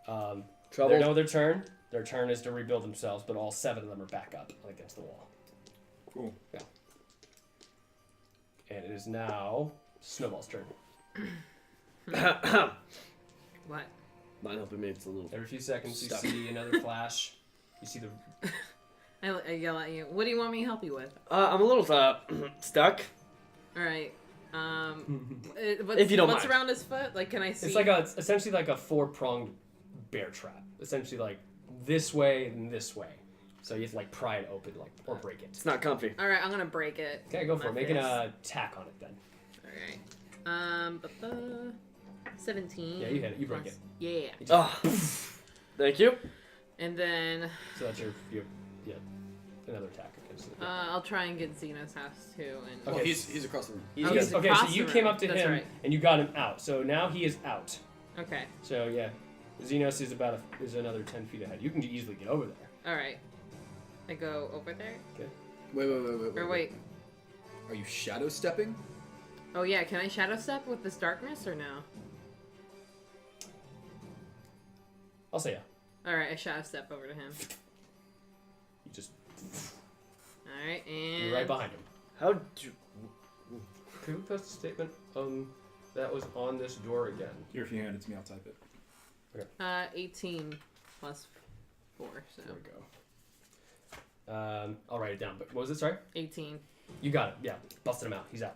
they know their turn. Their turn is to rebuild themselves, but all 7 of them are back up against the wall. Cool. Yeah. And it is now Snowball's turn. What? Mine helping me. It's a little. Every few seconds, stuck. you see another flash. You see the. I yell at you. What do you want me to help you with? I'm a little stuck. All right. If you don't what's mind. around his foot? Like, can I see? It's like essentially like a 4-pronged bear trap. Essentially like this way and this way. So you have to like pry it open, like or break it. It's not comfy. All right, I'm gonna break it. Okay, go with for it. my Make an fist. attack on it then. All right. 17. Yeah, you hit it. You break plus- it. Yeah. Oh, thank you. And then So that's your another attack against it. I'll try and get Xenos house too. And Okay. Well, he's across the room. Oh, he's Okay, so across you the came room. up to That's him right. and you got him out. So now he is out. Okay. So yeah, Xenos is is another 10 feet ahead. You can easily get over there. All right. I go over there. Okay. Wait. Or wait. Are you shadow stepping? Oh yeah. Can I shadow step with this darkness or no? I'll say yeah. All right. I shadow step over to him. You just All right. And you're right behind him. How do? Could we post a statement that was on this door again? Here, if you hand it to me, I'll type it. 18 plus 4. So There we go. I'll write it down. But what was it? Sorry. 18. You got it. Yeah. Busted him out. He's out.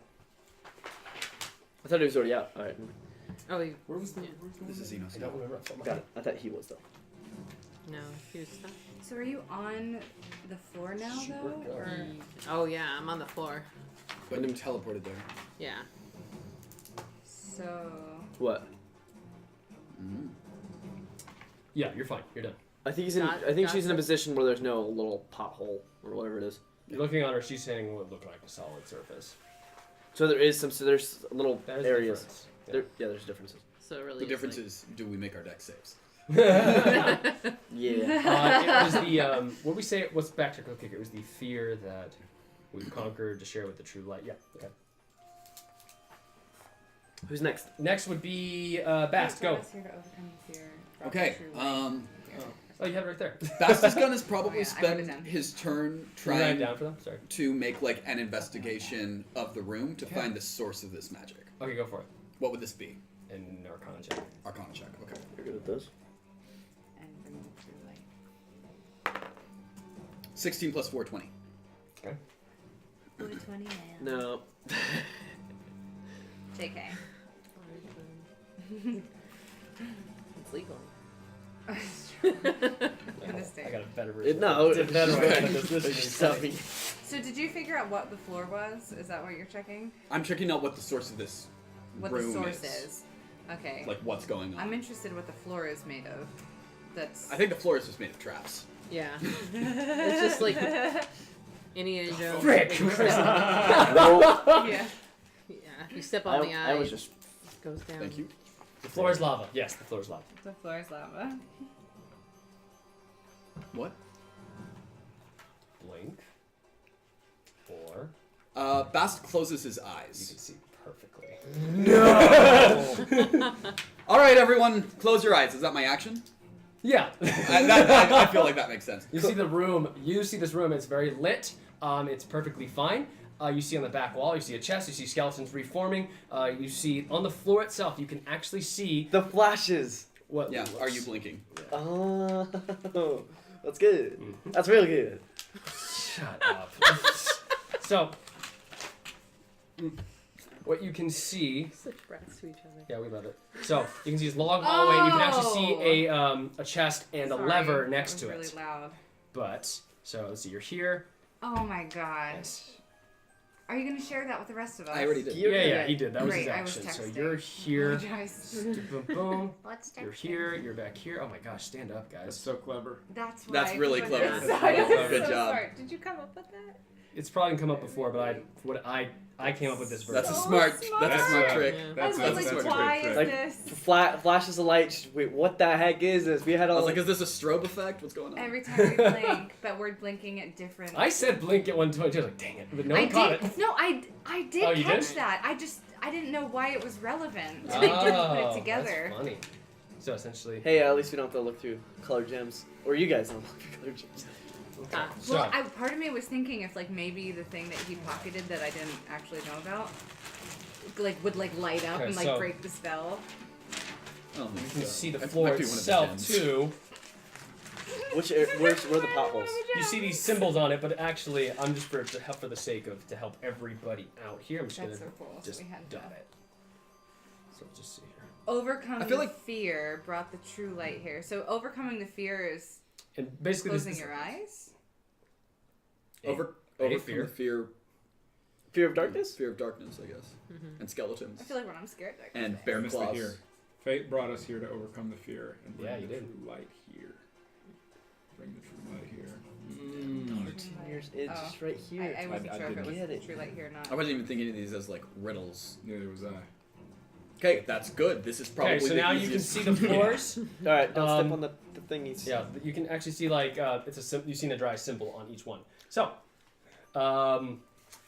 I thought he was already out. All right. Oh, he, Where was the? Yeah. This is Xenos. I don't remember. Off the top of my Got head. it. I thought he was though. no, he was stuck. So are you on the floor now, Sure, though? go. Or... Oh yeah, I'm on the floor. But you teleported there. Yeah. So... What? Yeah, you're fine. You're done. I think he's in. Got- I think got she's in a it. position where there's no little pothole or whatever it is. You're looking on her. She's saying what would look like a solid surface. So there is some. So there's little That is areas. the difference. Yeah, there's differences. So really. The it's difference like- is, do we make our deck saves? Yeah. It was the what we say. What's back to kick? It was the fear that we've conquered to share with the true light. Yeah. Okay. Who's next? Next would be Bast. Go. Here to overcome fear. Okay. Oh, you have it right there. Bast's gun has probably Oh, yeah, I wrote it spent down. his turn Can you write it trying down for them. Sorry. to make like an investigation of the room to find the source of this magic. Okay, go for it. What would this be? And Arcana check. Arcana check. Okay. You're good at this. And bring it through light. 16 plus 4, 20. Okay. 420 No. JK. It's legal. I got a better version. No. It's a better one. This is Stuffy. So did you figure out what the floor was? Is that what you're checking? I'm checking out what the source of this What room the source is? Okay. Like what's going on. I'm interested in what the floor is made of. That's. I think the floor is just made of traps. Yeah. It's just like Indiana Jones. Frick! No. Yeah. Yeah. If you step on the eye, I was just. it goes down. Thank you. The floor is lava. Yes, the floor is lava. The floor is lava. What? Blink. 4. Bast closes his You eyes. can see perfectly. All right, everyone, close your eyes. Is that my action? Yeah. I feel like that makes sense. You see the room. You see this room. It's very lit. It's perfectly fine. You see on the back wall. You see a chest. You see skeletons reforming. You see on the floor itself. You can actually see The flashes. what. Yeah. looks- Are you blinking? Oh, that's good. That's really good. Shut up. So, what you can see. Such brats to each other. Yeah, we love it. So you can see this long hallway. You can actually see a chest and a Sorry, lever that next was to really it. loud. But so let's see. You're here. Oh my god. Are you gonna share that with the rest of us? I already did. Yeah, he did. That was Great, his I was action. So texting. you're here. Apologize. Boom, boom. What's You're texting? here. You're back here. Oh my gosh, stand up, That's guys. so clever. That's why. That's really I clever. put this That's on. really clever. I'm Good so job. smart. Did you come up with that? It's probably come up before, but I came up with this version. That's a So smart. That's a smart. smart trick. That's I was that's like, a why great is trick. Like, this? flashes of light. Just, wait, what the heck is this? We had I all. was like, is this a strobe effect? What's going on? Every time we blink, but we're blinking at different. I said blink at 120. I was like, dang it, but no I one caught did. it. No, I did Oh, you catch did? that. I didn't know why it was relevant. So I didn't put it together. That's funny. So essentially, Hey, at least we don't have to look through color gems, or you guys don't look through color gems. so Well, part of me was thinking if like maybe the thing that he pocketed that I didn't actually know about, like would like light up Okay, and like so- break the spell. Oh, you can see the That floor might be one of the itself gems. too. Where are the potholes? You see these symbols on it, but actually, I'm just for the sake of to help everybody out here. I'm just That's gonna so cool. So just we had dot to it. So let's just see here. overcoming I feel like- fear brought the true light here. So overcoming the fear is And basically, closing this your eyes. Overcome fear. the fear. Fear of darkness? Fear of darkness, I guess. And skeletons. I feel like when I'm scared, I can And say. bear Missed it claws. here. Fate brought us here to overcome the fear and bring Yeah, the you did. true light here. Bring the true light here. It's Oh. just right here. I wasn't I sure if it didn't was get the it. true light here or not. I wasn't even thinking of these as like riddles. Neither was I. Okay, that's good. This is probably Okay, so the now you can easiest. see the floors. All right, don't step Um, on the thingies. Yeah, you can actually see like you've seen a dry symbol on each one. So,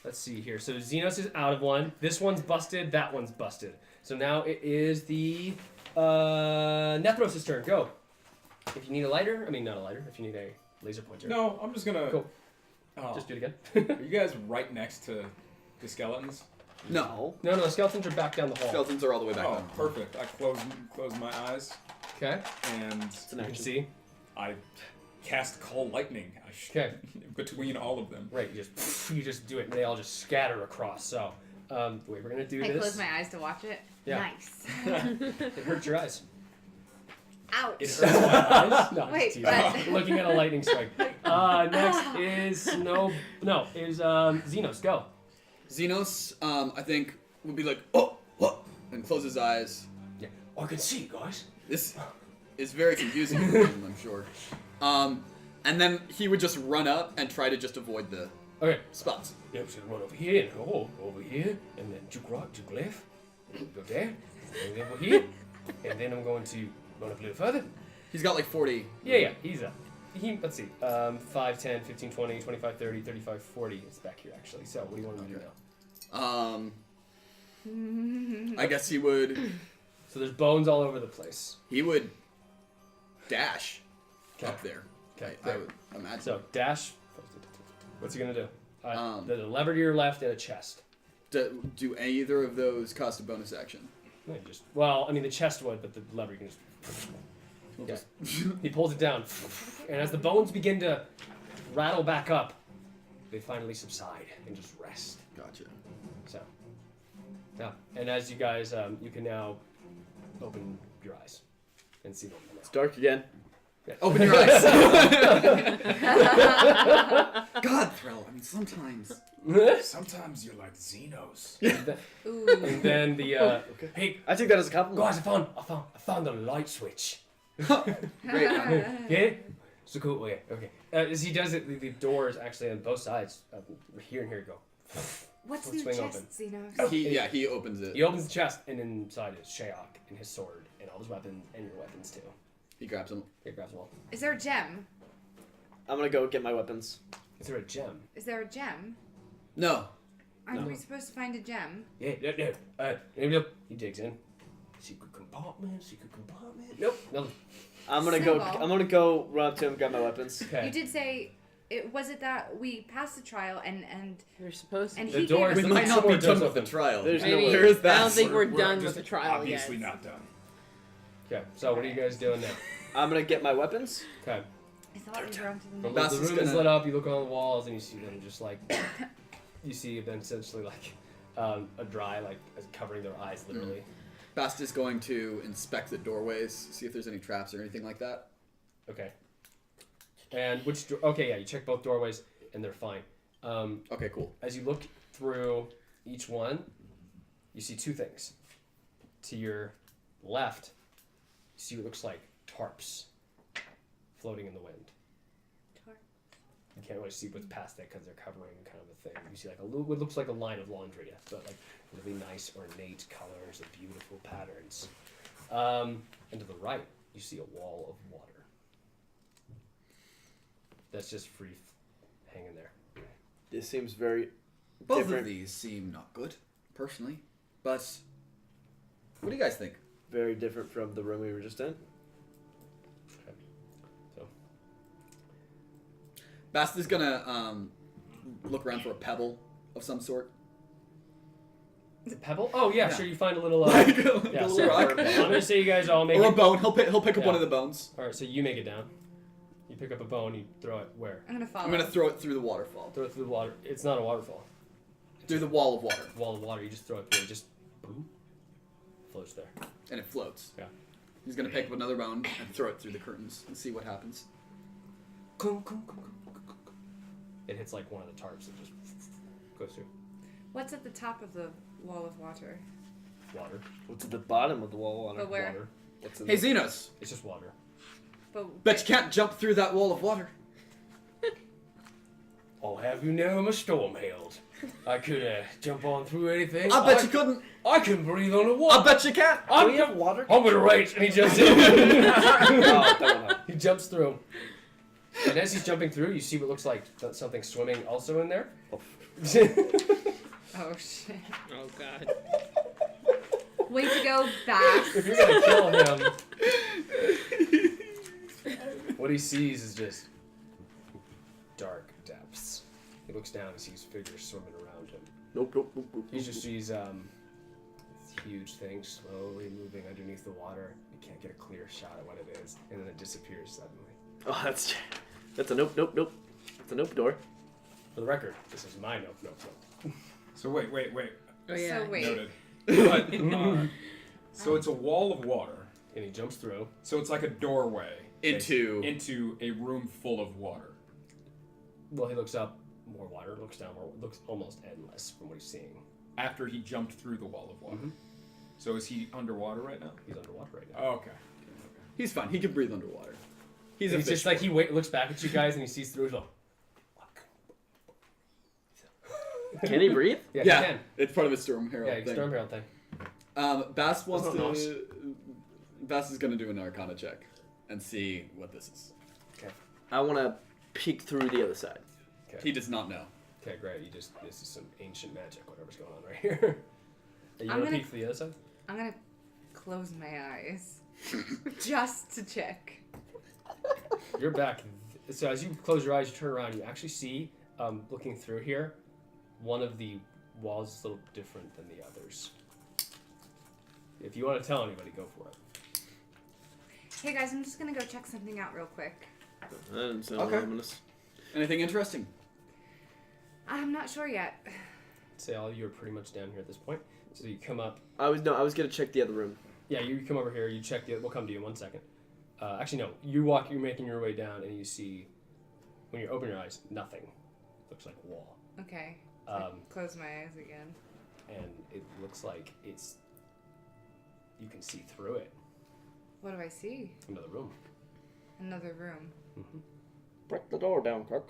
let's see here. So Xenos is out of one. This one's busted. That one's busted. So now it is the Netheros' turn. Go. If you need a lighter, I mean not a lighter. If you need a laser pointer. No, I'm just gonna. Cool. Oh. Just do it again. Are you guys right next to the skeletons? No. No, the skeletons are back down the hall. Skeletons are all the way back Oh, down. perfect. I close my eyes Okay. and an You can action. see. I cast Call Lightning. Okay. Between all of them. Right. You just do it, and they all just scatter across. So, the way we're gonna do I this. closed my eyes to watch it. Yeah. Nice. It hurts your eyes. Ouch. It hurts my eyes. No, I'm Wait, just teasing. but- Looking at a lightning strike. Next is Xenos. Go. Xenos, I think, would be like, oh, what? And close his eyes. Yeah. I can see, guys. This is very confusing for him, I'm sure. And then he would just run up and try to just avoid the Okay. spots. Yeah, so run over here and over here, and then juke right, juke left, go there, and then over here, and then I'm going to run up a little further. He's got like 40. Yeah, he's up. Let's see, 5, 10, 15, 20, 25, 30, 35, 40 is back here actually. So what do you want me to do now? I guess he would So there's bones all over the place. dash Okay. up there. Okay. I would imagine. So dash. What's he gonna do? There's a lever to your left and a chest. Do either of those cost a bonus action? No, I mean the chest would, but the lever you can just. Yeah. He pulls it down, and as the bones begin to rattle back up, they finally subside and just rest. Gotcha. So, yeah. And as you guys, you can now open your eyes and see them. It's dark again. Yeah. Open your eyes. God, Threl. I mean, sometimes. Sometimes you're like Xenos. Ooh. And then the hey I take that as a compliment. guys, I found the light switch. Great. Yeah. So cool. Oh, yeah. Okay. As he does it, the doors actually on both sides, here and here go. What's Let's in the swing chest, Xenos? He opens it. He opens the chest, and inside is Shayok and his sword and all his weapons and your weapons too. He grabs him. He grabs them all. Is there a gem? I'm gonna go get my weapons. Is there a gem? Is there a gem? No. Aren't we supposed to find a gem? Yeah. No. He digs in. Secret compartment. Nope. No. I'm gonna go run up to him, grab my weapons. Okay. You did say, was it that we passed the trial and We're supposed to. and The he doors- We gave The might not be door does done with the open. trial. There's Maybe, no. There is that. I don't think we're We're done just with the trial obviously yet. not done. Okay. So what are you guys doing now? I'm gonna get my weapons. Okay. I thought we were onto the From next. Bast the is room is gonna- lit up. You look on the walls and you see them just like you see them essentially like a dry like as covering their eyes literally. Bast is going to inspect the doorways, see if there's any traps or anything like that. Okay. And okay, yeah, you check both doorways and they're fine. Okay, cool. As you look through each one, you see two things. To your left, you see what looks like tarps floating in the wind. You can't really see what's past that because they're covering kind of a thing. You see like what looks like a line of laundry, but like really nice ornate colors and beautiful patterns. And to the right, you see a wall of water. That's just free hanging there. This seems very Both different. of these seem not good, personally. But what do you guys think? Very different from the room we were just in. Okay. So Bast is gonna look around for a pebble of some sort. a pebble? Oh yeah, Yeah. sure. You find a little. Like a yeah, little so rock. I'm gonna say you guys all make Or a it. bone. He'll pick up Yeah. one of the bones. All right, so you make it down. You pick up a bone. You throw it where? I'm gonna follow. I'm gonna throw it through the waterfall. Throw it through the water. It's not a waterfall. Through the wall of water. Wall of water. You just throw it through. It just boom, floats there. And it floats. Yeah. He's gonna pick up another bone and throw it through the curtains and see what happens. It hits like one of the tarps and just goes through. What's at the top of the wall of water? Water. What's at the bottom of the wall? But where? Water. What's in Hey, the... Xenos! It's just water. But Bet you can't jump through that wall of water. I'll have you know I'm a storm held. I could jump on through anything. I bet you couldn't. I can breathe on the water. I bet you can't. Do we have water? I'm gonna rage, and he jumps in. Oh, that won't help. He jumps through. And as he's jumping through, you see what looks like something swimming also in there. oh shit! Oh god. Way to go, Bast. If you're gonna kill him, what he sees is just dark depths. He looks down and sees figures swimming around him. Nope. He just sees huge thing slowly moving underneath the water. You can't get a clear shot at what it is, and then it disappears suddenly. Oh, that's a nope. It's a nope door. For the record, this is my nope. So wait. Oh yeah. So wait. Noted. But, so it's a wall of water. And he jumps through. So it's like a doorway Into a room full of water. Well, he looks up, more water. Looks down, more. Looks almost endless from what he's seeing. After he jumped through the wall of water. Mhm. So is he underwater right now? He's underwater right now. Oh, okay. He's fine. He can breathe underwater. He's He's just like looks back at you guys and he sees through. He's like, Can he breathe? yeah, Yeah, he can. it's part of his Storm Herald Yeah, thing. Storm Herald thing. Bast wants That's not to. Bast is gonna do an Arcana check and see what this is. I want to peek through the other side. He does not know. Okay, great. This is some ancient magic, whatever's going on right here. You I'm want to gonna- peek for the other side? I'm gonna close my eyes just to check. You're back. So as you close your eyes, you turn around, you actually see, looking through here, one of the walls is a little different than the others. If you want to tell anybody, go for it. Hey guys, I'm just gonna go check something out real quick. That doesn't sound Okay. ominous. Anything interesting? I'm not sure yet. Say all of you are pretty much down here at this point. So you come up. I was gonna check the other room. Yeah, you come over here. You check the. We'll come to you in 1 second. Actually, no. You're making your way down, and you see, when you open your eyes, nothing. Looks like a wall. Okay. So I Um, close my eyes again. and it looks like it's. You can see through it. What do I see? Another room. Another room. Break the door down, Kirk.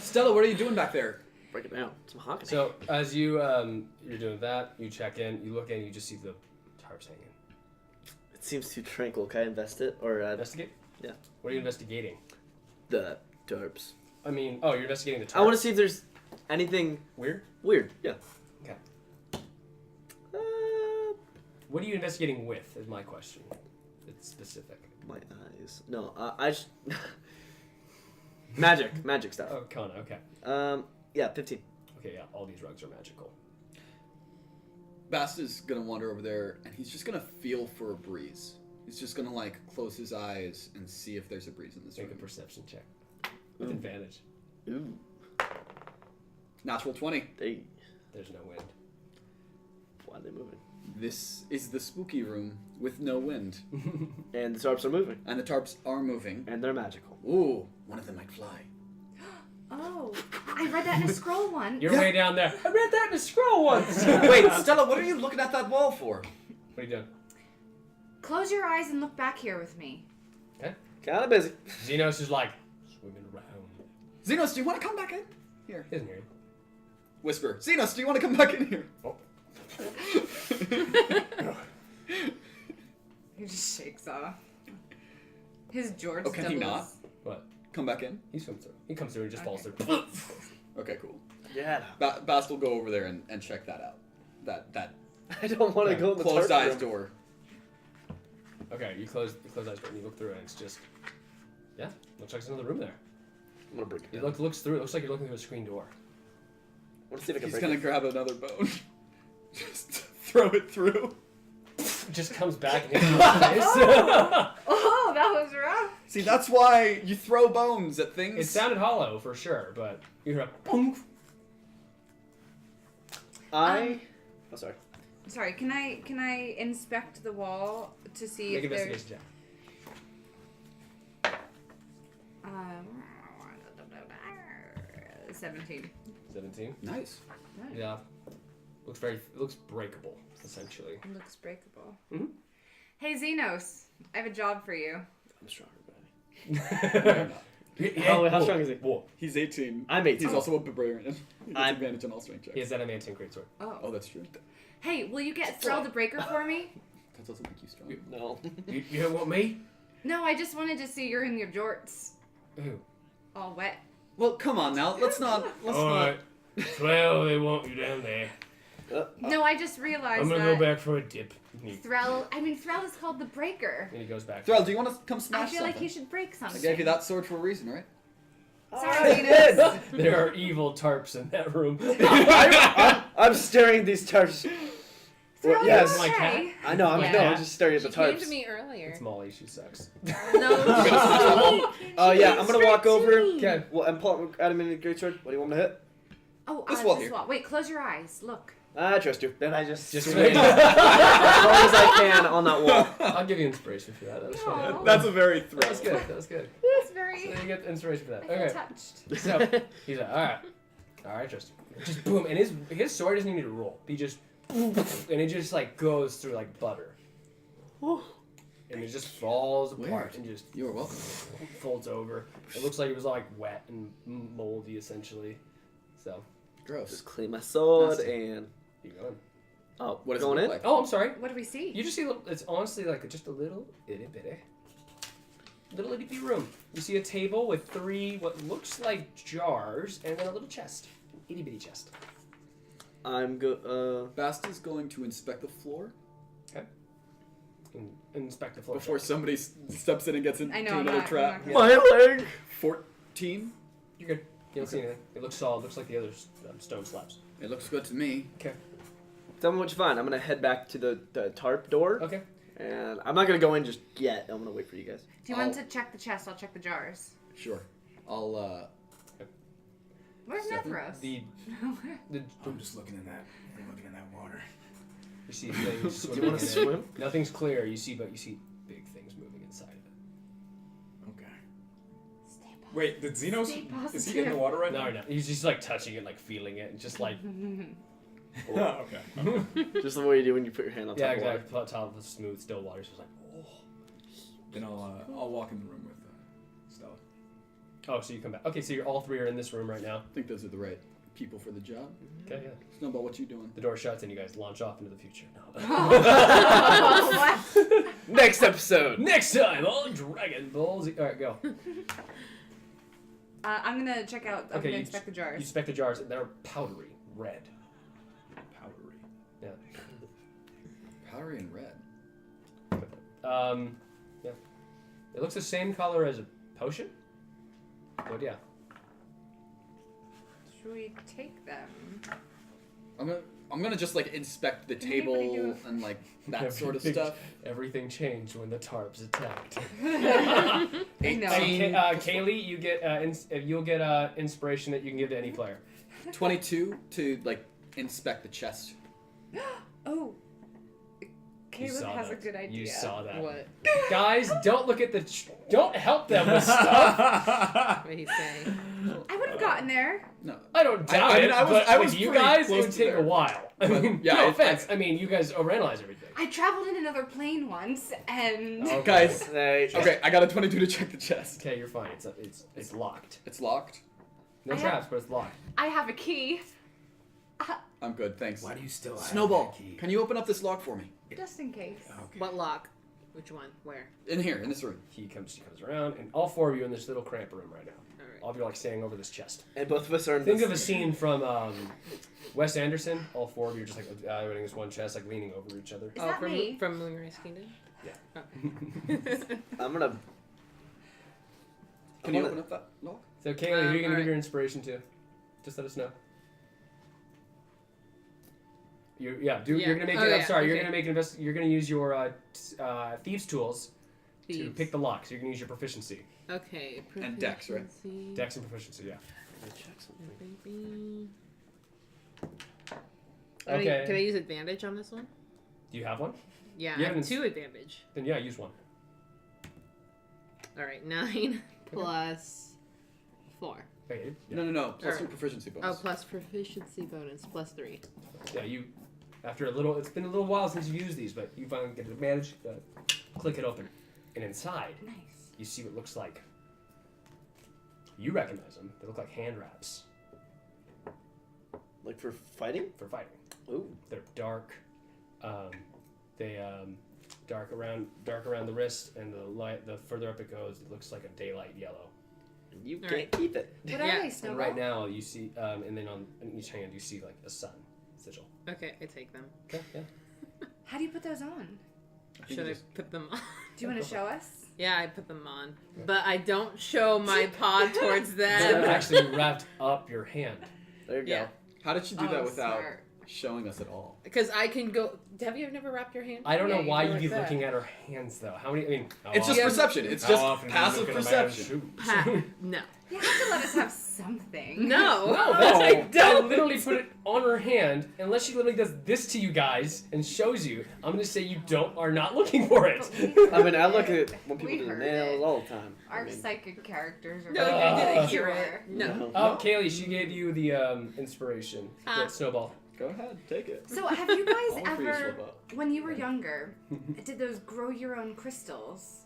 Stella, what are you doing back there? Break it down. Some honking. So as you you're doing that, you check in. You look in. You just see the tarps hanging. It seems too tranquil. Can I invest it or Investigate. Yeah. What are you investigating? the tarps? I mean, you're investigating the tarps. I want to see if there's anything Weird. weird. Yeah. Okay. Uh, What are you investigating with? Is my question. It's specific. my eyes. No. I just magic stuff. Oh, Kona. Okay. Yeah, 15. Okay. Yeah. All these rugs are magical. Bast is gonna wander over there, and he's just gonna feel for a breeze. He's just gonna like close his eyes and see if there's a breeze in this Make a room. perception check with advantage. Ooh. Natural 20. They. There's no wind. Why are they moving? This is the spooky room with no wind, And the tarps are moving. and the tarps are moving. And they're magical. Ooh, one of them might fly. Oh, I read that in a scroll once. You're way down there. I read that in a scroll once. Wait, Stella, what are you looking at that wall for? What are you doing? Close your eyes and look back here with me. Okay. Kind of busy. Xenos is like swimming around. Xenos, do you want to come back in? Here. He isn't here. Whisper. Xenos, do you want to come back in here? Oh. He just shakes off. His George. Oh, can he not? What? Come back in? He swims through. He comes through and just falls through. Okay, cool. Yeah. Bast will go over there and check that out. That I don't want to go in the closed tarp eyes room. door. Okay, you close eyes door and you look through it and it's just, yeah, looks like there's another room there. I'm gonna break it. You looks through. It looks like you're looking through a screen door. Let's see if I can He's break gonna it. grab another bone. Just throw it through. It just comes back and hits you in the face. Oh, that was rough. See, that's why you throw bones at things. It sounded hollow for sure, but you hear a boom. Oh, sorry. Sorry, can I inspect the wall to see Make if there's investigation check. 17. 17. Nice. Nice. Yeah. Looks breakable, essentially. It looks breakable. Mhm. Hey Xenos, I have a job for you. I'm stronger, buddy. Oh, wait, how strong is he? Whoa. He's 18. I'm 18. He's also a barbarian. He gets I'm- advantage on all strength checks. He has that adamantine greatsword. Oh, that's true. Hey, will you get Threl the Breaker for me? That doesn't make you strong. No. You don't want me? No, I just wanted to see you're in your jorts, Who? all wet. Well, come on now. Let's not. Alright. Well, they want you down there. No, I just realized I'm gonna that go back for a dip. Threl is called the Breaker. And he goes back. Threl, do you want to come I smash feel something? like he should break something. I gave you that sword for a reason, right? Sorry, Xenos. There are evil tarps in that room. I'm staring at these tarps. Threl, Well, yes. My cat? okay. I know, I'm just staring at the She came tarps. to me earlier. It's Molly. She sucks. No. Oh, yeah, I'm gonna walk over. Okay. Well, and pull out a minute greatsword. What do you want me to hit? Oh, This wall this here. wall. Wait, close your eyes. Look. I trust you. Then I just Just swing swing. as long as I can on that wall. I'll give you inspiration for that. That was funny. Aw. That's a very That Threl. was good. That was good. That's So very. you get the inspiration for that. I feel Okay. touched. So he's like, all right, trust you. Just boom, and his sword doesn't even need to roll. He just, and it just like goes through like butter, and it just falls apart and just You are welcome. folds over. It looks like it was like wet and moldy essentially. So Gross. Just clean my sword Nasty. and. keep going. Oh, What does going it look in? like? Oh, I'm sorry. What do we see? You just see it's honestly like just a little itty bitty room. You see a table with 3 what looks like jars and then a little chest, itty bitty chest. I'm Bast is going to inspect the floor And inspect the floor. before somebody steps in and gets into I know, I'm another not- trap. I'm My leg! 14. You're good. You don't see anything. It looks solid. Looks like the other stone slabs. It looks good to me. Okay. Tell me what you find. I'm gonna head back to the tarp door. Okay. And I'm not gonna go in just yet. I'm gonna wait for you guys. Do you want to check the chest? I'll check the jars. Sure. I'll Where's Seven? Netheros? The I'm just looking in that. I'm looking in that water. you see things Do swimming you want in to it. swim? Nothing's clear. But you see big things moving inside of it. Okay. Stay positive. Wait, did Xenos? Stay positive. Is he in the water right No, now? no. He's just like touching it, like feeling it, and just like Oh, okay. Just the way you do when you put your hand on top yeah, of water. exactly. On top of the smooth, still water. So it's like, Then I'll walk in the room with Stella. oh, so you come back. Okay, so you're all 3 are in this room right now. think those are the right people for the job. Okay, yeah. Snowball, what you doing? The door shuts and you guys launch off into the future. What? Next episode. Next time on Dragon Ball Z. All right, go. I'm gonna check out. I'm Okay, gonna inspect the jars. You inspect the jars, and they're powdery red. Powdery. Yeah. Powdery and red. Yeah. It looks the same color as a potion. But yeah. Should we take them? I'm gonna just like inspect the Anybody table do- and like that sort of Everything- stuff. Everything changed when the tarps attacked. No. Kaylee, you get you'll get inspiration that you can give to any player. 22 to like inspect the chest. Oh. Caleb has a good idea. You saw that. What? Guys, don't look at the. Don't help them with stuff. What he's saying? I would have gotten there. No. I don't doubt I mean, it. I was- but I with was you pretty guys, it close would to take there. a while. I But, mean, yeah, no it- offense. I mean, you guys overanalyze everything. I traveled in another plane once, and Okay. Guys, Hey, okay, I got a 22 to check the chest. Okay, you're fine. It's locked. It's locked. No I traps, but it's locked. I have a key. I'm good, thanks. Why do you still have Snowball, that key? can you open up this lock for me? Just in case. Okay. What lock? Which one? Where? In here, in this room. He comes around, and all four of you are in this little cramped room right now. All right. All of you are like standing over this chest. and both of us are in Think this. of a scene from Wes Anderson. All four of you are just like evaluating this one chest, like leaning over each other. Is that from me? from Moonrise Kingdom. Yeah. I'm gonna. Can you open up that lock? So, Kaylee, who are you gonna give alright. your inspiration to? Just let us know. You're gonna make. Oh, I'm yeah, sorry. You're okay. gonna make You're gonna use your thieves tools to Thieves. pick the lock. So you're gonna use your proficiency, Okay. And Dex, right? proficiency. dex and proficiency. Yeah. Baby. Okay. Can I use advantage on this one? Do you have one? Yeah, You I have haven't- 2 advantage. Then yeah, use one. All right, 9 plus 4. Okay. Yeah. No. Plus Alright. your proficiency Oh, bonus. plus proficiency bonus plus 3. Yeah. You. After a little, it's been a little while since you've used these, but you finally get an advantage. Click it open, and inside Nice. you see what looks like. You recognize them. They look like hand wraps Like for fighting? for fighting. Ooh. They're dark. They dark around the wrist, and the further up it goes, it looks like a daylight yellow. You All can't right. keep it. What are Yeah. they, And Snowball? right now you see, and then on each hand you see like a sun sigil. Okay, I take them. Okay, yeah. How do you put those on? Should I put them on? Do you want to show us? Yeah, I put them on. But I don't show my paw towards They're them. actually wrapped up your hand. There you Yeah. go. How did you do Oh, that without smart. showing us at all? Because I can go. Have you never wrapped your hand? I don't Yeah, know you why go you'd be like that. looking at her hands though. How many? I mean, how It's just often- perception. It's how just often do you passive look at a man's perception. shoes? No. You have to let us have something. No. No, that's I I don't. literally put it on her hand, unless she literally does this to you guys and shows you. I'm gonna say you are not looking for it. I mean, I look at when We people do the heard nails it. all the time. Our I mean, psychic characters are No, very you didn't sure. hear it. No. Oh, Kaylee, she gave you the inspiration. Ah. The snowball. Go ahead, take it. So have you guys All for you, ever, Snowball. when you were younger, did those grow your own crystals?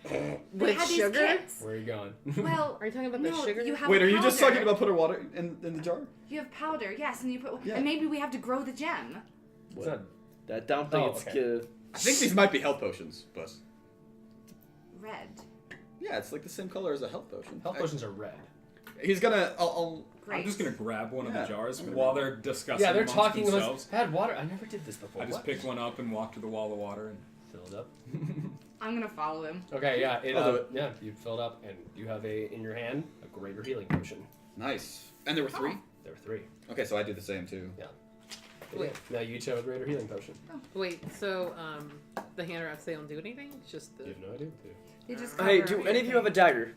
They With had these sugar? kits. Where are you going? Well, Are you talking about no, the sugar? you have Wait, are you just powder. talking about putting water in the jar? You have powder, yes, and you put, Yeah. and maybe we have to grow the gem. It's not- I don't think Oh, it's okay. good. I think these might be health potions, but Red. yeah, it's like the same color as a health potion. Health potions are red. He's gonna. I'll Great. I'm just gonna grab one of Yeah. the jars I'm gonna while grab they're discussing Yeah, they're amongst talking themselves. about. I had water. I never did this before. I just What? pick one up and walk to the wall of water and Filled up. I'm gonna follow him. Okay, yeah, I'll do it. yeah, you filled up, and you have in your hand a greater healing potion. Nice. And there were 3. There were 3. Okay, so I do the same too. Wait. Now you each have a greater healing potion. Wait, so the hand wraps, they don't do anything? It's just the. You have no idea. Do you? They just Hey, cover do any of you have a dagger?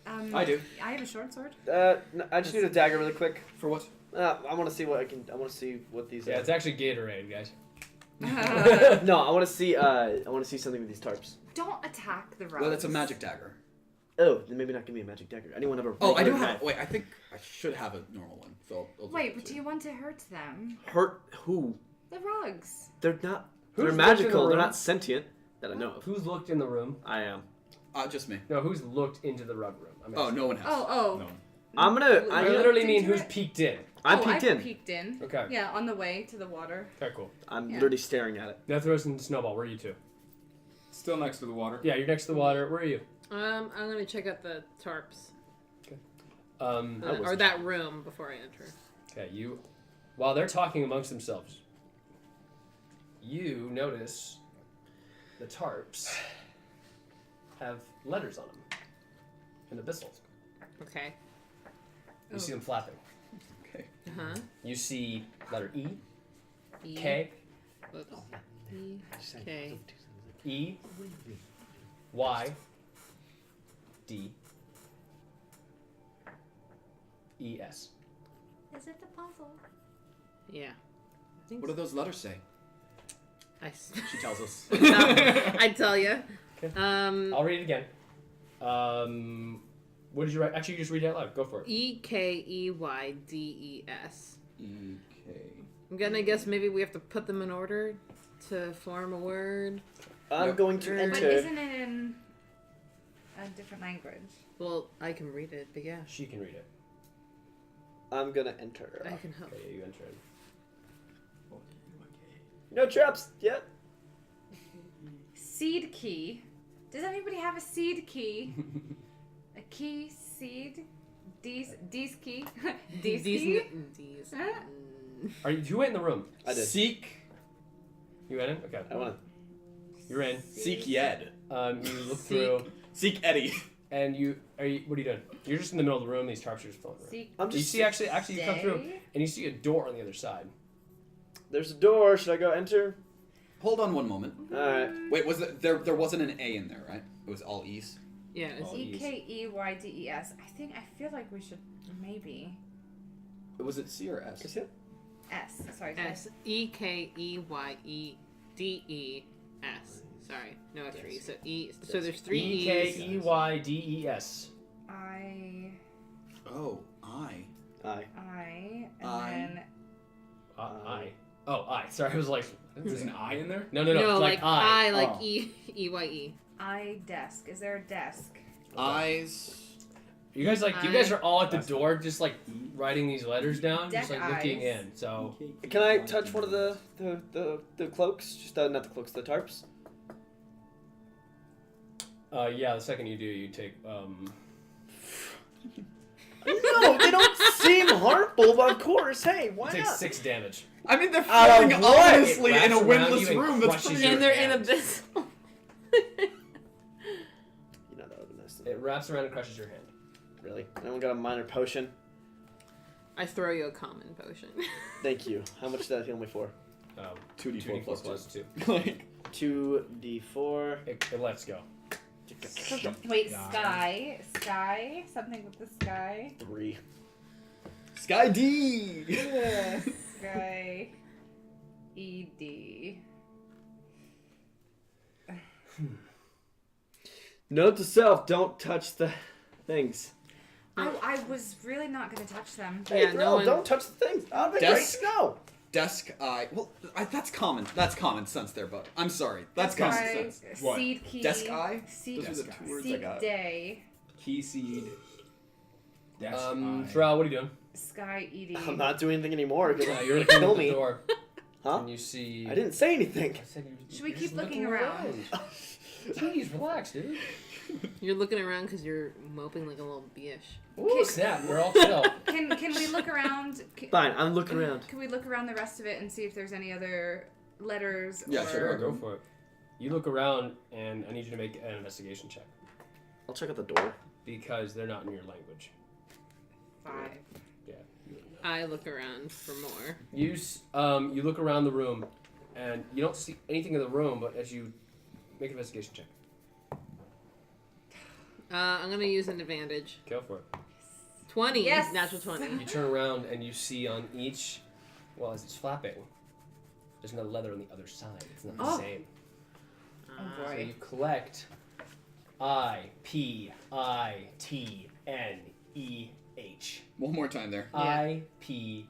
I do. I have a short sword. I just need a dagger really quick. For what? I want to see what I can. I want to see what these. Yeah, it's actually Gatorade, guys. No, I want to see. I want to see something with these tarps. Don't attack the rogues. Well, that's a magic dagger. Oh, then maybe not give me a magic dagger. Anyone have a? Oh, I do regular have. knife? Wait, I think I should have a normal one. So I'll do Wait, that but too. do you want to hurt them? Hurt who? The rugs. They're not. Who's They're looked in the magical. They're room? not sentient. That I know of. Who's looked in the room? I am. Just me. No, who's looked into the rug room? I'm Oh, asking. no one has. Oh. no. I'm gonna. I I'm, literally mean into who's it? peeked in. I'm oh, peeked I in. peeked in. Okay. Yeah, on the way to the water. Okay, cool. I'm Yeah. literally staring at it. Netheros and Snowball, where are you two? Still next to the water. Yeah, you're next to the water. Where are you? I'm gonna check out the tarps. I Or that room before I enter. Okay, you. While they're talking amongst themselves, you notice the tarps have letters on them in abyssal. Okay. You see them flapping. Okay. Uh-huh. You see letter E, E. K, Whoops. E. K. E, Y, D, E, S. Is it the puzzle? Yeah. I think What do those letters say? She tells us. I tell you. Okay. I'll read it again. What did you write? Actually, you just read it out loud. Go for it. Ekeydes. E-K. I'm gonna guess maybe we have to put them in order to form a word. I'm going to But enter. isn't it in a different language? Well, I can read it, but yeah. She can read it. I'm gonna enter. I can help. Okay, you enter it. No traps yet. Seed key. Does anybody have a seed key? A key, seed, D's key, D's key. D's. Are you? Who went in the room? I did. Seek. You went in. Okay. I want You're in. Seek Yed. You look through, Seek Eddie. and you are. What are you doing? You're just in the middle of the room. These tarps are just floating around. Seek. I'm You just. see, actually, you come through, and you see a door on the other side. There's a door. Should I go enter? Hold on one moment. All right. Wait, was there wasn't an A in there, right? It was all E's. Yeah, it's Oh. Ekeydes. I feel like we should maybe Was it C or S? Is it? S. Sorry. Ekeydes. Sorry, no extra E. So E. So there's three E's. Ekeydes. I. Oh, I. Aye. And I. then I. Oh, I. Sorry, I was like. There's an I in there? No. No, It's like I. like Oh. EYE. I desk. Is there a desk? Eyes. You guys are all at the door, just like writing these letters down, just Deck like looking eyes. in. So Can I touch one of the cloaks? Just not the cloaks, the tarps. yeah, the second you do, you take No, they don't seem harmful, but of course, hey, why take not? 6 damage. I mean, they're Out of floating what? ominously It in a wraps around windless you and room. That's crushes pretty. your And they're in hand. abyss. You know that would be nice. It wraps around and crushes your hand. Really? Anyone got a minor potion? I throw you a common potion. Thank you. How much did that heal me for? 2d4 plus 2. 2. Like, 2d4. It lets go. Wait, sky. Something with the sky. 3. Sky D. Sky. ED. Note to self: don't touch the things. I was really not going to touch them. Hey, Yeah, Threl, no one- don't touch the things. Oh, they're great Desk. to know. Desk I. Well, that's common. That's common sense there, bud. I'm sorry. That's common Sky, sense. What? seed key. Desk eye? Seed, Those are the 2 words I seed got. day. Key seed. Desk Threl, what are you doing? Sky ED. I'm not doing anything anymore because You're you're looking kill at the me. door, Huh? and you see. I didn't say anything. I said you- Should we you're keep just looking around? Jeez, relax, dude. You're looking around because you're moping like a little bitch. Ooh, snap! We're all chill. Can we look around? Fine, I'm looking around. Can we look around the rest of it and see if there's any other letters? Yeah, or... sure. Go for it. You look around, and I need you to make an investigation check I'll check out the door. because they're not in your language. 5. Yeah. I look around for more. You look around the room, and you don't see anything in the room. But as you make an investigation check, I'm gonna use an advantage. go for it. 20. Yes. Natural 20. You turn around and you see on each, well, as it's flapping, there's no leather on the other side. It's not the Oh. same. Oh So boy. you collect IPITNEH. One more time there. IPITNEH.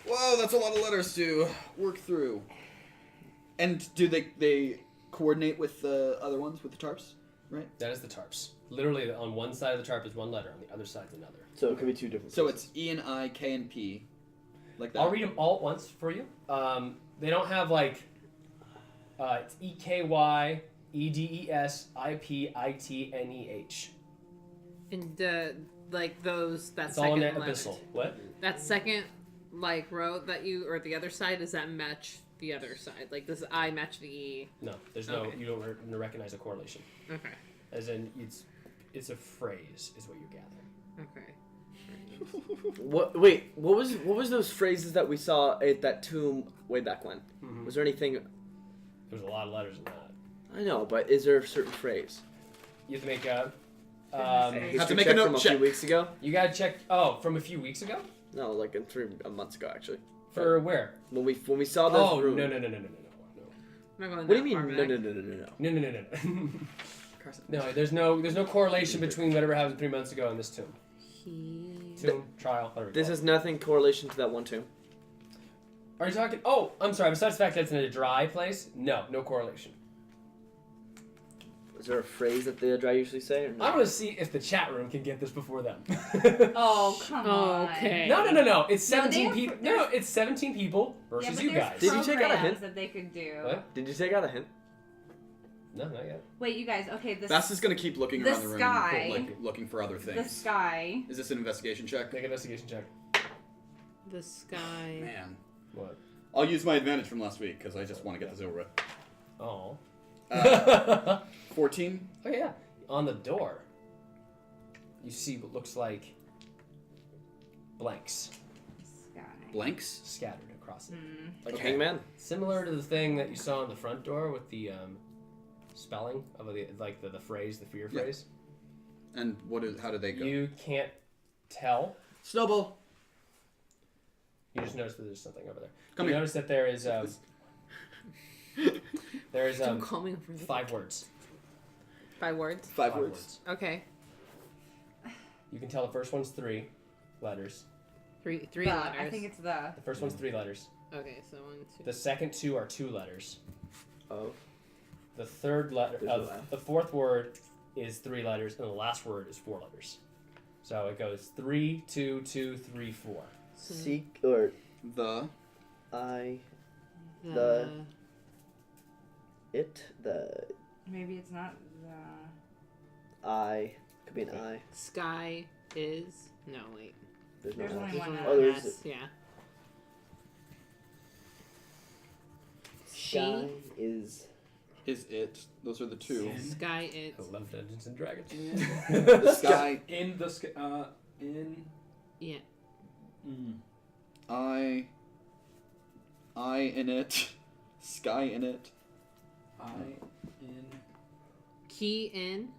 Whoa, that's a lot of letters to work through. And do they coordinate with the other ones, with the tarps, right? That is the tarps. Literally, on one side of the tarp is one letter, on the other side is another. So it could be 2 different. So places. it's E and I, K and P, like that. I'll read them all at once for you. They don't have like it's EKY EDES IPITNEH. And like those that It's all second in that letter. abyssal. What? That second like row that you or the other side, does that match the other side? Like does I match the E? No, there's no. Okay. You don't recognize a correlation. Okay. As in, it's a phrase, is what you're gathering. Okay. What? Wait, what was those phrases that we saw at that tomb way back when? Mhm. Was there anything? There's a lot of letters in that. I know, but is there a certain phrase? You have to make a. say. Have to History make a check note from a check. few weeks ago. You gotta check. Oh, from a few weeks ago. No, like in 3 months ago, actually. For where? When we saw the room. No. I'm not going What do you mean? far No. No. No, there's no correlation between whatever happened 3 months ago and this tomb. Tomb, trial, whatever. This has nothing correlation to that one tomb. Are you talking? Oh, I'm sorry. Besides the fact that it's in a dry place, no correlation. Is there a phrase that the dry usually say? Or no? I want to see if the chat room can get this before them. Oh, come on. Okay. No. It's No, 17 people. No, it's 17 people versus but you there's guys. Did you take out a programs hint? that they could do. What? Did you take out a hint? No, not yet. Wait, you guys. Okay, Bast is gonna keep looking the around the room, sky. like looking for other the things. sky. Is this an investigation check? Make an investigation check. The sky. Man, What? I'll use my advantage from last week because I just want to get this over with. Oh. 14. Oh yeah. On the door, you see what looks like blanks Sky. Blanks. scattered across it. Like Okay. Hangman? Similar to the thing that you saw on the front door with the spelling of the phrase, the fear Yeah. phrase. And how do they go? You can't tell. Snowball. You just notice that there's something over there. Come you here. notice that there is Don't call me over. 5 words. 5 words? 5 words. Okay. You can tell the first one's 3 letters. Three The. letters. I think it's the. The first one's 3 letters. Okay, so 1, 2. The second 2 are 2 letters. Oh. The third letter, There's no F. the fourth word is 3 letters, and the last word is 4 letters. So it goes 3, 2, 2, 3, 4. Seek or The. Maybe it's not the. could be an I. Sky is. No, wait. There's There's no only I. one There's S. Oh, there's S, yeah. Sky is. Is it? Those are the 2. Sky is. I love Dungeons and Dragons. The sky. In the sky. In. Yeah. I in it. Sky in it. In. Key in.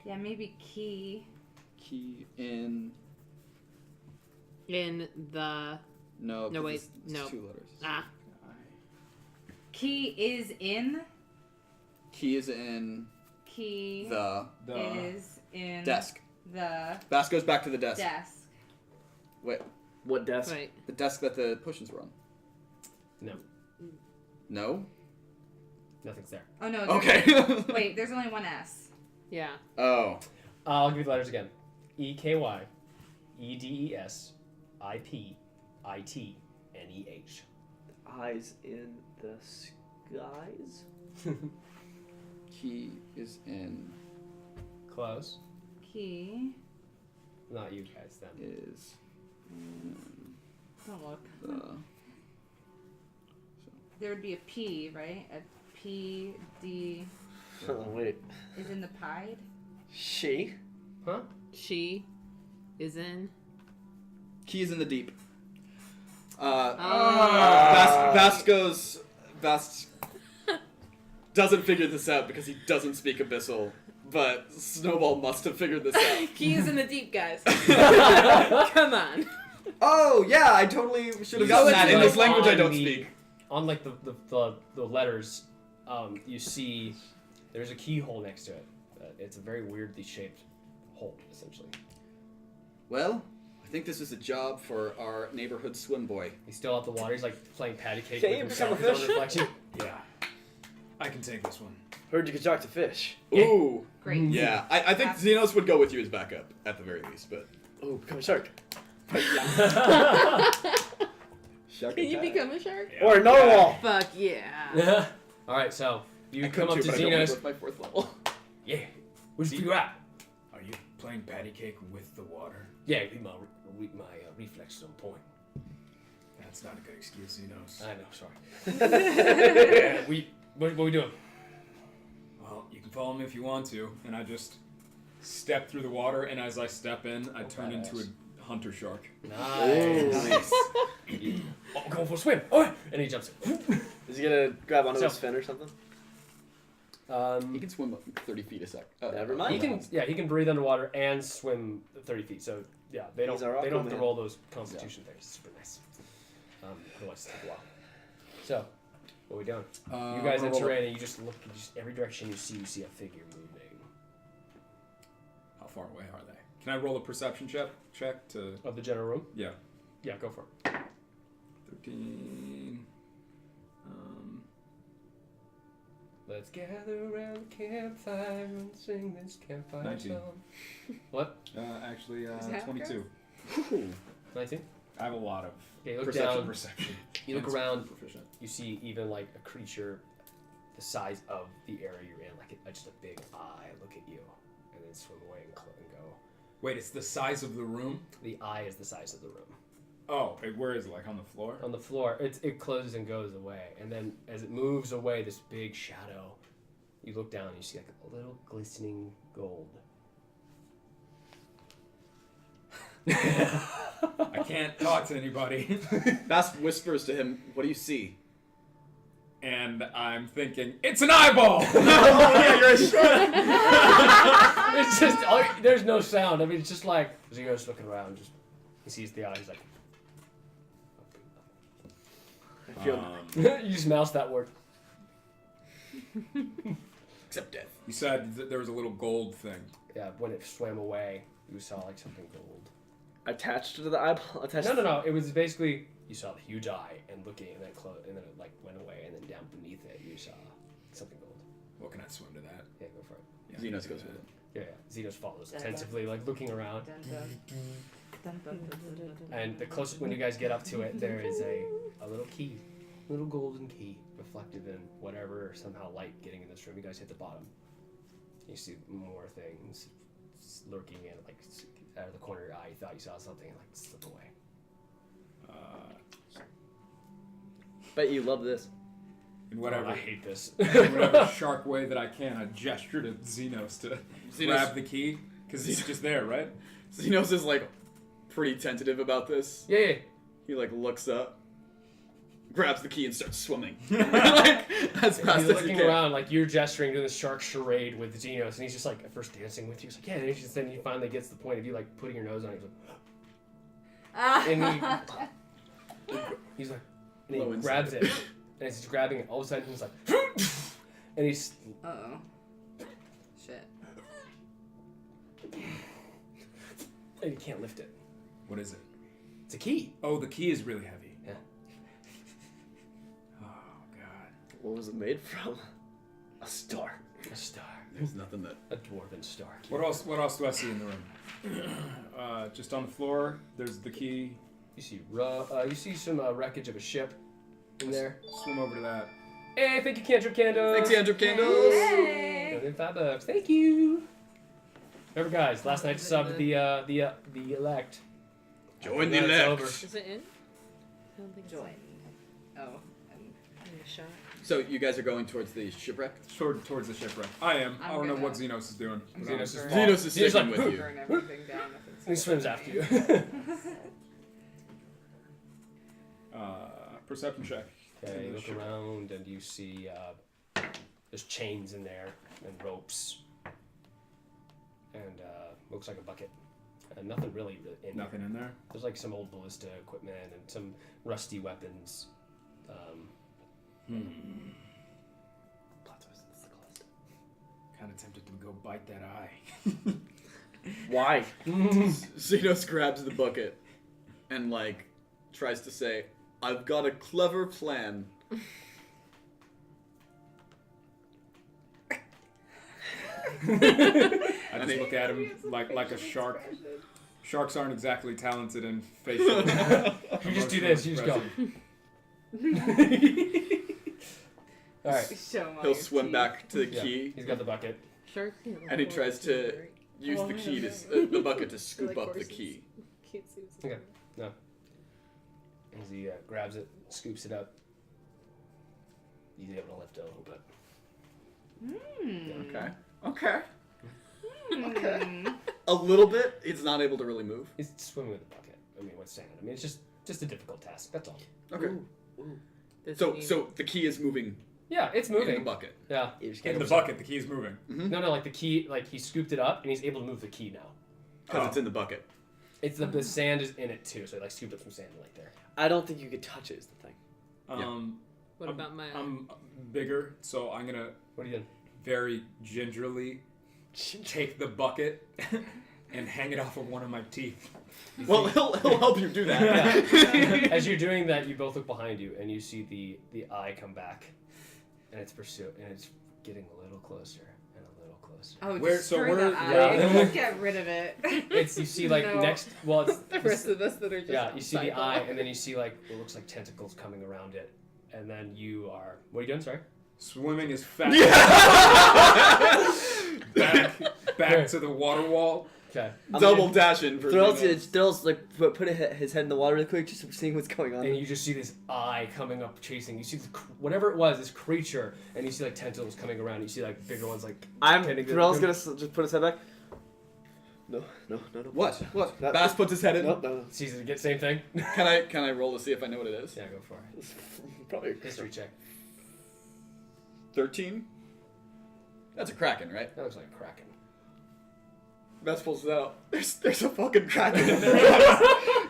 Yeah, maybe key. Key in. In the. No. No, 'cause wait, it's no. 2 letters. Ah. Key is in. Key is in. Key The. is in. Desk. The. Bast goes back to the desk. Desk. Wait. What desk? Wait. The desk that the potions were on. No, No? nothing's there. Oh no. Okay. Wait, there's only one S. Yeah. Oh. I'll give you the letters again. EKY, EDES, IP, IT, NEH. Eyes in the skies? Key is in. Close. Key. Not you guys then. Is. Don't look. The. There would be a P, right? A P D Oh, wait. is in the pied. She? Huh? She is in. Key is in the deep. Oh. Bast doesn't figure this out because he doesn't speak Abyssal, but Snowball must have figured this out. Key is in the deep, guys. Come on. Oh, yeah, I totally should have gotten that in this language I don't speak. On like the letters, you see there's a keyhole next to it. It's a very weirdly shaped hole, essentially. Well, I think this is a job for our neighborhood swim boy. He's still out the water. He's like playing patty cake Can with you himself. become a His own fish? reflection. Yeah. I can take this one. Heard you could talk to fish. Ooh. Great. Yeah, I think Xenos would go with you as backup, at the very least, but... Oh, become a shark. Shark Can you attack. become a shark? Or a narwhal. Fuck yeah. All right, so you I come could up too, to but I don't wanna go Xenos. with my 4th level. Yeah, where's you at? Are you playing patty cake with the water? Yeah, my reflexes on point. That's not a good excuse, Xenos. I know, sorry. What are we doing? Well, you can follow me if you want to, and I just step through the water, and as I step in, I turn into a hunter shark. Nice. Oh, I'm going for a swim. Oh, and he jumps in. Is he gonna grab onto So- his fin or something? He can swim 30 feet a sec. Never mind. He can breathe underwater and swim 30 feet. So yeah, they don't have to man. roll those constitution things. It's super nice. Otherwise, it'll take a while. So, what are we doing? You guys enter in and you just look. Every direction you see a figure moving. How far away are they? Can I roll a perception check to? Of the general room? Yeah. Yeah, go for it. 13. Let's gather around the campfire and sing this campfire 19. song. What? Actually, Is that 22. 19? I have a lot of Okay, look perception. You look around. Proficient. You see even like a creature the size of the area you're in, like just a big eye look at you, and then swim away and go. Wait, it's the size of the room? The eye is the size of the room. Oh, where is it? Like on the floor? On the floor, it closes and goes away, and then as it moves away, this big shadow. You look down and you see like a little glistening gold. I can't talk to anybody. Bast whispers to him, "What do you see?" And I'm thinking, it's an eyeball! Yeah, you're a shrug. It's just there's no sound. I mean, it's just like Xenos looking around. Just he sees the eye. He's like, you just mouse that word. Except death. You said that there was a little gold thing. Yeah, when it swam away, you saw like something gold. Attached to the eyeball? No. It was basically you saw the huge eye and looking, and then and then it like went away, and then down beneath it you saw something gold. Well, can I swim to that? Yeah, go for it. Yeah, Xenos goes with it. Yeah. Xenos follows attentively, like looking around. And the closest when you guys get up to it, there is a little key, little golden key, reflective in whatever somehow light getting in this room. You guys hit the bottom. You see more things lurking in, like out of the corner of your eye. You thought you saw something, and like slip away. Bet you love this. In whatever, I hate this. in whatever shark way that I can, I gesture to Xenos to grab the key because he's just there, right? Xenos is like pretty tentative about this. Yeah. He like looks up, grabs the key, and starts swimming. Like as fast He's as he looking can. around like you're gesturing to the shark charade with Xenos, and he's just like at first dancing with you. He's like, yeah, and then he finally gets to the point of you like putting your nose on it. He's like, and he grabs it, and as he's grabbing it, all of a sudden he's like, and he's. Uh-oh. Shit. And he can't lift it. What is it? It's a key. Oh, the key is really heavy. Yeah. Oh, God. What was it made from? A star. A star. There's nothing that. A dwarven star. What else do I see in the room? Just on the floor, there's the key. You see some wreckage of a ship in there. Swim over to that. Hey, thank you, Cantrip Candles. Thanks, Andrew Candles. Yay. $5. Thank you. Remember, guys, last night subbed the elect. Join the That's elect. over. Is it in? I don't think Join. Oh. it's a shot. So you guys are going towards the shipwreck? Towards the shipwreck. I am. I don't know what Xenos is doing. Xenos is Xenos is He's sticking like, with you. Burn everything down if it's He swims after you. Perception check. Okay, you look around and you see there's chains in there and ropes and looks like a bucket. And nothing really in Nothing there. in there. There's like some old ballista equipment and some rusty weapons. Plot twist, it's the closest. Kind of tempted to go bite that eye. Why? Xenos grabs the bucket and like tries to say, "I've got a clever plan." I just look at him like a shark. Sharks aren't exactly talented in facial. You just do this, you just go. Alright. He'll swim back to the key. He's got the bucket. Shark. And he tries to use the key to the bucket to scoop up the key. Can't see what's Okay. No. As he grabs it, scoops it up, he's able to lift it a little bit. Okay. Okay. Okay. A little bit. He's not able to really move. He's swimming with the bucket. I mean, with sand. I mean, it's just a difficult task. That's all. Okay. Does So he need- so the key is moving. Yeah, it's moving. In the bucket. Yeah. In the bucket, the key's moving. Mm-hmm. No, like the key, like he scooped it up and he's able to move the key now. Because it's in the bucket. It's the sand is in it too, so like scooped up some sand right there. I don't think you could touch it. Is the thing. What about my? I'm bigger, so I'm gonna. What are you doing? Very gingerly take the bucket and hang it off of one of my teeth. Well, he'll help you do that. Yeah. As you're doing that, you both look behind you and you see the eye come back, and it's getting a little closer and a little closer. Oh, Where- just so destroy where- the eye. yeah. Get rid of it. It's you see like No. next. Well, it's the rest of us that are just. yeah. You see the psycho. eye, and then you see like it looks like tentacles coming around it, and then you are. What are you doing? Sorry. Swimming as fast. back to the water wall. Okay. Double dashing for Threl's like put his head in the water really quick, just seeing what's going on. And you just see this eye coming up, chasing. You see whatever it was, this creature, and you see like tentacles coming around. You see like bigger ones, like. Threl's gonna just put his head back. No. What? Bast puts his head in. No. Sees it. Get same thing. Can I roll to see if I know what it is? Yeah, go for it. Probably History check. 13. That's a kraken, right? That looks like a kraken. Bast pulls it out. There's a fucking kraken in there.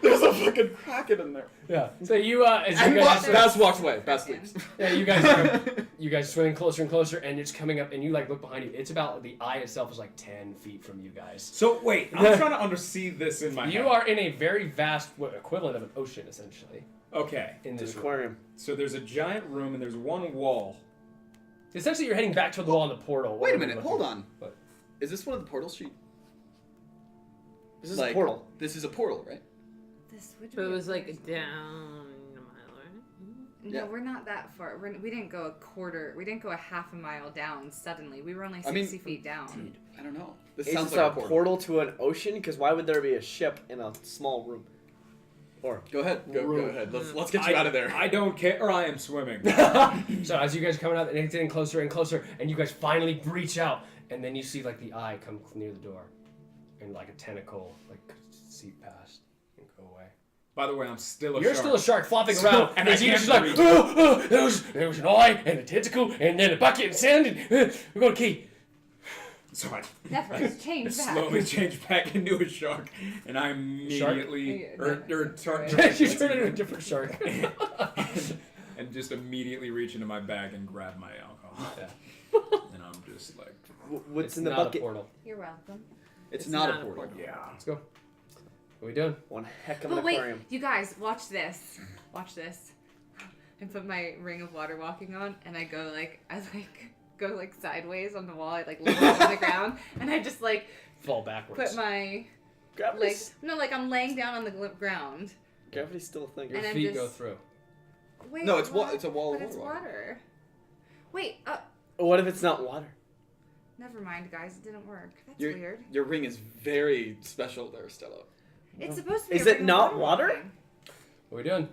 There's a fucking kraken in there. Yeah. So you as you And guys. Bast walks away. Bast leaves. Yeah, you guys swimming closer and closer, and it's coming up, and you like look behind you. It's about the eye itself is like 10 feet from you guys. So wait, I'm trying to undersee this in my head. You are in a very vast equivalent of an ocean, essentially. Okay. In this aquarium. So there's a giant room and there's one wall. Essentially, you're heading back to the wall in the portal. Wait a minute. Hold on. What? Is this one of the portals? This is a portal. This is a portal, right? This would But it be was a like portal. down a mile, right? No, Yeah. we're not that far. We didn't go a quarter. We didn't go a half a mile down suddenly. We were only 60 feet down. I don't know. This Is sounds this like a portal to an ocean? Because why would there be a ship in a small room? Or Go ahead. Go ahead. Let's get you out of there. I don't care. Or I am swimming. So as you guys are coming out, and it's getting closer and closer, and you guys finally breach out, and then you see like the eye come near the door, and like a tentacle like seep past and go away. By the way, I'm still a You're shark. still a shark flopping around, and and I you're can't just like, breathe. there was an eye and a tentacle, and then a bucket and sand, and we're going to key. So I Netheros, change back. slowly change back into a shark, and I immediately You turn into a different shark. and just immediately reach into my bag and grab my alcohol. Yeah. And I'm just like, what's It's in the not bucket? a portal. You're welcome. It's not a portal. yeah. Let's go. What are we doing? One heck of an But wait, aquarium. you guys, watch this. Watch this. I put my ring of water walking on, and I go like sideways on the wall. I like look on the ground, and I just like Fall backwards. put my Gravity's, I'm laying down on the ground. gravity's still a thing. Your and I'm feet just- go through. Wait, No, it's what? it's a wall But of it's water. water. Wait, What if it's not water? never mind, guys. It didn't work. That's Your- weird. Your ring is very special there, Stella. It's supposed to be. Is a it ring of not water? walking. What are we doing?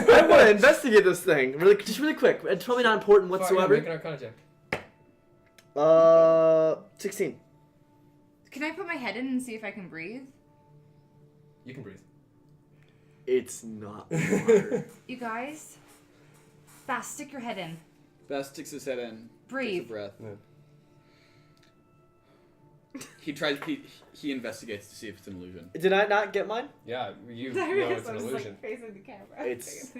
I want to investigate this thing really quick. It's probably not important Make whatsoever. an Arcana check. 16. Can I put my head in and see if I can breathe? You can breathe. It's not water. You guys, Bast, stick your head in. Bast sticks his head in. Breathe. Takes a breath. Yeah. He tries. He investigates to see if it's an illusion. Did I not get mine? Yeah, you There know it is. it's I an was illusion. like facing the camera. It's-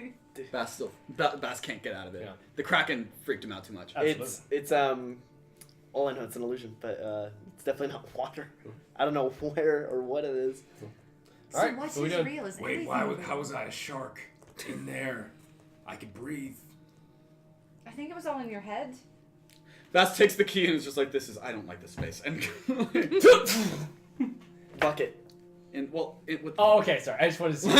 Bast can't get out of it. Yeah. The Kraken freaked him out too much. Absolutely. It's all I know it's an illusion, but it's definitely not water. I don't know where or what it is. So Alright, what's what we his doing? real? Is Wait, everything how real? was I a shark in there? I could breathe. I think it was all in your head. Bast takes the key and is just like, I don't like this space. And Bucket. with Oh, okay, sorry. I just wanted to see.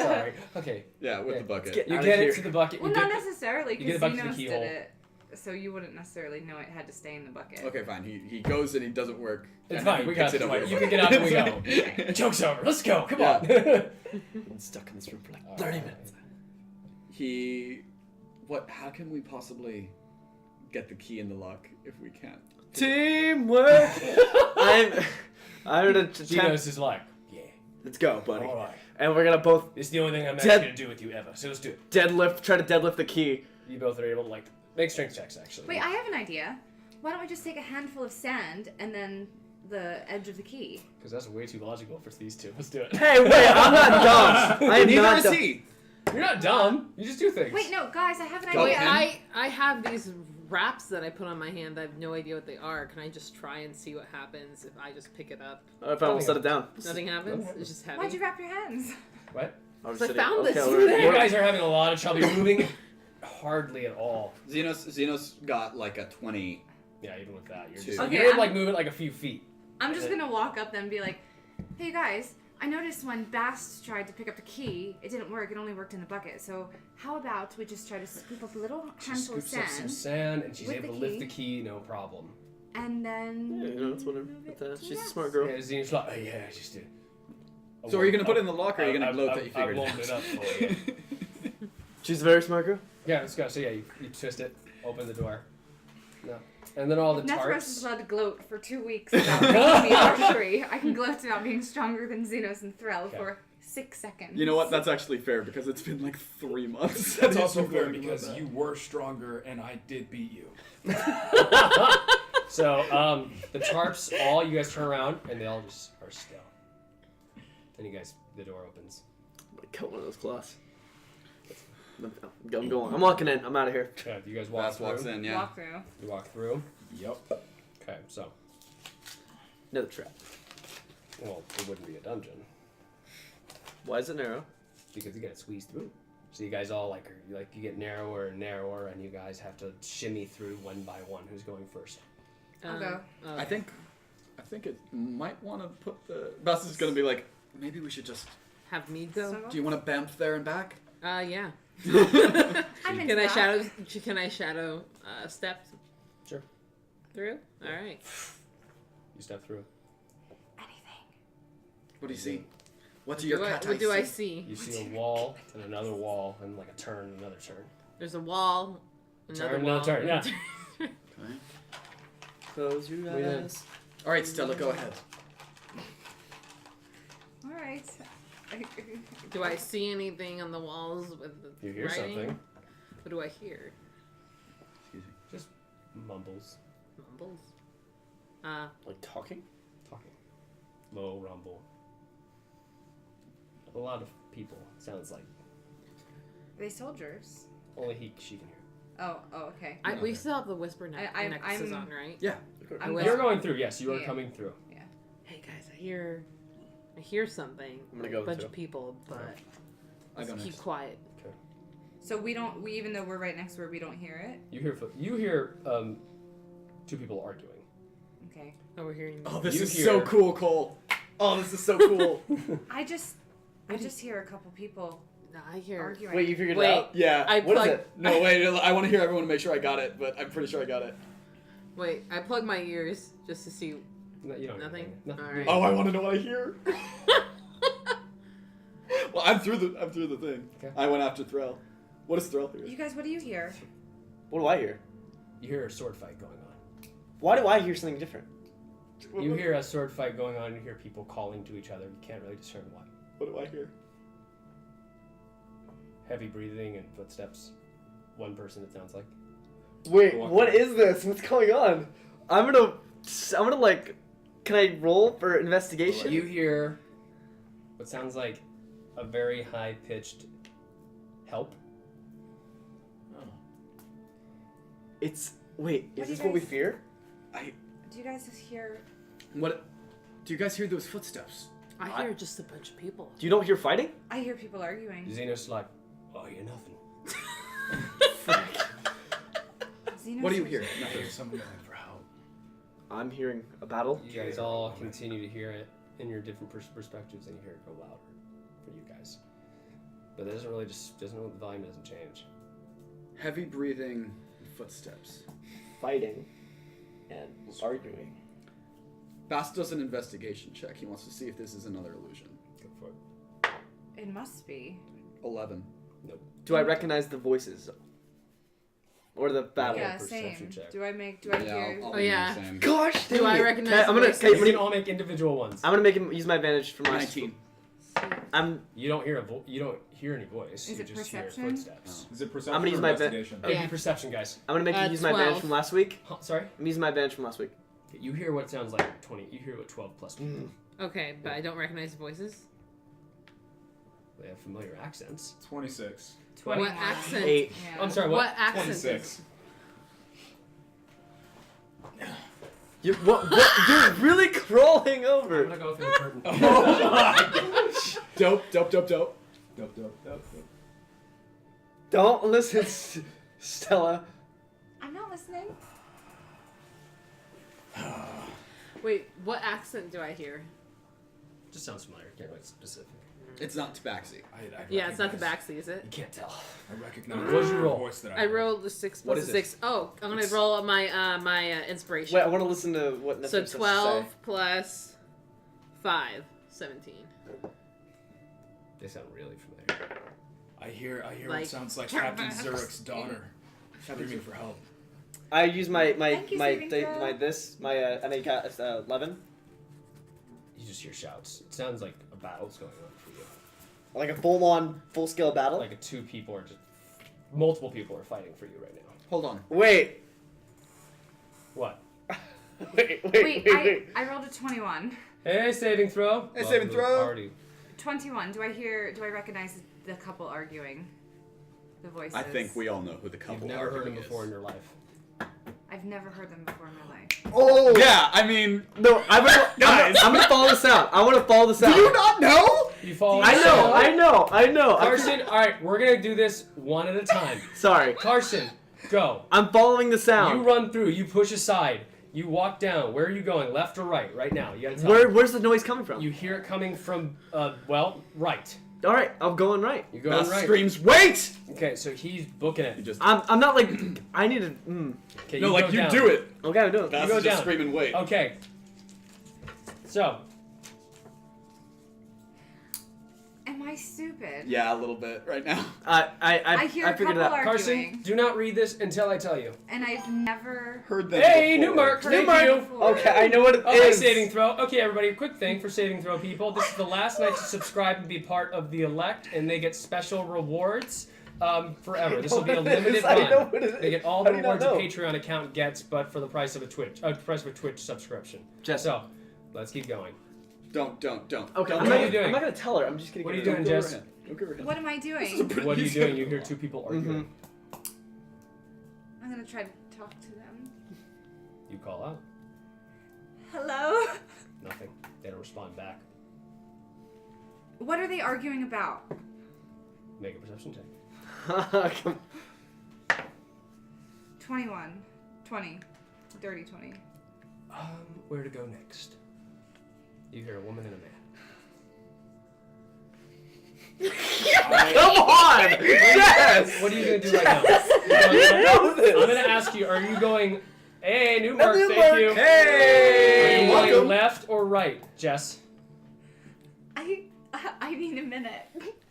Sorry. Okay. yeah, with Yeah. the bucket. Get You out get of it here. to the bucket. Well, you not get, necessarily, you get because the bucket to the Xenos did keyhole. it. So you wouldn't necessarily know it had to stay in the bucket. Okay, fine. He goes and he doesn't work. It's and fine. then We he got picks it. it up. You can get out and we go. Joke's over. Let's go. Come on. I'm stuck in this room for like 30 minutes. How can we possibly get the key in the lock if we can't? Teamwork! I'm gonna attempt. Xenos is like, yeah. Let's go, buddy. All right. And we're gonna both This is the only thing I'm Dead- actually gonna do with you ever. So let's do it. try to deadlift the key. You both are able to like make strength checks actually. Wait, I have an idea. Why don't we just take a handful of sand and then the edge of the key? Because that's way too logical for these two. Let's do it. Hey, wait, I'm not dumb. I am Neither not is dumb. he. You're not dumb. You just do things. Wait, no, guys, I have an Go idea. ahead. I have these wraps that I put on my hand. I have no idea what they are. Can I just try and see what happens if I just pick it up? If I won't set it down. Nothing happens. It's just heavy. Why'd you wrap your hands? What? I'll So I sit found it. this Okay, through we're- You there. guys are having a lot of trouble. You're moving hardly at all. Xenos got like a 20. Yeah, even with that, you're Two. just Okay, you're I'm- like moving like a few feet. I'm just gonna walk up then and be like, hey guys, I noticed when Bast tried to pick up the key, it didn't work. It only worked in the bucket. So how about we just try to scoop up a little She handful of scoops up some sand, sand and she's with able the to lift the key. key, no problem. and then Yeah, you know, it's whatever. move it But, to she's a the smart nest? girl. Yeah, Xenos like, oh yeah, I just did. So are you gonna put it in the locker or are you gonna gloat that you I figured warmed it it out? up for you. She's a very smart girl. Yeah, let's go. So yeah, you twist it, open the door. No. And then all the Netheros is tarps. allowed to gloat for 2 weeks about making me archery. I can gloat about being stronger than Xenos and Threl Okay. for 6 seconds. You know what? That's actually fair because it's been like 3 months. That's also fair because you were stronger and I did beat you. So the tarps, all you guys turn around and they all just are still. Then you guys, the door opens. I'm gonna cut one of those claws. I'm going. I'm walking in. I'm out of here. Yeah, you guys walk Bast through. walks in, yeah. Walk through. You walk through. Yep. Okay, so Another trap. well, it wouldn't be a dungeon Why is it narrow? because you gotta squeeze through. So you guys all like you get narrower and narrower, and you guys have to shimmy through one by one. Who's going first? I'll go. Oh. I think it might want to put the. Bast is gonna be like, maybe we should just. Have me go. So- Do you want to bamf there and back? Yeah. I'm into Can I that. shadow? Can I shadow step Sure. through? All right. You step through. Anything. What do you see? What do your cat What eyes do I see? see? You see a wall and another wall and like a turn, and another turn. There's a wall. Another Turn, wall. another turn, yeah. Okay. Close your We did. eyes. All right, Stella, go ahead. All right. Do I see anything on the walls with the You hear writing? something. What do I hear? Excuse me. Just mumbles, Mumbles. Like talking? talking, low rumble. A lot of people. Sounds like Are they soldiers? only she can hear. Oh, okay. We still have the whisper necklaces I'm- on, right? Yeah. I You're whisper. going through. Yes, you are Yeah. coming through. Hey guys, I hear something. I'm gonna go A bunch too. of people, but I go let's keep next. quiet. So we even though we're right next to her, we don't hear it. You hear two people arguing. Okay. Oh, we're hearing. Oh, this You is hear- so cool, Cole. Oh, this is so cool. I just hear a couple people No, I hear. arguing. Wait, you figured Wait. it out? Yeah. I What is plug. it? No, wait. I want to hear everyone to make sure I got it, but I'm pretty sure I got it. Wait, I plug my ears just to see. No, you don't hear Nothing? anything. Nothing. All right. Oh, I want to know what I hear. Well, I'm through the thing. Okay. I went after Threl. What does Threl hear? You guys, what do you hear? What do I hear? You hear a sword fight going on. Why do I hear something different? You hear a sword fight going on. You hear people calling to each other. You can't really discern what. What do I hear? Heavy breathing and footsteps. One person, it sounds like. Wait, Walk what through. is this? What's going on? I'm gonna like, can I roll for investigation? You hear what sounds like a very high-pitched help. Wait, What is do this you what we guys- fear? Do you guys hear? What? Do you guys hear those footsteps? I hear just a bunch of people. You don't hear fighting? I hear people arguing. Xenos like, oh, I hear nothing. Xenos What do you hears- hear? Nothing. There's someone going for help. I'm hearing a battle. You guys all continue to hear it in your different perspectives, and you hear it go louder for you guys. But it doesn't really the volume doesn't change. Heavy breathing, footsteps. Fighting and arguing. Bast does an investigation check. He wants to see if this is another illusion. Go for it. It must be. 11. Do I recognize the voices? Or the battle? Yeah, perception same. check. Do I hear? Oh, yeah. Gosh, Do I recognize I'm the gonna, voices? You can all make individual ones. I'm gonna make him use my advantage for my 19. You don't hear you don't hear any voice. Is you it just perception? hear footsteps. Is it perception I'm gonna use or my investigation? It'd be perception, guys. I'm gonna make you use my 12. advantage from last week. Huh, sorry. I'm using my advantage from last week. You hear what sounds like 20. You hear what 12 plus 2. Okay, but I don't recognize the voices. They have familiar accents. 26. 21. What accent? 8. Yeah. I'm sorry. What What? accent? 26. You're really crawling I'm over. gonna go through the curtain. Dope. Dope, dope, dope. Don't listen, Stella. I'm not listening. Wait, what accent do I hear? Just sounds familiar. Can't be specific. It's not tabaxi. Yeah, it's not the backseat, is it? You can't tell. I recognize What'd you the roll? voice that I rolled the 6 What plus is a it? 6. Oh, I'm gonna roll my my inspiration. Wait, I want to listen to what Netheros So has to 12 say. plus 5, 17. They sound really familiar. I hear Like, what sounds like Captain Zurich's daughter screaming for help. I use my Thank you, saving throw. and I got 11. You just hear shouts. It sounds like a battle's going on for you. Like a full scale battle. Like multiple people are fighting for you right now. Hold on. Wait. What? Wait. I rolled a 21. Hey, saving throw. Hey, saving throw. Party. 21. Do I recognize the couple arguing? The voices. I think we all know who the couple You've never heard arguing him before is. in your life. I've never heard them before in my life. Oh. Yeah, I mean, No, I'm gonna follow this out. I want to follow this out. do you not know? You follow. I know. Carson, all right, we're gonna do this one at a time. Sorry. Carson, go. I'm following the sound. You run through. You push aside. You walk down. Where are you going? Left or right? Right now. You gotta tell me. Where's the noise coming from? You hear it coming from, right. All right, I'm going right. You're going Bast right. screams, wait! Okay, so he's booking it. You just I'm not like I need to. Okay, no, like go you down. do it. Okay, I'm doing it. Bast go is just down. screaming, wait. Okay. So, Am I stupid? Yeah, a little bit right now. I hear a figured couple it out. arguing, Carson, do not read this until I tell you. and I've never Heard them Hey, before. new Mercs, heard thank them you. before. Okay, I know what it is. Okay, saving throw. Okay, everybody, quick thing for saving throw people. This is the last night to subscribe and be part of the elect, and they get special rewards forever. This will be a limited I know run. what it is. They get all How the do you not rewards a know? Patreon account gets, but for the price of a Twitch subscription. Jess. So, let's keep going. Don't. Okay, Don't What I'm are not, you doing? I'm not gonna tell her. I'm just gonna. What are get you her- doing, Jess? Don't give her a hint. What am I doing? What are you doing? You hear two people arguing. I'm gonna try to talk to them. You call out. Hello? Nothing. They don't respond back. What are they arguing about? Make a perception check. Come- 21. 20. Dirty 20. Where to go next? You hear a woman and a man. Come on! Yes! What are you gonna do right now? I know this. I'm gonna ask you. Are you going? Hey, new New Merc, thank Merc. you. Hey! Are you going Welcome. left or right, Jess? I need a minute.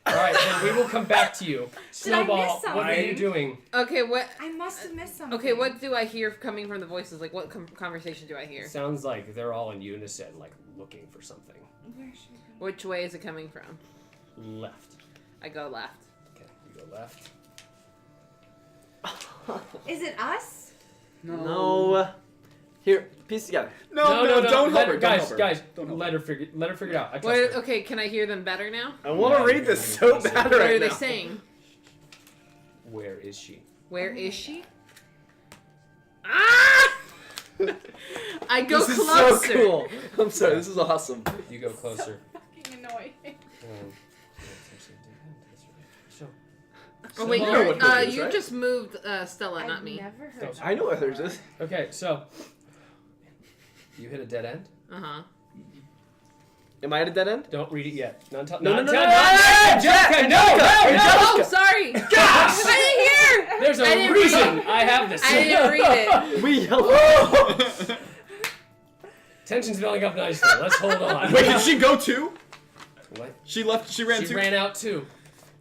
All right, then we will come back to you. Did I miss Snowball, what are something? you doing? Okay, what? I must have missed something. Okay, what do I hear coming from the voices? Like, what conversation do I hear? It sounds like they're all in unison, like looking for something. Where should we go? Which way is it coming from? Left. I go left. Okay, you go left. Is it us? No. Here, piece together. No, don't help her. Guys, don't help her. guys, Don't help let her figure it out. I trust Wait, her. okay, can I hear them better now? I want to read this so bad What right are they now. saying? Where is she? Where is she? Ah! I go This is closer. so cool. I'm sorry, this is awesome. You go closer. Fucking annoying. So, Oh wait, You know what hers is, you right? just moved Stella, I've not me. never heard Don't- that. I know what hers is. okay, so you hit a dead end. Uh huh. Am I at a dead end? Don't read it yet. No, Not no, until- no, Angelica, no. Oh, sorry. I didn't hear. There's I a didn't reason read I have this. I didn't read it. We yelled. Tension's building up nicely. Let's hold on. Wait, did she go too? What? She left. She ran She too. ran out too.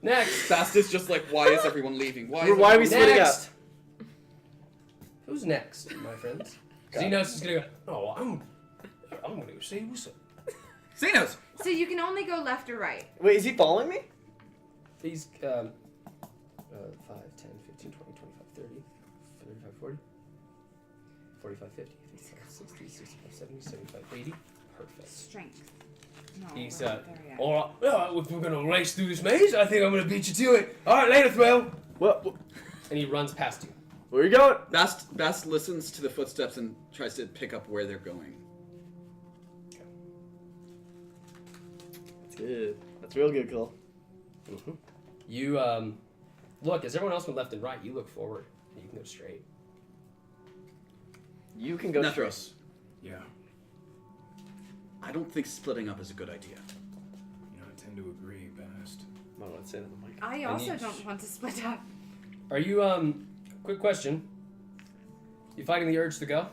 Next. Bast is just like, why is everyone leaving? Why Why are we everyone splitting up? Next. Who's next, my friends? Xenos is gonna go. Oh, I'm gonna go say what's up. Xenos! So you can only go left or right. Wait, is he following me? He's 5, 10, 15, 20, 25, 30, 35, 40, 45, 50, 55, 60, 65, 70, 75, 80. Perfect. Strength. No, He's we're not there yet. all right, if we're gonna race through this maze, I think I'm gonna beat you to it. All right, later, Threl. What? And he runs past you. Where are you going? Bast listens to the footsteps and tries to pick up where they're going. That's good. That's real good, Cole. Mm-hmm. You look as everyone else went left and right. You look forward. And you can go straight. You can go Netheros. straight. Yeah. I don't think splitting up is a good idea. You know, I tend to agree, Bast. I don't want to say it on the mic. I also don't want to split up. Are you quick question? You fighting the urge to go?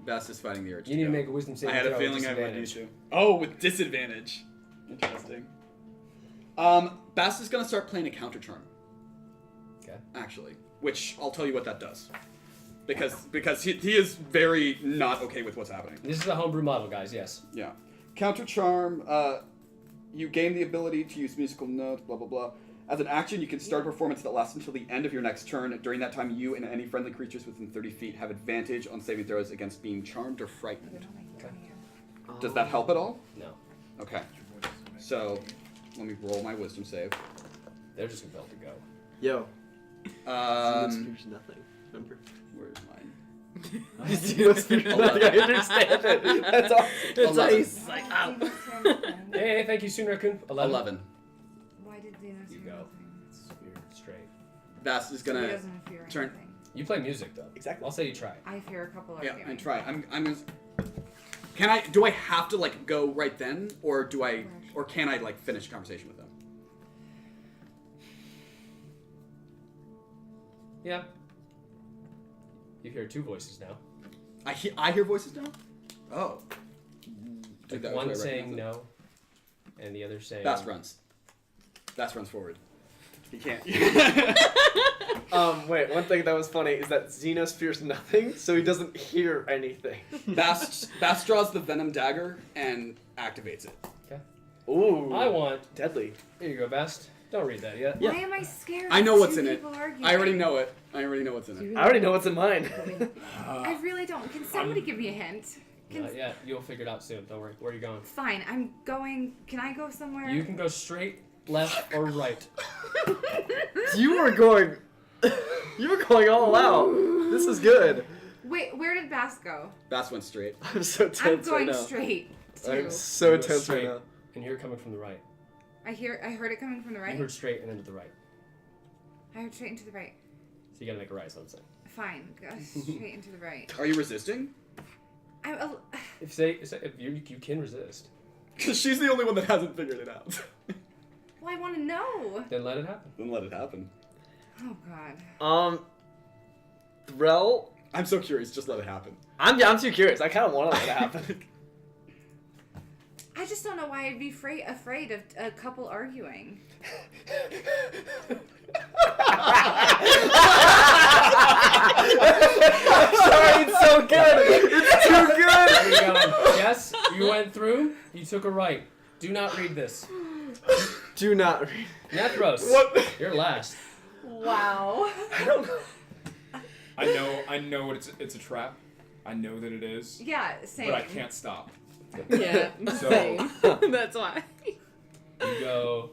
Bast is fighting the urge. You need to make a wisdom I saving had throw a with feeling I would need disadvantage. to. Oh, with disadvantage. Interesting. Bast is gonna start playing a counter charm. Okay. Actually, which I'll tell you what that does. Because he is very not okay with what's happening. This is a homebrew model, guys. Yes. Yeah. Counter charm. You gain the ability to use musical notes. Blah blah blah. As an action, you can start a performance that lasts until the end of your next turn. During that time, you and any friendly creatures within 30 feet have advantage on saving throws against being charmed or frightened. Okay. Does that help at all? No. Okay. So, let me roll my wisdom save. They're just compelled to go. Yo. Um, nothing. Remember? Where's mine? Nothing. I understand it. That's all. It's Eleven. like, Hey, thank you, Soon-Raccoon. 11. Why did Xenos You hear go. nothing? You're straight. Bast is He gonna doesn't fear turn. anything. You play music though. Exactly. I'll say you try. I fear a couple of Yeah, arguing. and try. I'm gonna. Can I? Do I have to like go right then, or do I? Or can I like finish a conversation with them? Yeah. You hear two voices now. I hear voices now. Oh. Like That was one what I saying recognized. no, and the other saying. Bast runs. Bast runs forward. He can't. Wait, one thing that was funny is that Xenos fears nothing, so he doesn't hear anything. Bast draws the venom dagger and activates it. Okay. Ooh. I want. Deadly. Here you go, Bast. Don't read that yet. Why am I scared? I know of what's two in it. people arguing? I already know it. I already know what's in it. I already know what's in mine. I really don't. Can somebody give me a hint? Not yet. You'll figure it out soon. Don't worry. Where are you going? Fine, I'm going. Can I go somewhere? You can go straight, left, or right. You were going. You were going all out. This is good. Wait, where did Bast go? Bast went straight. I'm so tense I'm going right now. straight. I'm Too. so You go tense straight, right now. And you're coming from the right. I heard it coming from the right. You heard straight and then to the right. I heard straight into the right. So you gotta make a right sunset. Fine, go straight into the right. Are you resisting? If you can resist, Because she's the only one that hasn't figured it out. Well, I want to know. then let it happen. Then let it happen. Oh God. Threl. I'm so curious. Just let it happen. I'm too curious. I kind of want to let it happen. I just don't know why I'd be afraid of a couple arguing. Sorry, it's so good. It's too good. There you go. Yes, you went through. You took a right. Do not read this. Do not read. Netheros. What? You're last. Wow. I don't know. I know it's a trap. I know that it is. Yeah, same. But I can't stop. Yeah, So- same. That's why. You go.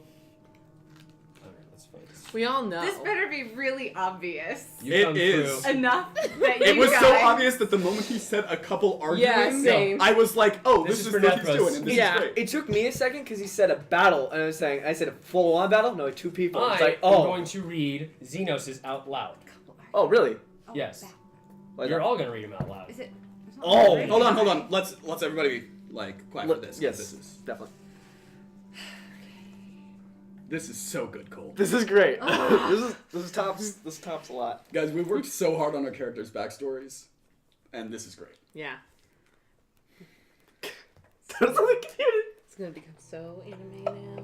Alright, let's focus. We all know. This better be really obvious. You It come is. through. Enough that you It was guys... so obvious that the moment he said a couple arguing, Yeah, same. I was like, oh, This this, is is for what he's Netheros. doing, and this Yeah. is great. It took me a second because he said a battle, and I said a full-on battle. No, 2 people. It's I like, am oh, going to read Xenos' out loud. oh, really? Oh, Yes. that- Why You're not? all gonna read him out loud. Is it... Oh, Right? Hold on. Let's everybody be like quiet for this. Yes, This is definitely. this is so good, Cole. This is great. this tops a lot. Guys, we worked so hard on our characters' backstories, and this is great. Yeah. That's all I can hear. It's gonna become so anime now.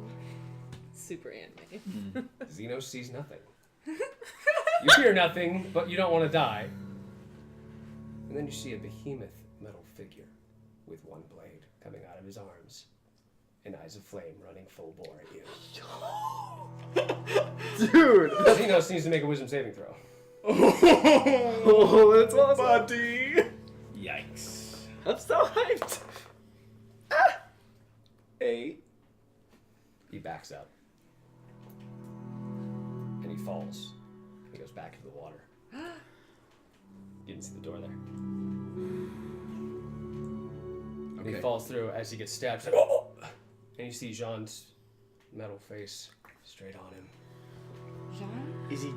Super anime. Xenos sees nothing. You hear nothing, but you don't want to die. And then you see a behemoth metal figure with one blade coming out of his arms. and eyes of flame running full bore at you. Dude! Xenos needs to make a wisdom saving throw. Oh, that's awesome. Buddy. Yikes. I'm so hyped. Ah. 8. He backs up. And he falls. He goes back into the water. You didn't see the door there. And he falls through as he gets stabbed. And you see Jean's metal face straight on him. Jean? Is he...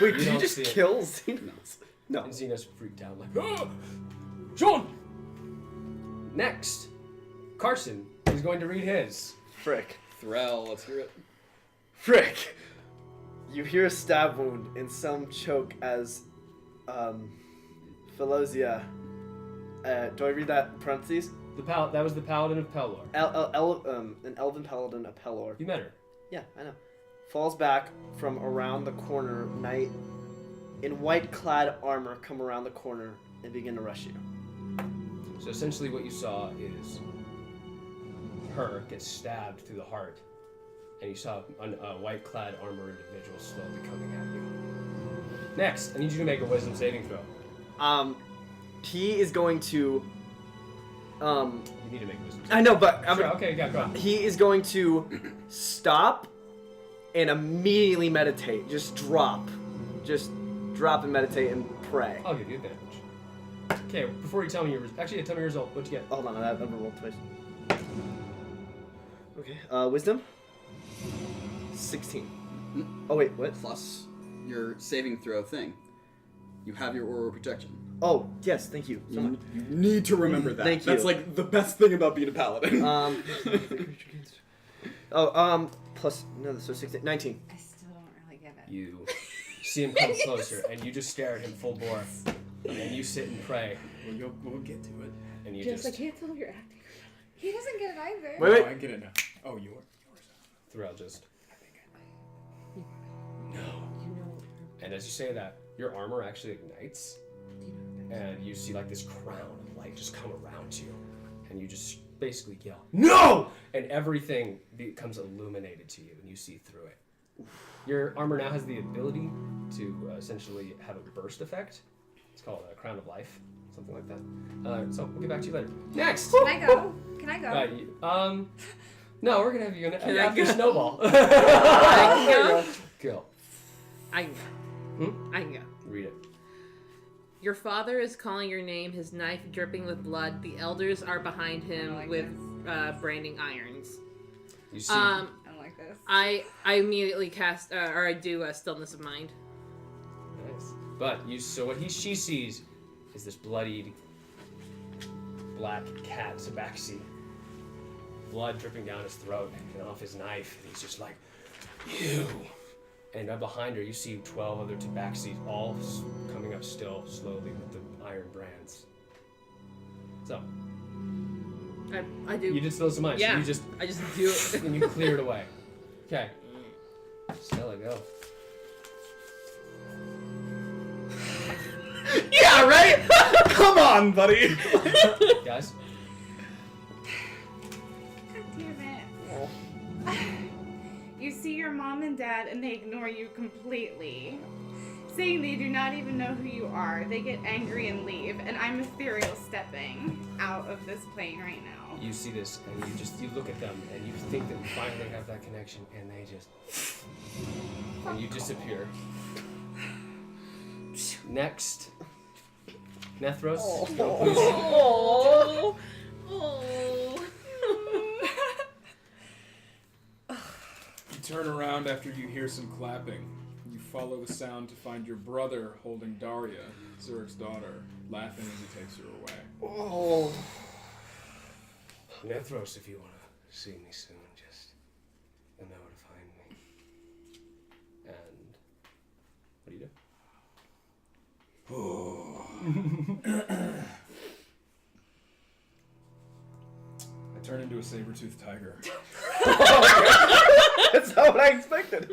Wait, did you don't just see it. kill Xenos? No. And Xenos freaked out like, Jean! Next, Carson is going to read his. Frick. Threl, let's hear it. Frick. You hear a stab wound in some choke as, Philosia. Do I read that in parentheses? That was the Paladin of Pelor. An elven paladin of Pelor. You met her. Yeah, I know. Falls back from around the corner. Knight in white-clad armor come around the corner and begin to rush you. So essentially what you saw is her get stabbed through the heart, and you saw a white-clad armored individual slowly coming at you. Next, I need you to make a wisdom saving throw. He is going to... You need to make a wisdom saving I know, but... Sure, okay, yeah, go on. He is going to stop and immediately meditate. Just drop and meditate and pray. I'll give you advantage. Okay, before you tell me your... Actually, tell me your result. What'd you get? Hold on, I've never rolled twice. Okay, wisdom? 16. Oh, wait, what? Plus your saving throw thing. You have your aura protection. Oh, yes, thank you so much. You need to remember that. Thank you. That's like the best thing about being a paladin. Plus, no, so 16, 19. I still don't really get it. You see him come closer, and you just stare at him full bore. And you sit and pray. We'll get to it. And you I just... can't tell if you're acting. He doesn't get it either. Wait. Oh, I get it now. Oh, yours. Threl just... I think I might. No. And as you say that, your armor actually ignites. And you see like this crown of light just come around you. And you just basically yell, "No!" And everything becomes illuminated to you, and you see through it. Your armor now has the ability to essentially have a burst effect. It's called a Crown of Life, something like that. So we'll get back to you later. Next! Can I go? Can I go? No, we're gonna have you after Snowball. I can go. Go. I can go. I can go. Read it. Your father is calling your name, his knife dripping with blood. The elders are behind him with branding irons. You see. I don't like this. I immediately cast, or I do Stillness of Mind. Nice. But so what she sees is this bloodied black cat tabaxi. Blood dripping down his throat and off his knife. And he's just like, "You." And behind her, you see 12 other tabaxis all coming up still, slowly with the iron brands. So. I do. You did Stillness of Mind. Yeah. So I just do it. and you clear it away. Okay. Stella, go. Yeah, right? Come on, buddy. Guys? God damn it. You see your mom and dad and they ignore you completely. Saying they do not even know who you are. They get angry and leave, and I'm ethereal stepping out of this plane right now. You see this, and you look at them, and you think that you finally have that connection, and they just... and you disappear. Next. Netheros. Oh. You turn around after you hear some clapping. You follow the sound to find your brother holding Daria, Zurich's daughter, laughing as he takes her away. Oh. Netheros, if you want to see me soon, just you'll know where to find me. And what do you do? I turn into a saber-toothed tiger. That's not what I expected.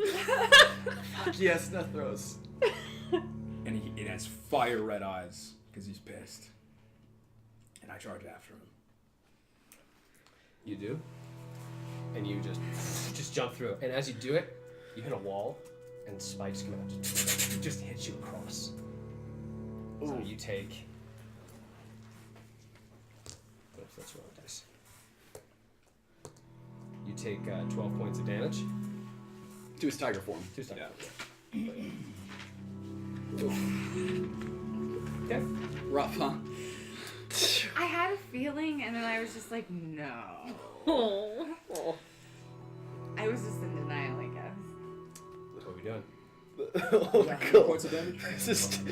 Fuck yes, Netheros. And it has fire red eyes because he's pissed. And I charge after him. You do? and you just jump through it. And as you do it, you hit a wall, and spikes come out. Just hit you across. Ooh. So you take. Let's roll dice. You take 12 points of damage. To his tiger form. To his tiger form. Okay. Rough, huh? I had a feeling, and then I was just like, no. Oh. I was just in denial, I guess. What are we doing? Points of damage? Just.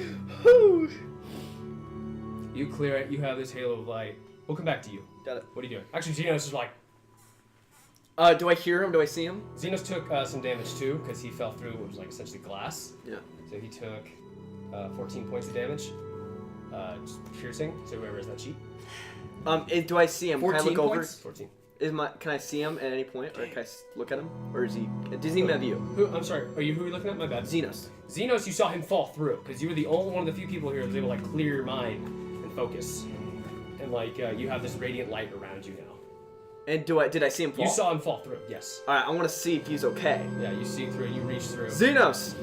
You clear it. You have this halo of light. We'll come back to you. Got it. What are you doing? Actually, Xenos is like. Do I hear him? Do I see him? Xenos took some damage too because he fell through what was like essentially glass. Yeah. So he took 14 points of damage. Just piercing. So whoever is that cheat. Do I see him? 14 can I look points? over? 14. Can I see him at any point, or can I look at him, or is he? Does he even have you? Who? I'm sorry. Who are you looking at? My bad. Xenos. Xenos, you saw him fall through because you were the only one of the few people here that was able to like clear your mind and focus, and like you have this radiant light around you now. And did I see him fall? You saw him fall through. Yes. All right, I want to see if he's okay. Yeah, you see through. You reach through. Xenos,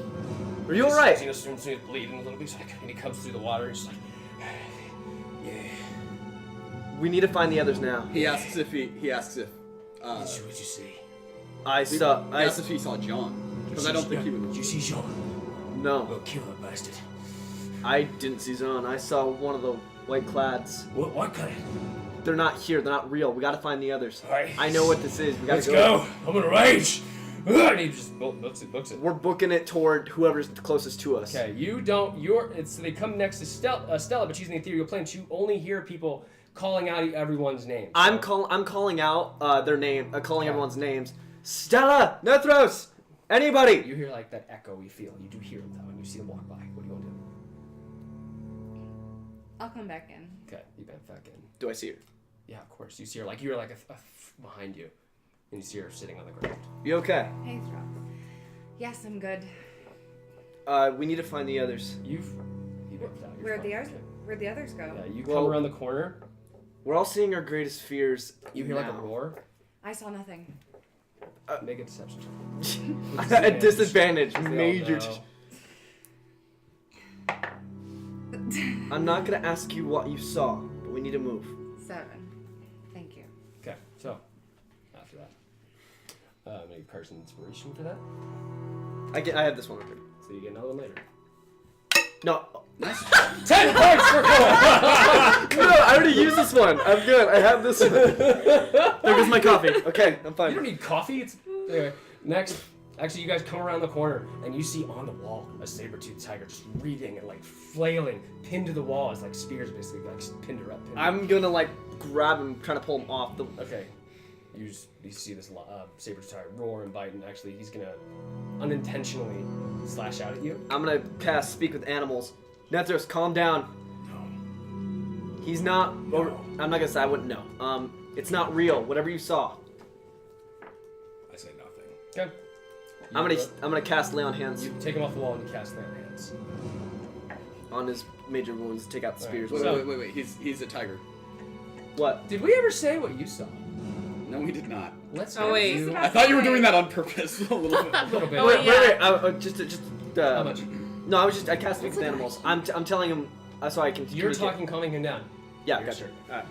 are you all right? Xenos starts bleeding a little bit, and he comes through the water. And he's like, yeah. We need to find the others now. He asks if What'd you see? I saw. He asks if he saw John, because I don't think he would. Did you see John? No, Well, kill that bastard. I didn't see Zon. I saw one of the white clads. What kind? They're not here. They're not real. We gotta find the others. All right. I know what this is. We gotta Let's go. I'm gonna rage. And he just books it. We're booking it toward whoever's closest to us. Okay, you don't. They come next to Stella, but she's in the ethereal plane. You only hear people calling out everyone's name. I'm calling out their name. Calling everyone's names. Stella, Netheros, anybody. You hear like that echo we feel. You do hear them though, and you see them walk by. What do you want to do? I'll come back in. Okay, you back in. Do I see her? Yeah, of course. You see her like you're like behind you, and you see her sitting on the ground. You okay? Hey, Threl. Yes, I'm good. We need to find the others. You backed out. Where'd the others go? Yeah, you come around the corner. We're all seeing our greatest fears. You hear like a roar. I saw nothing. Make a deception check. At disadvantage, They all major. know. I'm not gonna ask you what you saw, but we need to move. 7. Thank you. Okay, so after that, maybe Carson inspiration for that. I have this one already. So you get another one later. No. 10 points for Cole! No, I already used this one. I'm good. I have this one. There goes my coffee. Okay, I'm fine. You don't need coffee. Anyway, next. Actually, you guys come around the corner and you see on the wall a saber-toothed tiger just reading and like flailing, pinned to the wall as like spears basically like pinned her up. I'm gonna like grab him, trying to pull him off the. Okay. You see this saber-toothed tiger roar and bite, and actually he's gonna unintentionally slash out at you. I'm gonna cast Speak with Animals. Netheros, calm down. No. He's not. No. Or, I'm not gonna say I wouldn't know. It's not real. Whatever you saw. I say nothing. Okay. I'm gonna cast Lay on Hands You take him off the wall and you cast Lay on Hands. on his major wounds. Take out the spears. Wait. He's a tiger. What? Did we ever say what you saw? No, we did not. Let's Oh, wait. you. I thought you were doing that on purpose a little bit. A little bit. Oh, Wait. yeah. Just. How much? No, I cast Speak with Animals. I'm telling him so I can. You're communicate. calming him down. Yeah, Your gotcha. turn. Alright.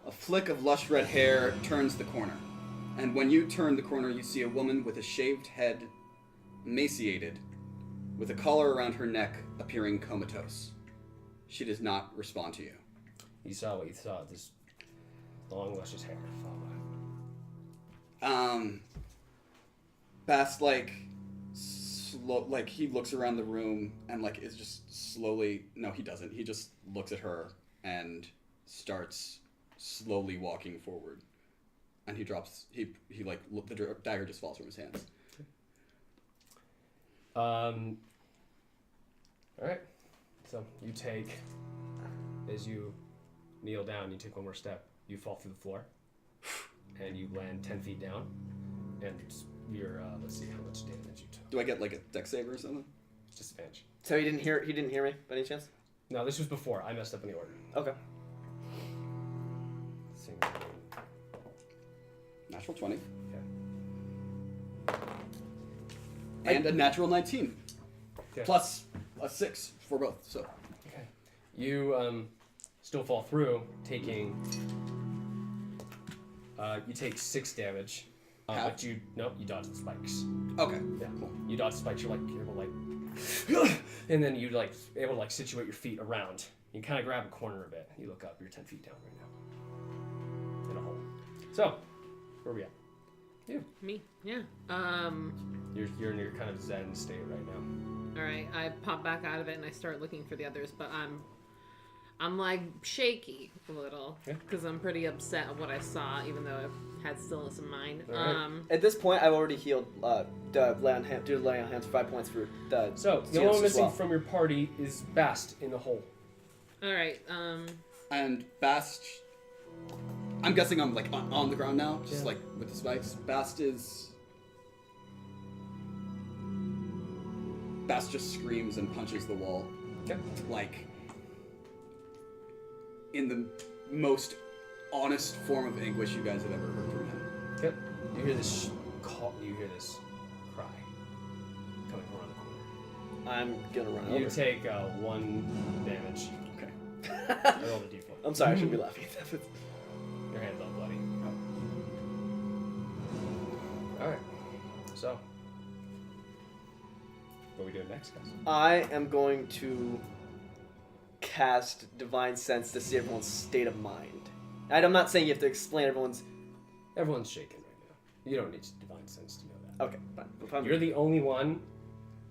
A flick of lush red hair turns the corner. And when you turn the corner, you see a woman with a shaved head, emaciated, with a collar around her neck, appearing comatose. She does not respond to you. You saw what you saw. This long, luscious hair. Bast, he looks around the room and, is just slowly... No, he doesn't. He just looks at her and starts slowly walking forward. And he drops... The dagger just falls from his hands. Alright. So, you take... As you kneel down, you take one more step. You fall through the floor. And you land 10 feet down. And you're, let's see how much damage you took. Do I get, a dex save or something? Disadvantage. So he didn't hear me by any chance? No, this was before. I messed up in the order. Okay. Single Natural 20. Okay. And a natural 19. Okay. Plus a 6 for both, so. Okay. You still fall through, taking... you take 6 damage. But you dodge the spikes. Okay. Yeah. Cool. You dodge the spikes, you're able to and then you able to situate your feet around. You kind of grab a corner of it. You look up, you're 10 feet down right now. In a hole. So, where are we at? You. Me? Yeah. You're in your kind of zen state right now. Alright, I pop back out of it and I start looking for the others, but I'm like shaky a little because I'm pretty upset at what I saw, even though I've had stillness in mind. Right. At this point, I've already healed lay on hands for 5 points for the. So the only one missing from your party is Bast in the hole. All right. And Bast, I'm guessing I'm like on the ground now, just like with the spikes. Bast just screams and punches the wall. Okay. Like in the most honest form of anguish you guys have ever heard from him. Okay. You hear this call. You hear this cry coming from around the corner. I'm gonna run You over. take 1 damage. Okay. I rolled a d4. I'm sorry, I shouldn't be laughing. Your hand's all bloody. Alright. So. What are we doing next, guys? I am going to cast Divine Sense to see everyone's state of mind. And I'm not saying you have to explain everyone's... Everyone's shaking right now. You don't need Divine Sense to know that. Okay, fine. You're the only one,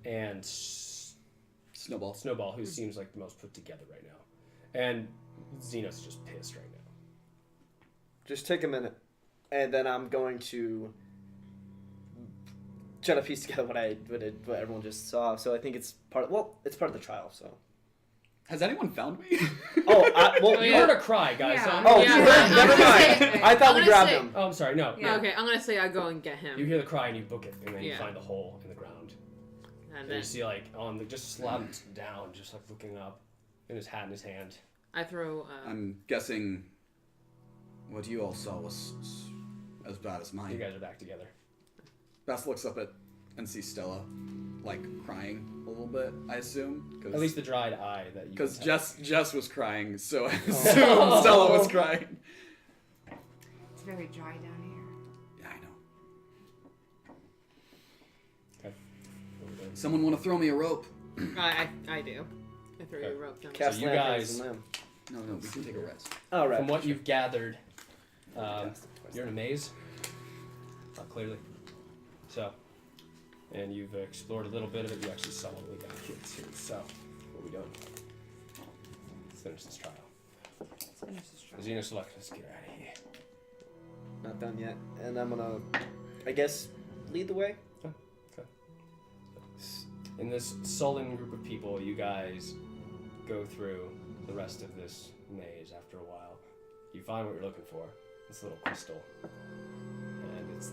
and Snowball, who seems like the most put together right now. And Xenos is just pissed right now. Just take a minute, and then I'm going to try to piece together what everyone just saw. So I think it's part of the trial. So has anyone found me? You heard a cry, guys. Yeah. So never mind. I thought we grabbed him. Oh, I'm sorry. No. Yeah. Okay, I'm gonna say I go and get him. You hear the cry and you book it, and then you find the hole in the ground. And you see just slumped down, just like looking up, and his hat in his hand. I throw. I'm guessing what you all saw was as bad as mine. You guys are back together. Bast looks up and sees Stella, like crying a little bit. I assume. At least the dried eye that you. Because Jess was crying, so I assume Stella was crying. It's very dry down here. Yeah, I know. Okay. Someone want to throw me a rope? I do. I throw you a rope down. Cast you guys. No, we can take a rest. All right. From what you've gathered, you're in a maze. Clearly. So, and you've explored a little bit of it. You actually saw what we got here too. So, what are we doing? Let's finish this trial. Xenos, let's get out of here. Not done yet, and I'm gonna, I guess, lead the way. Okay. In this sullen group of people, you guys go through the rest of this maze. After a while, you find what you're looking for. This little crystal, and it's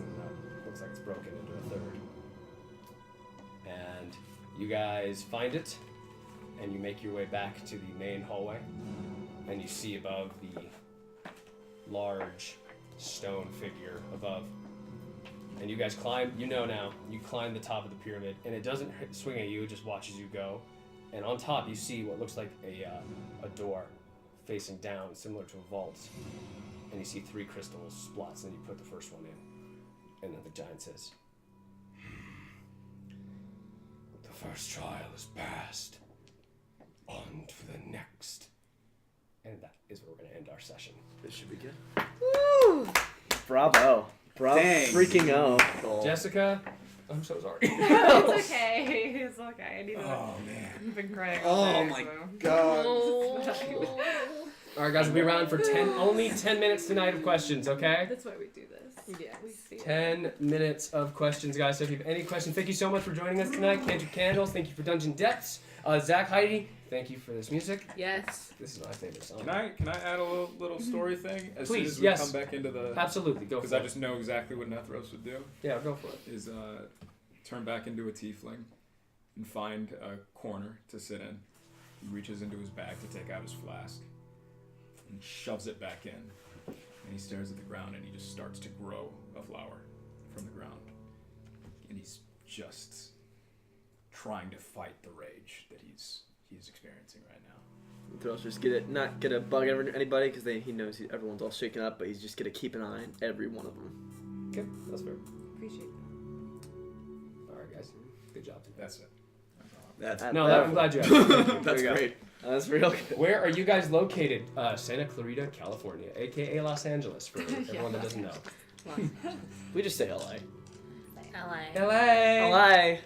looks like it's broken into a third. And you guys find it, and you make your way back to the main hallway, and you see above the large stone figure above. And you guys climb, you climb the top of the pyramid, and it doesn't swing at you, it just watches you go. And on top, you see what looks like a door facing down, similar to a vault. And you see 3 crystal splots, and then you put the first one in. And then the giant says, "The first trial is past. On to the next." And that is where we're going to end our session. This should be good. Woo! Bravo. Dang. Freaking oh. Jessica, I'm so sorry. It's okay. It's okay. I need to. Oh man. I've been crying all Oh day, my so. god. All right, guys, we'll be around for only 10 minutes tonight of questions, okay? That's why we do this. Yeah. We see 10 minutes of questions, guys. So if you have any questions, thank you so much for joining us tonight. Cantrip Candles, thank you for Dungeon Depths. Zach, Heyde, thank you for this music. Yes. This is my favorite song. Can I add a little story thing as Please, soon as we yes. come back into the? Absolutely, go for it. Because I just know exactly what Netheros would do. Yeah, go for it. Is turn back into a tiefling and find a corner to sit in. He reaches into his bag to take out his flask and shoves it back in. And he stares at the ground, and he just starts to grow a flower from the ground. And he's just trying to fight the rage that he's experiencing right now. Threl's just not gonna bug anybody because he knows everyone's all shaken up, but he's just gonna keep an eye on every one of them. Okay, that's fair. Appreciate All right, guys. Good job. That's it. I'm glad you asked. That's great. That's real good. Where are you guys located? Santa Clarita, California, a.k.a. Los Angeles, for everyone that doesn't know. We just say LA. LA. LA.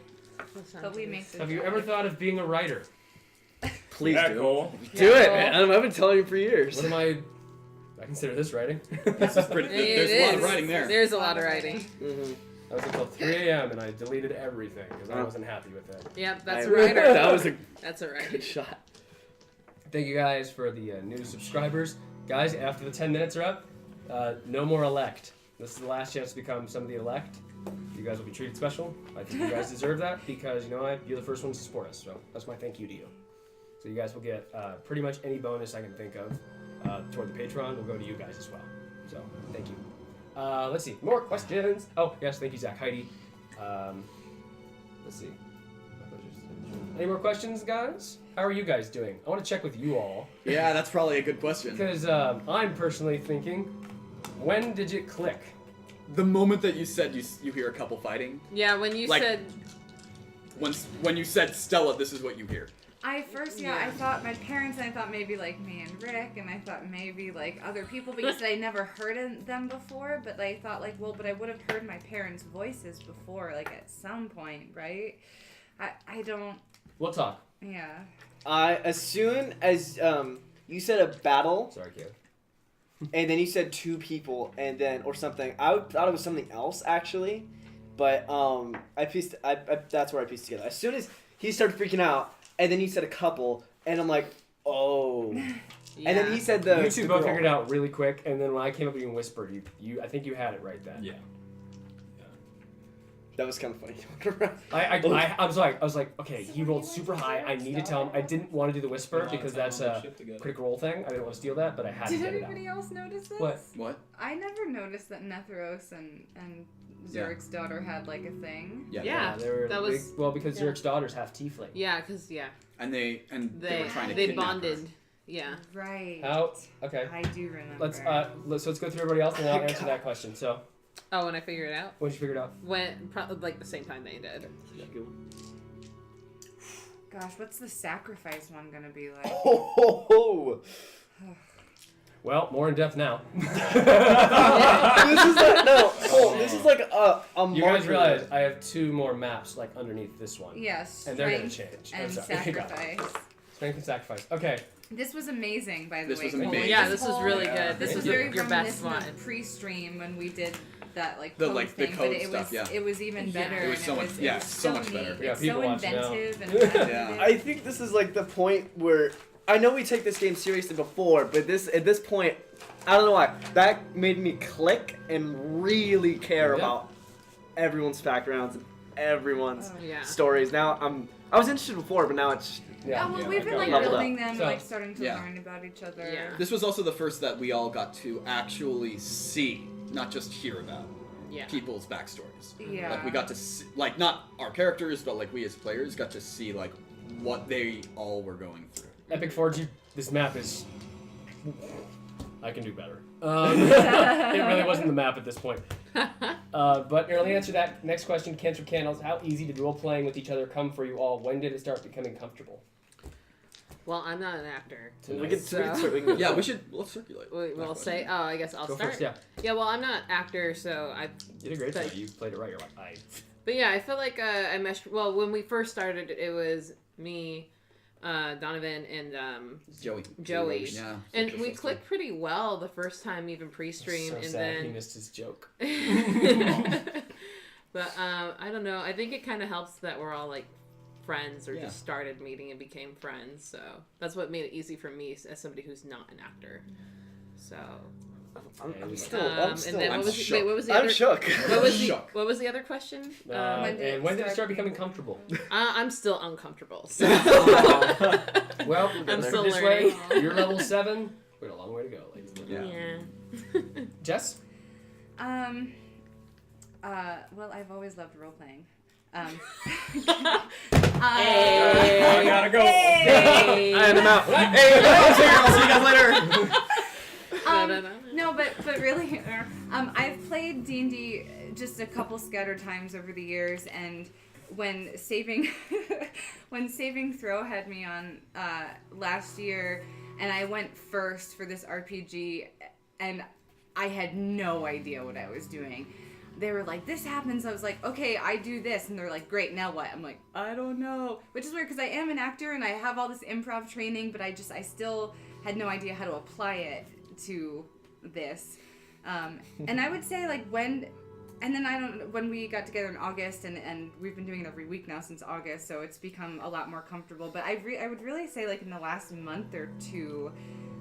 But we make Have you ever thought of being a writer? Please Yeah, do. cool. Do it, man. I've been telling you for years. What am I consider this writing. This is pretty. There's a lot of writing there. There's a lot of writing. Mm-hmm. I was until 3 a.m. and I deleted everything because I wasn't happy with it. Yep, that's a writer. That was a That's a writer. good shot. Thank you guys for the new subscribers. Guys, after the 10 minutes are up, no more elect. This is the last chance to become some of the elect. You guys will be treated special. I think you guys deserve that because, you know what, you're the first ones to support us. So that's my thank you to you. So you guys will get pretty much any bonus I can think of toward the Patreon will go to you guys as well. So thank you. Let's see. More questions. Oh, yes. Thank you, Zach. Heyde. Let's see. Any more questions, guys? How are you guys doing? I want to check with you all. Yeah, that's probably a good question. Because I'm personally thinking, when did it click? The moment that you said you hear a couple fighting. Yeah, when you Like- said... When you said Stella, this is what you hear. I thought my parents, and I thought maybe like me and Rick, and I thought maybe like other people, but you said I never heard them before, but I thought like, well, but I would have heard my parents' voices before, like at some point, right? I don't... We'll talk. Yeah. As soon as you said a battle, Sorry, kid. and then you said two people, and then or something. I thought it was something else actually, but that's where I pieced together. As soon as he started freaking out, and then you said a couple, and I'm like, oh. Yeah. And then he said You two the both girl. figured it out really quick, and then when I came up with you and whispered, I think you had it right then. Yeah. That was kind of funny. I was like, okay, he rolled super high. I need to tell him. I didn't want to do the whisper because that's a critical role thing. I didn't want to steal that, but I had to Did get it out. anybody else notice this? What? I never noticed that Netheros and Zurich's daughter had like a thing. Yeah, they were that was... because Zurich's daughter's half tiefling. Yeah, because, And they were trying to they kidnap bonded. her. Yeah. Right. How? Okay. I do remember. Let's go through everybody else and I'll answer that question. So, Oh, when I figured it out? when did you figure it out? When, probably like the same time they did. Gosh, what's the sacrifice one gonna be like? Well, more in depth now. This is like a You guys marker. realize I have 2 more maps like underneath this one. Yes. And they're gonna change. And I'm sorry. You got it. sacrifice. Strength and sacrifice. Okay. This was amazing, by the This way. was Cole. amazing. Yeah, this was really Yeah. good. This was Your- very your best reminiscent one. of pre-stream when we did that like The, code like, the thing, code but it stuff, was yeah. it was even better. It was and so much- it yeah, was so much neat. better. Yeah, It's people so watch now. inventive and Yeah. I think this is like the point where I know we take this game seriously before, but at this point, I don't know why that made me click and really care Yeah. about everyone's backgrounds and everyone's Yeah. stories. Now I was interested before, but now it's Yeah. well, we've been I like got it. building them, So- like starting to Yeah. learn about each other. Yeah. This was also the first that we all got to actually see, not just hear about Yeah. people's backstories. Yeah. Like we got to see, like not our characters, but like we as players got to see like what they all were going through. Epic Forge, this map is... I can do better. It really wasn't the map at this point. But early answer to that next question, Cancer Candles, how easy did role-playing with each other come for you all? When did it start becoming comfortable? Well, I'm not an actor. we can Yeah, let's circulate. We'll say, I guess I'll Go start. first, yeah. Yeah, well, I'm not an actor, so I... You did a great job. But- You played it right. You're like, But yeah, I feel like I meshed... Well, when we first started, it was me, Donovan, and Joey. And Yeah. we Interesting. clicked pretty well the first time, even pre-stream, so and sad he then... missed his joke. But I don't know. I think it kind of helps that we're all like friends or Yeah. just started meeting and became friends. So that's what made it easy for me as somebody who's not an actor. So... I'm still and then I'm what was shook. what was the I'm other? shook. What was the other question? When did And when did it it start start becoming comfortable? I'm still uncomfortable. So. Well, I'm still this learning. way, you're level 7. We got a long way to go, ladies and gentlemen. Yeah. Jess? Well, I've always loved role playing. I gotta go. And I'm out. Hey, I'll see you guys later. No, but really, I've played D&D just a couple scattered times over the years, and when Saving Throw had me on last year, and I went first for this RPG, and I had no idea what I was doing. They were like, this happens. I was like, okay, I do this. And they're like, great, now what? I'm like, I don't know. Which is weird because I am an actor and I have all this improv training, but I still had no idea how to apply it to this. And I would say like when we got together in August and we've been doing it every week now since August, so it's become a lot more comfortable. But I would really say like in the last month or two,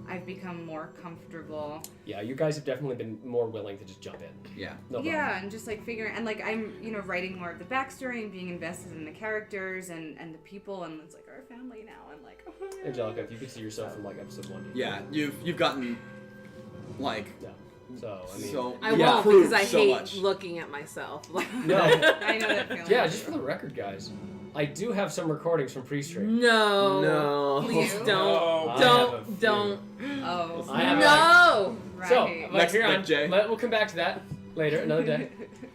I've become more comfortable. Yeah, you guys have definitely been more willing to just jump in. Yeah. No problem. Yeah, and just like figuring, and like I'm, writing more of the backstory and being invested in the characters and the people, and it's like our family now, and like. Angelica, if you could see yourself from like episode 1. Yeah, you've gotten like. Yeah. So I mean. So I won't because I hate much. looking at myself. No. I know that feeling. Yeah, just for the record, guys. I do have some recordings from pre-stream. No. Please don't. Don't. Oh. I have No. Right. So, Next here on, Jay. we'll come back to that later, another day.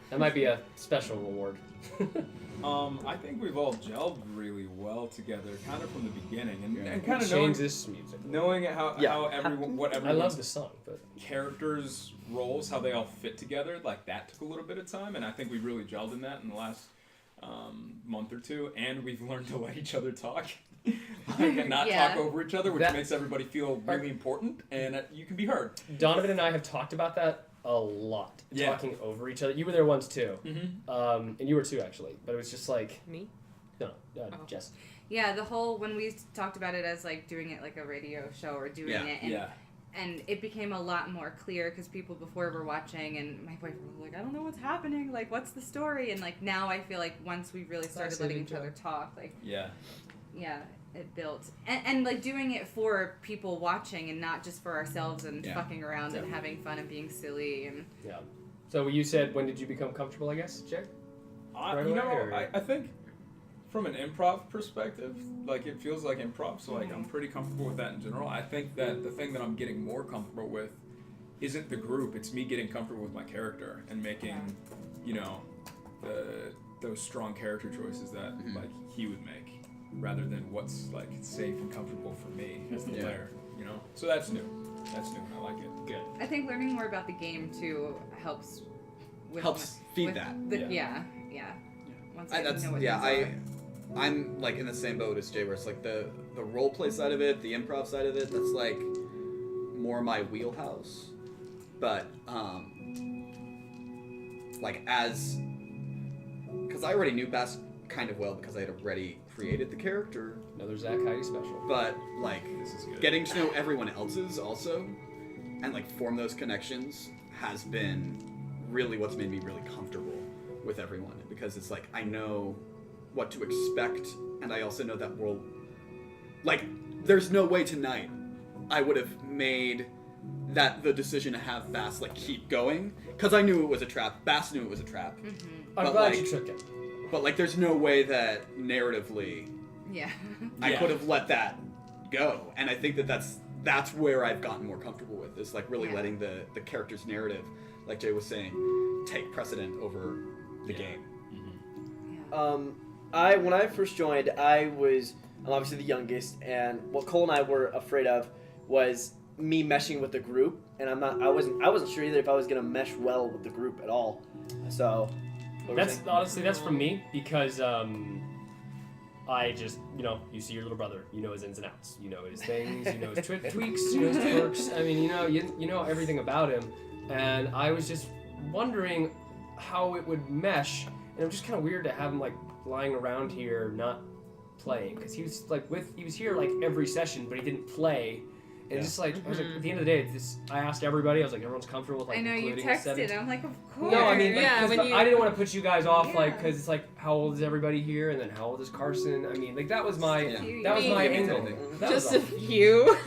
That might be a special reward. I think we've all gelled really well together, kind of from the beginning, and kind of change this music. knowing how everyone, what I everyone's love the song, but characters' roles, how they all fit together, like that took a little bit of time, and I think we really gelled in that in the last month or two, and we've learned to let each other talk. And not talk over each other, which makes everybody feel really important, and you can be heard. Donovan and I have talked about that a lot. Yeah. Talking over each other. You were there once too. Mm-hmm. And you were too actually. But it was just like Me? no, Jess. Yeah, the whole when we talked about it as like doing it like a radio show or doing it, and it became a lot more clear because people before were watching, and my boyfriend was like, I don't know what's happening, like what's the story, and like now I feel like once we really started letting each other talk, like yeah, it built, and like doing it for people watching and not just for ourselves and fucking around and having fun and being silly and So you said when did you become comfortable? I guess, Jay. I think from an improv perspective, like it feels like improv, so like I'm pretty comfortable with that in general. I think that the thing that I'm getting more comfortable with isn't the group; it's me getting comfortable with my character and making, those strong character choices that like he would make, rather than what's like safe and comfortable for me as the player. So that's new. That's new, and I like it. Good. I think learning more about the game too helps. Feed that. Once I know what I'm like in the same boat as Jay, where it's like the role play side of it, the improv side of it, that's like more my wheelhouse. But because I already knew Bast kind of well because I had already created the character. Another Zach Heyde special. But like This is good. getting to know everyone else's also, and like form those connections has been really what's made me really comfortable with everyone, because it's like I know what to expect, and I also know that we'll like there's no way tonight I would have made the decision to have Bast like keep going, because I knew it was a trap. Bast knew it was a trap. I'm glad you took it. But like there's no way that narratively I could have let that go, and I think that's where I've gotten more comfortable with, is like really letting the character's narrative, like Jay was saying, take precedent over the game. When I first joined, I'm obviously the youngest, and what Cole and I were afraid of was me meshing with the group, and I wasn't sure either if I was gonna mesh well with the group at all. So That's from me, because I just, you see your little brother, you know his ins and outs, you know his things, you know his tweaks, you know his quirks. I mean, you know everything about him, and I was just wondering how it would mesh, and it was just kind of weird to have him like lying around here not playing, because he was here like every session, but he didn't play, And just like, I was like, at the end of the day, I asked everybody, I was like, everyone's comfortable with like I know you including texted. I'm like, of course. No, I mean, like, Yeah, 'cause when you- I didn't want to put you guys off, like, Yeah. because it's like, how old is everybody here, and then how old is Carson? I mean, like, that was my Yeah. that was my Me. angle. That Just was a all. few.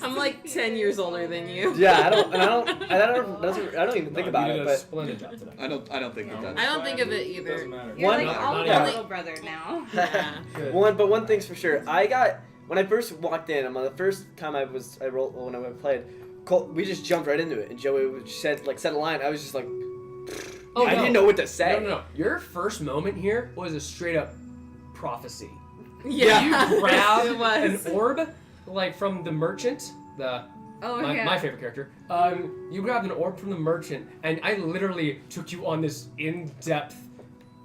I'm like 10 years older than you. Yeah, I don't even think about you it, did a but splendid job tonight. I don't think that's. I don't think of it either. Doesn't matter. You're One- like all not my even- little brother now. Yeah. Good. one thing's for sure. When I first walked in, the first time I played, we just jumped right into it, and Joey said a line. I was just like, Oh, I no. didn't know what to say. No. Your first moment here was a straight up prophecy. Yeah. You grab it was. an orb, like from the merchant, Oh my, yeah. my favorite character. You grabbed an orb from the merchant, and I literally took you on this in-depth,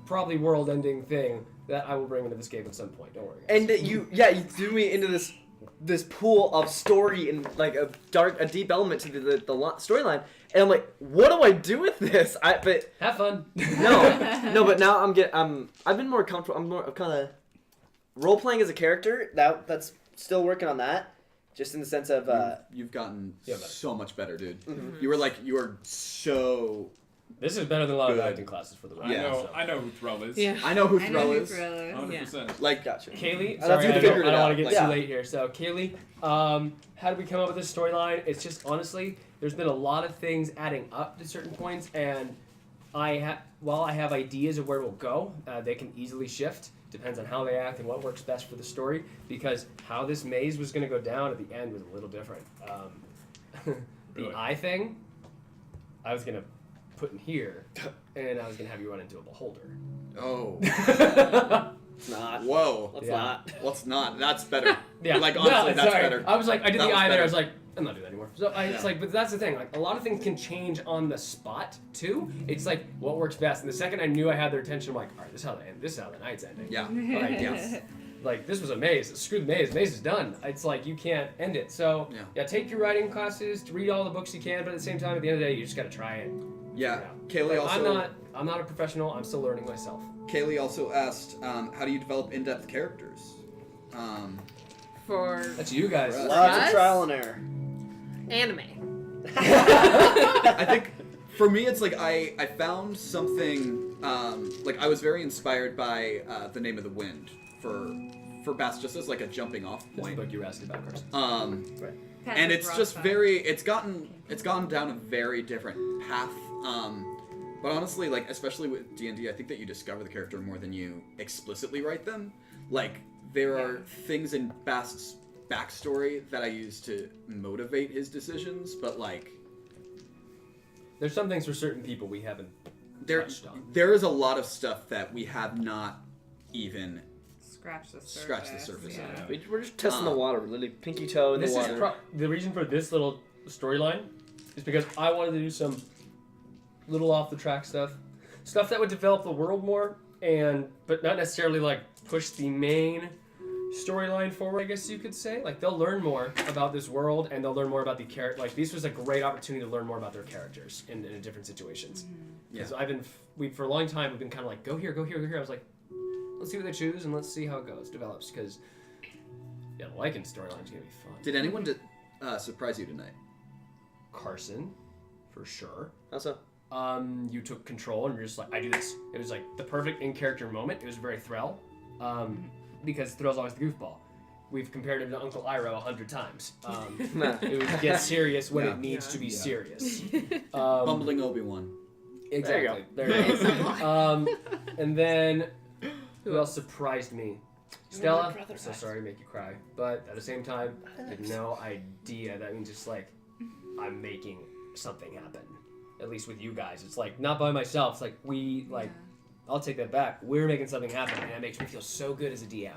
probably world-ending thing that I will bring into this game at some point. Don't worry, guys. And that you threw me into this pool of story and like a deep element to the storyline, and I'm like, what do I do with this? But Have fun. no, but now I've been more comfortable. I'm kind of role playing as a character. That's still working on that, just in the sense of You've gotten Yeah, better. so much better, dude. Mhm. You were so. This is better than a lot of Good. acting classes for the rest. Yeah. I know who Threl is. Yeah. I know who I know Threl who is. Threl is. 100%. Like, gotcha. Kaylee, That's sorry, good to I figure don't it want out. to get Yeah. too late here. So, Kaylee, how did we come up with this storyline? It's just honestly, there's been a lot of things adding up to certain points, and while I have ideas of where we'll go, they can easily shift. Depends on how they act and what works best for the story. Because how this maze was going to go down at the end was a little different. The Really? eye thing, I was going to put in here, and I was going to have you run into a beholder. oh, It's not. whoa. Let's Yeah. not. What's not? That's better. Yeah. Like, honestly, that's sorry. better. I was like, I did That the was eye there. better. I was like, I'm not doing that anymore. So it's like, but that's the thing. Like, a lot of things can change on the spot too. It's like what works best. And the second I knew I had their attention, I'm like, all right, this is how the end. This is how the night's ending. Yeah. Like, Yes. like this was a maze. Screw the maze. Maze is done. It's like you can't end it. So Yeah. take your writing classes, read all the books you can, but at the same time, at the end of the day, you just gotta try it. Yeah. You know? Kaylee Like, also. I'm not a professional. I'm still learning myself. Kaylee also asked, how do you develop in-depth characters? For That's you guys. For us. Lots of Us? trial and error. anime. I think for me, it's like I found something. Like I was very inspired by The Name of the Wind for Bast, just as like a jumping off That's the point. book you were asking about, Carson. And it's just very. It's gone down a very different path. But honestly, like especially with D&D, I think that you discover the character more than you explicitly write them. Like there are things in Bast's backstory that I use to motivate his decisions, but like There's some things for certain people we haven't touched on. there is a lot of stuff that we have not even Scratch the surface. Scratch the surface Yeah. of. We're just testing the water, literally pinky toe in the This water. is the reason for this little storyline is because I wanted to do some little off the track stuff that would develop the world more, but not necessarily like push the main storyline forward. I guess you could say like they'll learn more about this world and they'll learn more about the character. Like this was a great opportunity to learn more about their characters in different situations. Because for a long time we've been kind of like go here. I was like, let's see what they choose and let's see how it develops. Because liking storyline's gonna be fun. Did anyone surprise you tonight? Carson, for sure. Also, You took control and you're just like, I do this. It was like the perfect in-character moment. It was very Threl. Because Threl's always the goofball. We've compared him to Uncle Iroh 100 times. It would get serious when Yeah. it needs to be serious. Bumbling Obi-Wan. Exactly. There you go. And then, who else surprised me? Stella, I'm so sorry to make you cry. But at the same time, I had no idea. That means just like, I'm making something happen. At least with you guys. It's like, not by myself. It's like, I'll take that back. We're making something happen, and that makes me feel so good as a DM.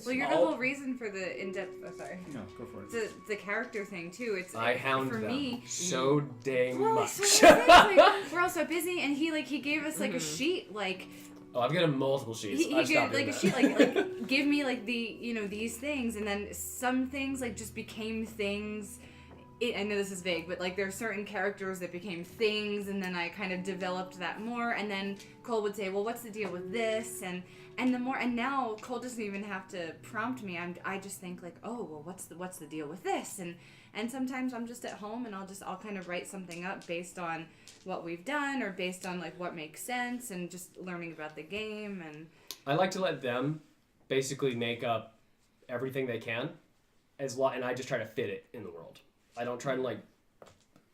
Well, you're the whole reason for the in-depth. Oh, sorry. No, go for it. The character thing too. I hound for them me. so dang Well, much. so like, we're all so busy, and he gave us like a sheet like. Oh, I've got multiple sheets. He I've gave stopped like doing a that. sheet like give me like these things, and then some things like just became things I know this is vague, but like there are certain characters that became things, and then I kind of developed that more. And then Cole would say, "Well, what's the deal with this?" And now Cole doesn't even have to prompt me. I just think like, "Oh, well, what's the deal with this?" And sometimes I'm just at home and I'll kind of write something up based on what we've done or based on like what makes sense and just learning about the game. And I like to let them basically make up everything they can, and I just try to fit it in the world. I don't try to like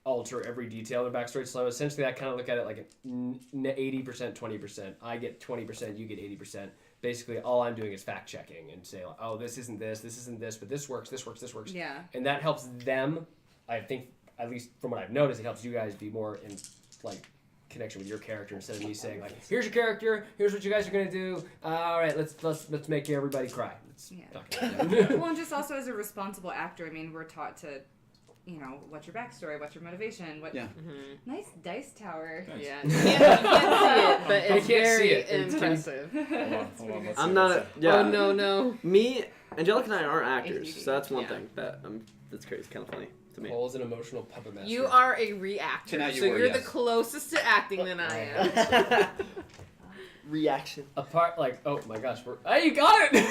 alter every detail of the backstory. So essentially, I kind of look at it like 80%, 20%. I get 20%, you get 80%. Basically, all I'm doing is fact checking and say, like, oh, this isn't this, but this works. yeah, And that helps them. I think, at least from what I've noticed, it helps you guys be more in like connection with your character instead of me saying like, here's your character, here's what you guys are gonna do. All right, let's make everybody cry. Well, and just also as a responsible actor, I mean, we're taught to, what's your backstory, what's your motivation, what. Yeah. Nice dice tower. Nice. Yeah, you can't see it, but I it's can't see very it. impressive. Hold on. Let's I'm see, not. let's see. Yeah. Oh no. Me, Angelica, and I aren't actors, ADD. so that's one Yeah. thing that's crazy. It's kind of funny to me. Cole's an emotional puppet master. You are a reactor, Tonight you so were, you're yes. the closest to acting than I am. Reaction. apart like, oh my gosh, hey, you got it.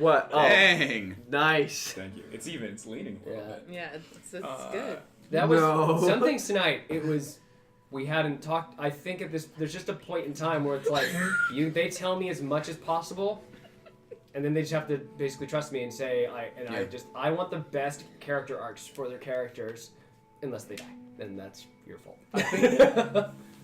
What? Oh, Dang. nice. Thank you. It's even. It's leaning a little Yeah. bit. Yeah, it's good. That was No. some things tonight. It was we hadn't talked. I think at this there's just a point in time where it's like they tell me as much as possible, and then they just have to basically trust me and say I want the best character arcs for their characters, unless they die, then that's your fault.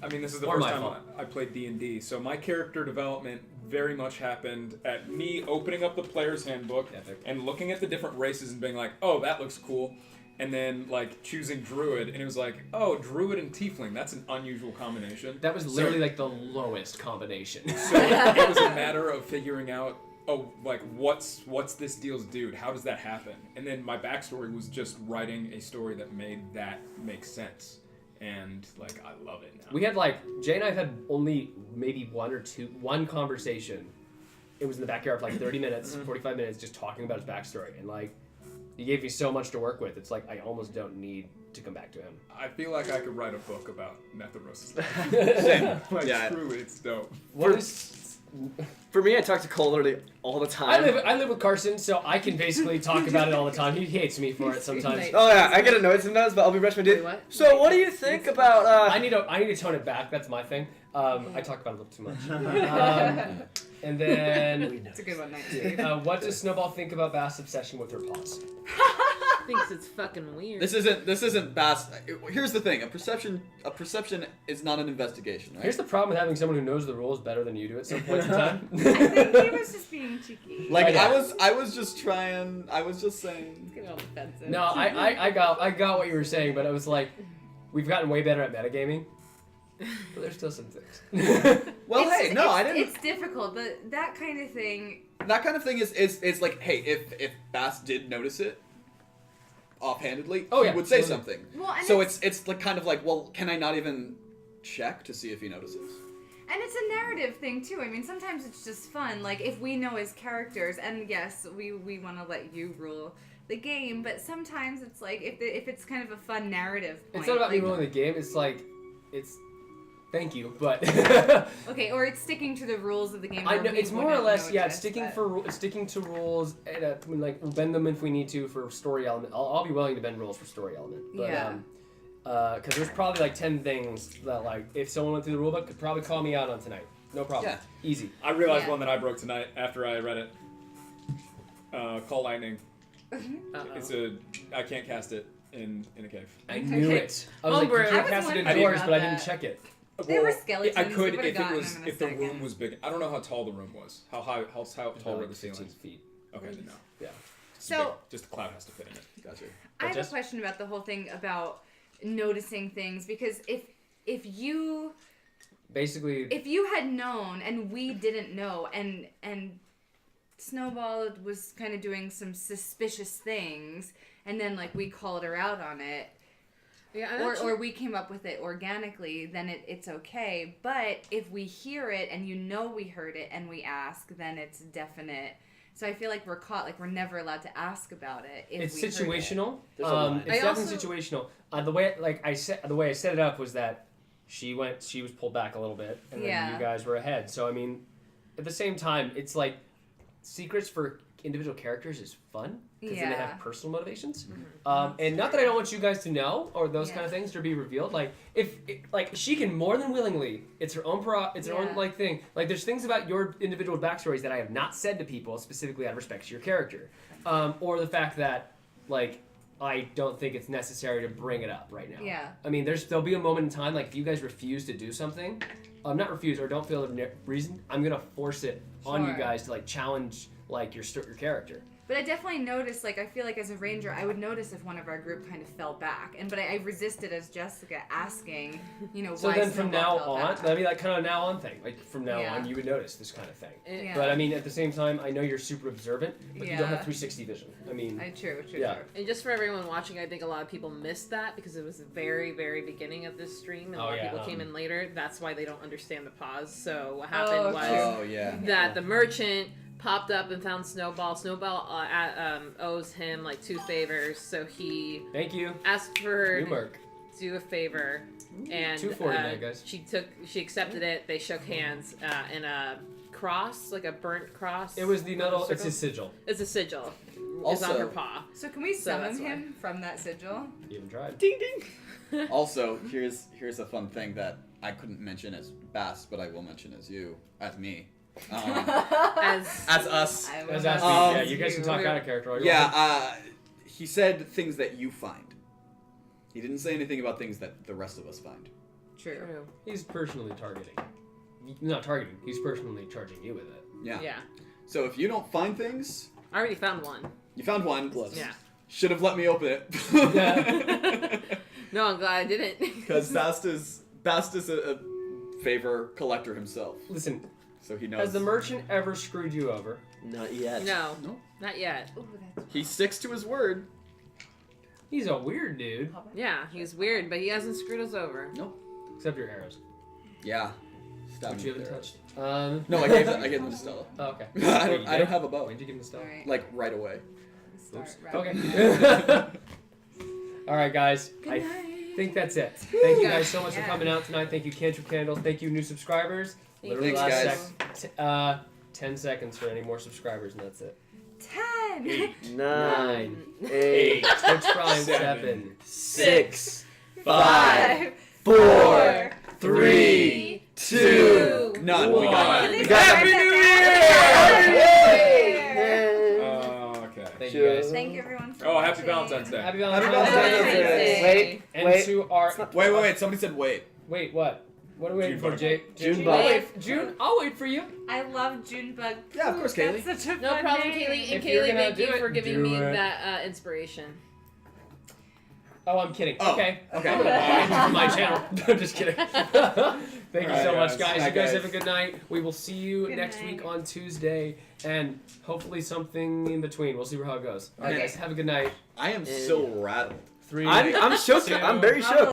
I mean, this is the Or first my time fault. I played D&D, so my character development very much happened at me opening up the player's handbook Epic. and looking at the different races and being like, oh, that looks cool. And then, like, choosing Druid, and it was like, oh, Druid and Tiefling, that's an unusual combination. That was literally like the lowest combination. So it was a matter of figuring out, oh, like, what's this deal's dude? How does that happen? And then my backstory was just writing a story that made that make sense. And, like, I love it now. We had Jay and I had only maybe one conversation. It was in the backyard for like 30 minutes, 45 minutes, just talking about his backstory. And he gave me so much to work with. It's like I almost don't need to come back to him. I feel like I could write a book about Netheros. Same. Like, Yeah. truly, it's dope. For me, I talk to Cole literally all the time. I live with Carson, so I can basically talk about it all the time. He hates me for it sometimes. Nice. Oh yeah, I get annoyed sometimes, but I'll be brushing my teeth. Wait, what? So what do you think about? I need to tone it back. That's my thing. I talk about it a little too much. And then, It's a good one, night. what does Snowball think about Bast's obsession with her paws? Thinks it's fucking weird. This isn't Bast. Here's the thing: a perception is not an investigation, right? Here's the problem with having someone who knows the rules better than you do at some point in time. I think he was just being cheeky. Like Yeah. I was just trying. I was just saying. Get all defensive. No, I got what you were saying, but it was like we've gotten way better at metagaming, but there's still some things. Well, hey, no, I didn't. It's difficult, but that kind of thing. That kind of thing is like, hey, if Bast did notice it offhandedly, Oh, he yeah, would say absolutely. something. Well, and So it's like kind of like, well, can I not even check to see if he notices? And it's a narrative thing too. I mean, sometimes it's just fun. Like if we know his characters, and yes, we want to let you rule the game, but sometimes it's like if it's kind of a fun narrative point. It's not about me like, ruling the game. It's like it's. Thank you, but Okay, or it's sticking to the rules of the game. I where know we it's more or wouldn't less notice, it's sticking but- sticking to rules and we'll bend them if we need to for story element. I'll be willing to bend rules for story element, but Yeah. because there's probably 10 things that if someone went through the rulebook could probably call me out on tonight. No problem. Yeah. Easy. I realized Yeah. one that I broke tonight after I read it. Call Lightning. Uh-oh. I can't cast it in a cave. I knew Okay. it. I was like, Homebrew. you I can't was cast it wondering indoors, about but I didn't that. check it. There were Well, skeletons. I could It would've if gotten it was them in a if the second. room was big. I don't know how tall the room was. How tall were the 15 ceilings? feet. Okay, then no. Yeah. It's So- big. Just the cloud has to fit in it. Gotcha. I have Just- a question about the whole thing about noticing things, because if you Basically, had known and we didn't know, and Snowball was kind of doing some suspicious things, and then we called her out on it, Yeah, or we came up with it organically, then it's okay. But if we hear it and we heard it and we ask, then it's definite So I feel like we're caught, like we're never allowed to ask about it. If It's we heard it. situational. There's a line. It's I definitely situational. The way I set it up was that she was pulled back a little bit, and Yeah. then you guys were ahead. So I mean, at the same time, it's like secrets for individual characters is fun because then they Yeah. have personal motivations. And not that I don't want you guys to know or those kind of things to be revealed. Like like she can more than willingly. It's her own it's her own like thing. Like there's things about your individual backstories that I have not said to people specifically out of respect to your character, or the fact that like I don't think it's necessary to bring it up right now. Yeah. I mean, there'll be a moment in time like if you guys refuse to do something, not refuse or don't feel the reason, I'm gonna force it on you Sure. guys to like challenge like your character. But I definitely noticed, like, I feel like as a ranger, I would notice if one of our group kind of fell back. But I resisted as Jessica asking, So why then from now Snowball fell on, back. that'd be like kind of now on thing. Like from now Yeah. on, you would notice this kind of thing. Yeah. But I mean, at the same time, I know you're super observant, but you don't have Yeah. 360 vision. I mean, True. Yeah. And just for everyone watching, I think a lot of people missed that because it was the very, very beginning of this stream, and a lot of people came in later. That's why they don't understand the pause. So what happened was Oh yeah. that the merchant popped up and found Snowball. Snowball owes him like 2 favors, so he thank you. asked for her New to Merc. do a favor, and 249, guys. she accepted it. They shook hands in a cross, like a burnt cross. It was the metal. It's circle. his sigil. It's a sigil. It's Also- on her paw. So can we So summon that's why. him from that sigil? You haven't tried. Ding ding. Also, here's a fun thing that I couldn't mention as Bast, but I will mention as me. As As us. I will As not asked me, Um, yeah, you guys can talk out of character. all you want. Yeah, he said things that you find. He didn't say anything about things that the rest of us find. True. He's personally targeting. Not targeting. He's personally charging you with it. Yeah. Yeah. So if you don't find things, I already found one. you found one. Yeah. Should have let me open it. No, I'm glad I didn't. Because Bast is a favor collector himself, Listen, so he knows. has the merchant ever screwed you over? Not yet. No, No. not yet. Ooh, that's He sticks to his word. He's a weird dude. Yeah, he's weird, but he hasn't screwed us over. Except your arrows, Yeah. Stab which me you haven't with touched. No, I gave them to Stella. Oh, okay. I don't have a bow. When did you give him the stuff? alright. Like right away. Start Oops. wrapping. Okay. All right, guys. Good I night. think that's it. Thank you guys so much for Yeah. coming out tonight. Thank you, Cantrip Candles. Thank you, new subscribers. Literally Thanks, last 10 seconds for any more subscribers, and that's it. 10. 9, 8, 6 Prime, 7, 7, 6, 5, 4, 3, 2, None. We got One. it. Happy New Year! Oh, okay. Thank you guys. Thank you everyone for Oh, happy watching. Valentine's Day. Happy Happy Valentine's Valentine's Day. Day. Wait, And wait. to our... Wait. Somebody said wait. Wait, what? What are we waiting for, Junebug. Jay? Junebug. I'll wait. June, I'll wait for you. I love Junebug. Yeah, of course, Kaylee. That's such a No fun problem, name. Kaylee. And If you're Kaylee, gonna thank do you it, for giving do me it. that inspiration. Oh, I'm kidding. Oh, okay. okay. I'm gonna buy it from my channel. I'm just kidding. Thank you so Alright, much, guys. guys. Bye, You guys guys. have a good night. We will see you Good next night. week on Tuesday, and hopefully something in between. We'll see how it goes. All right, Okay. guys. Have a good night. I am so rattled. 3. I'm shook. I'm very shook.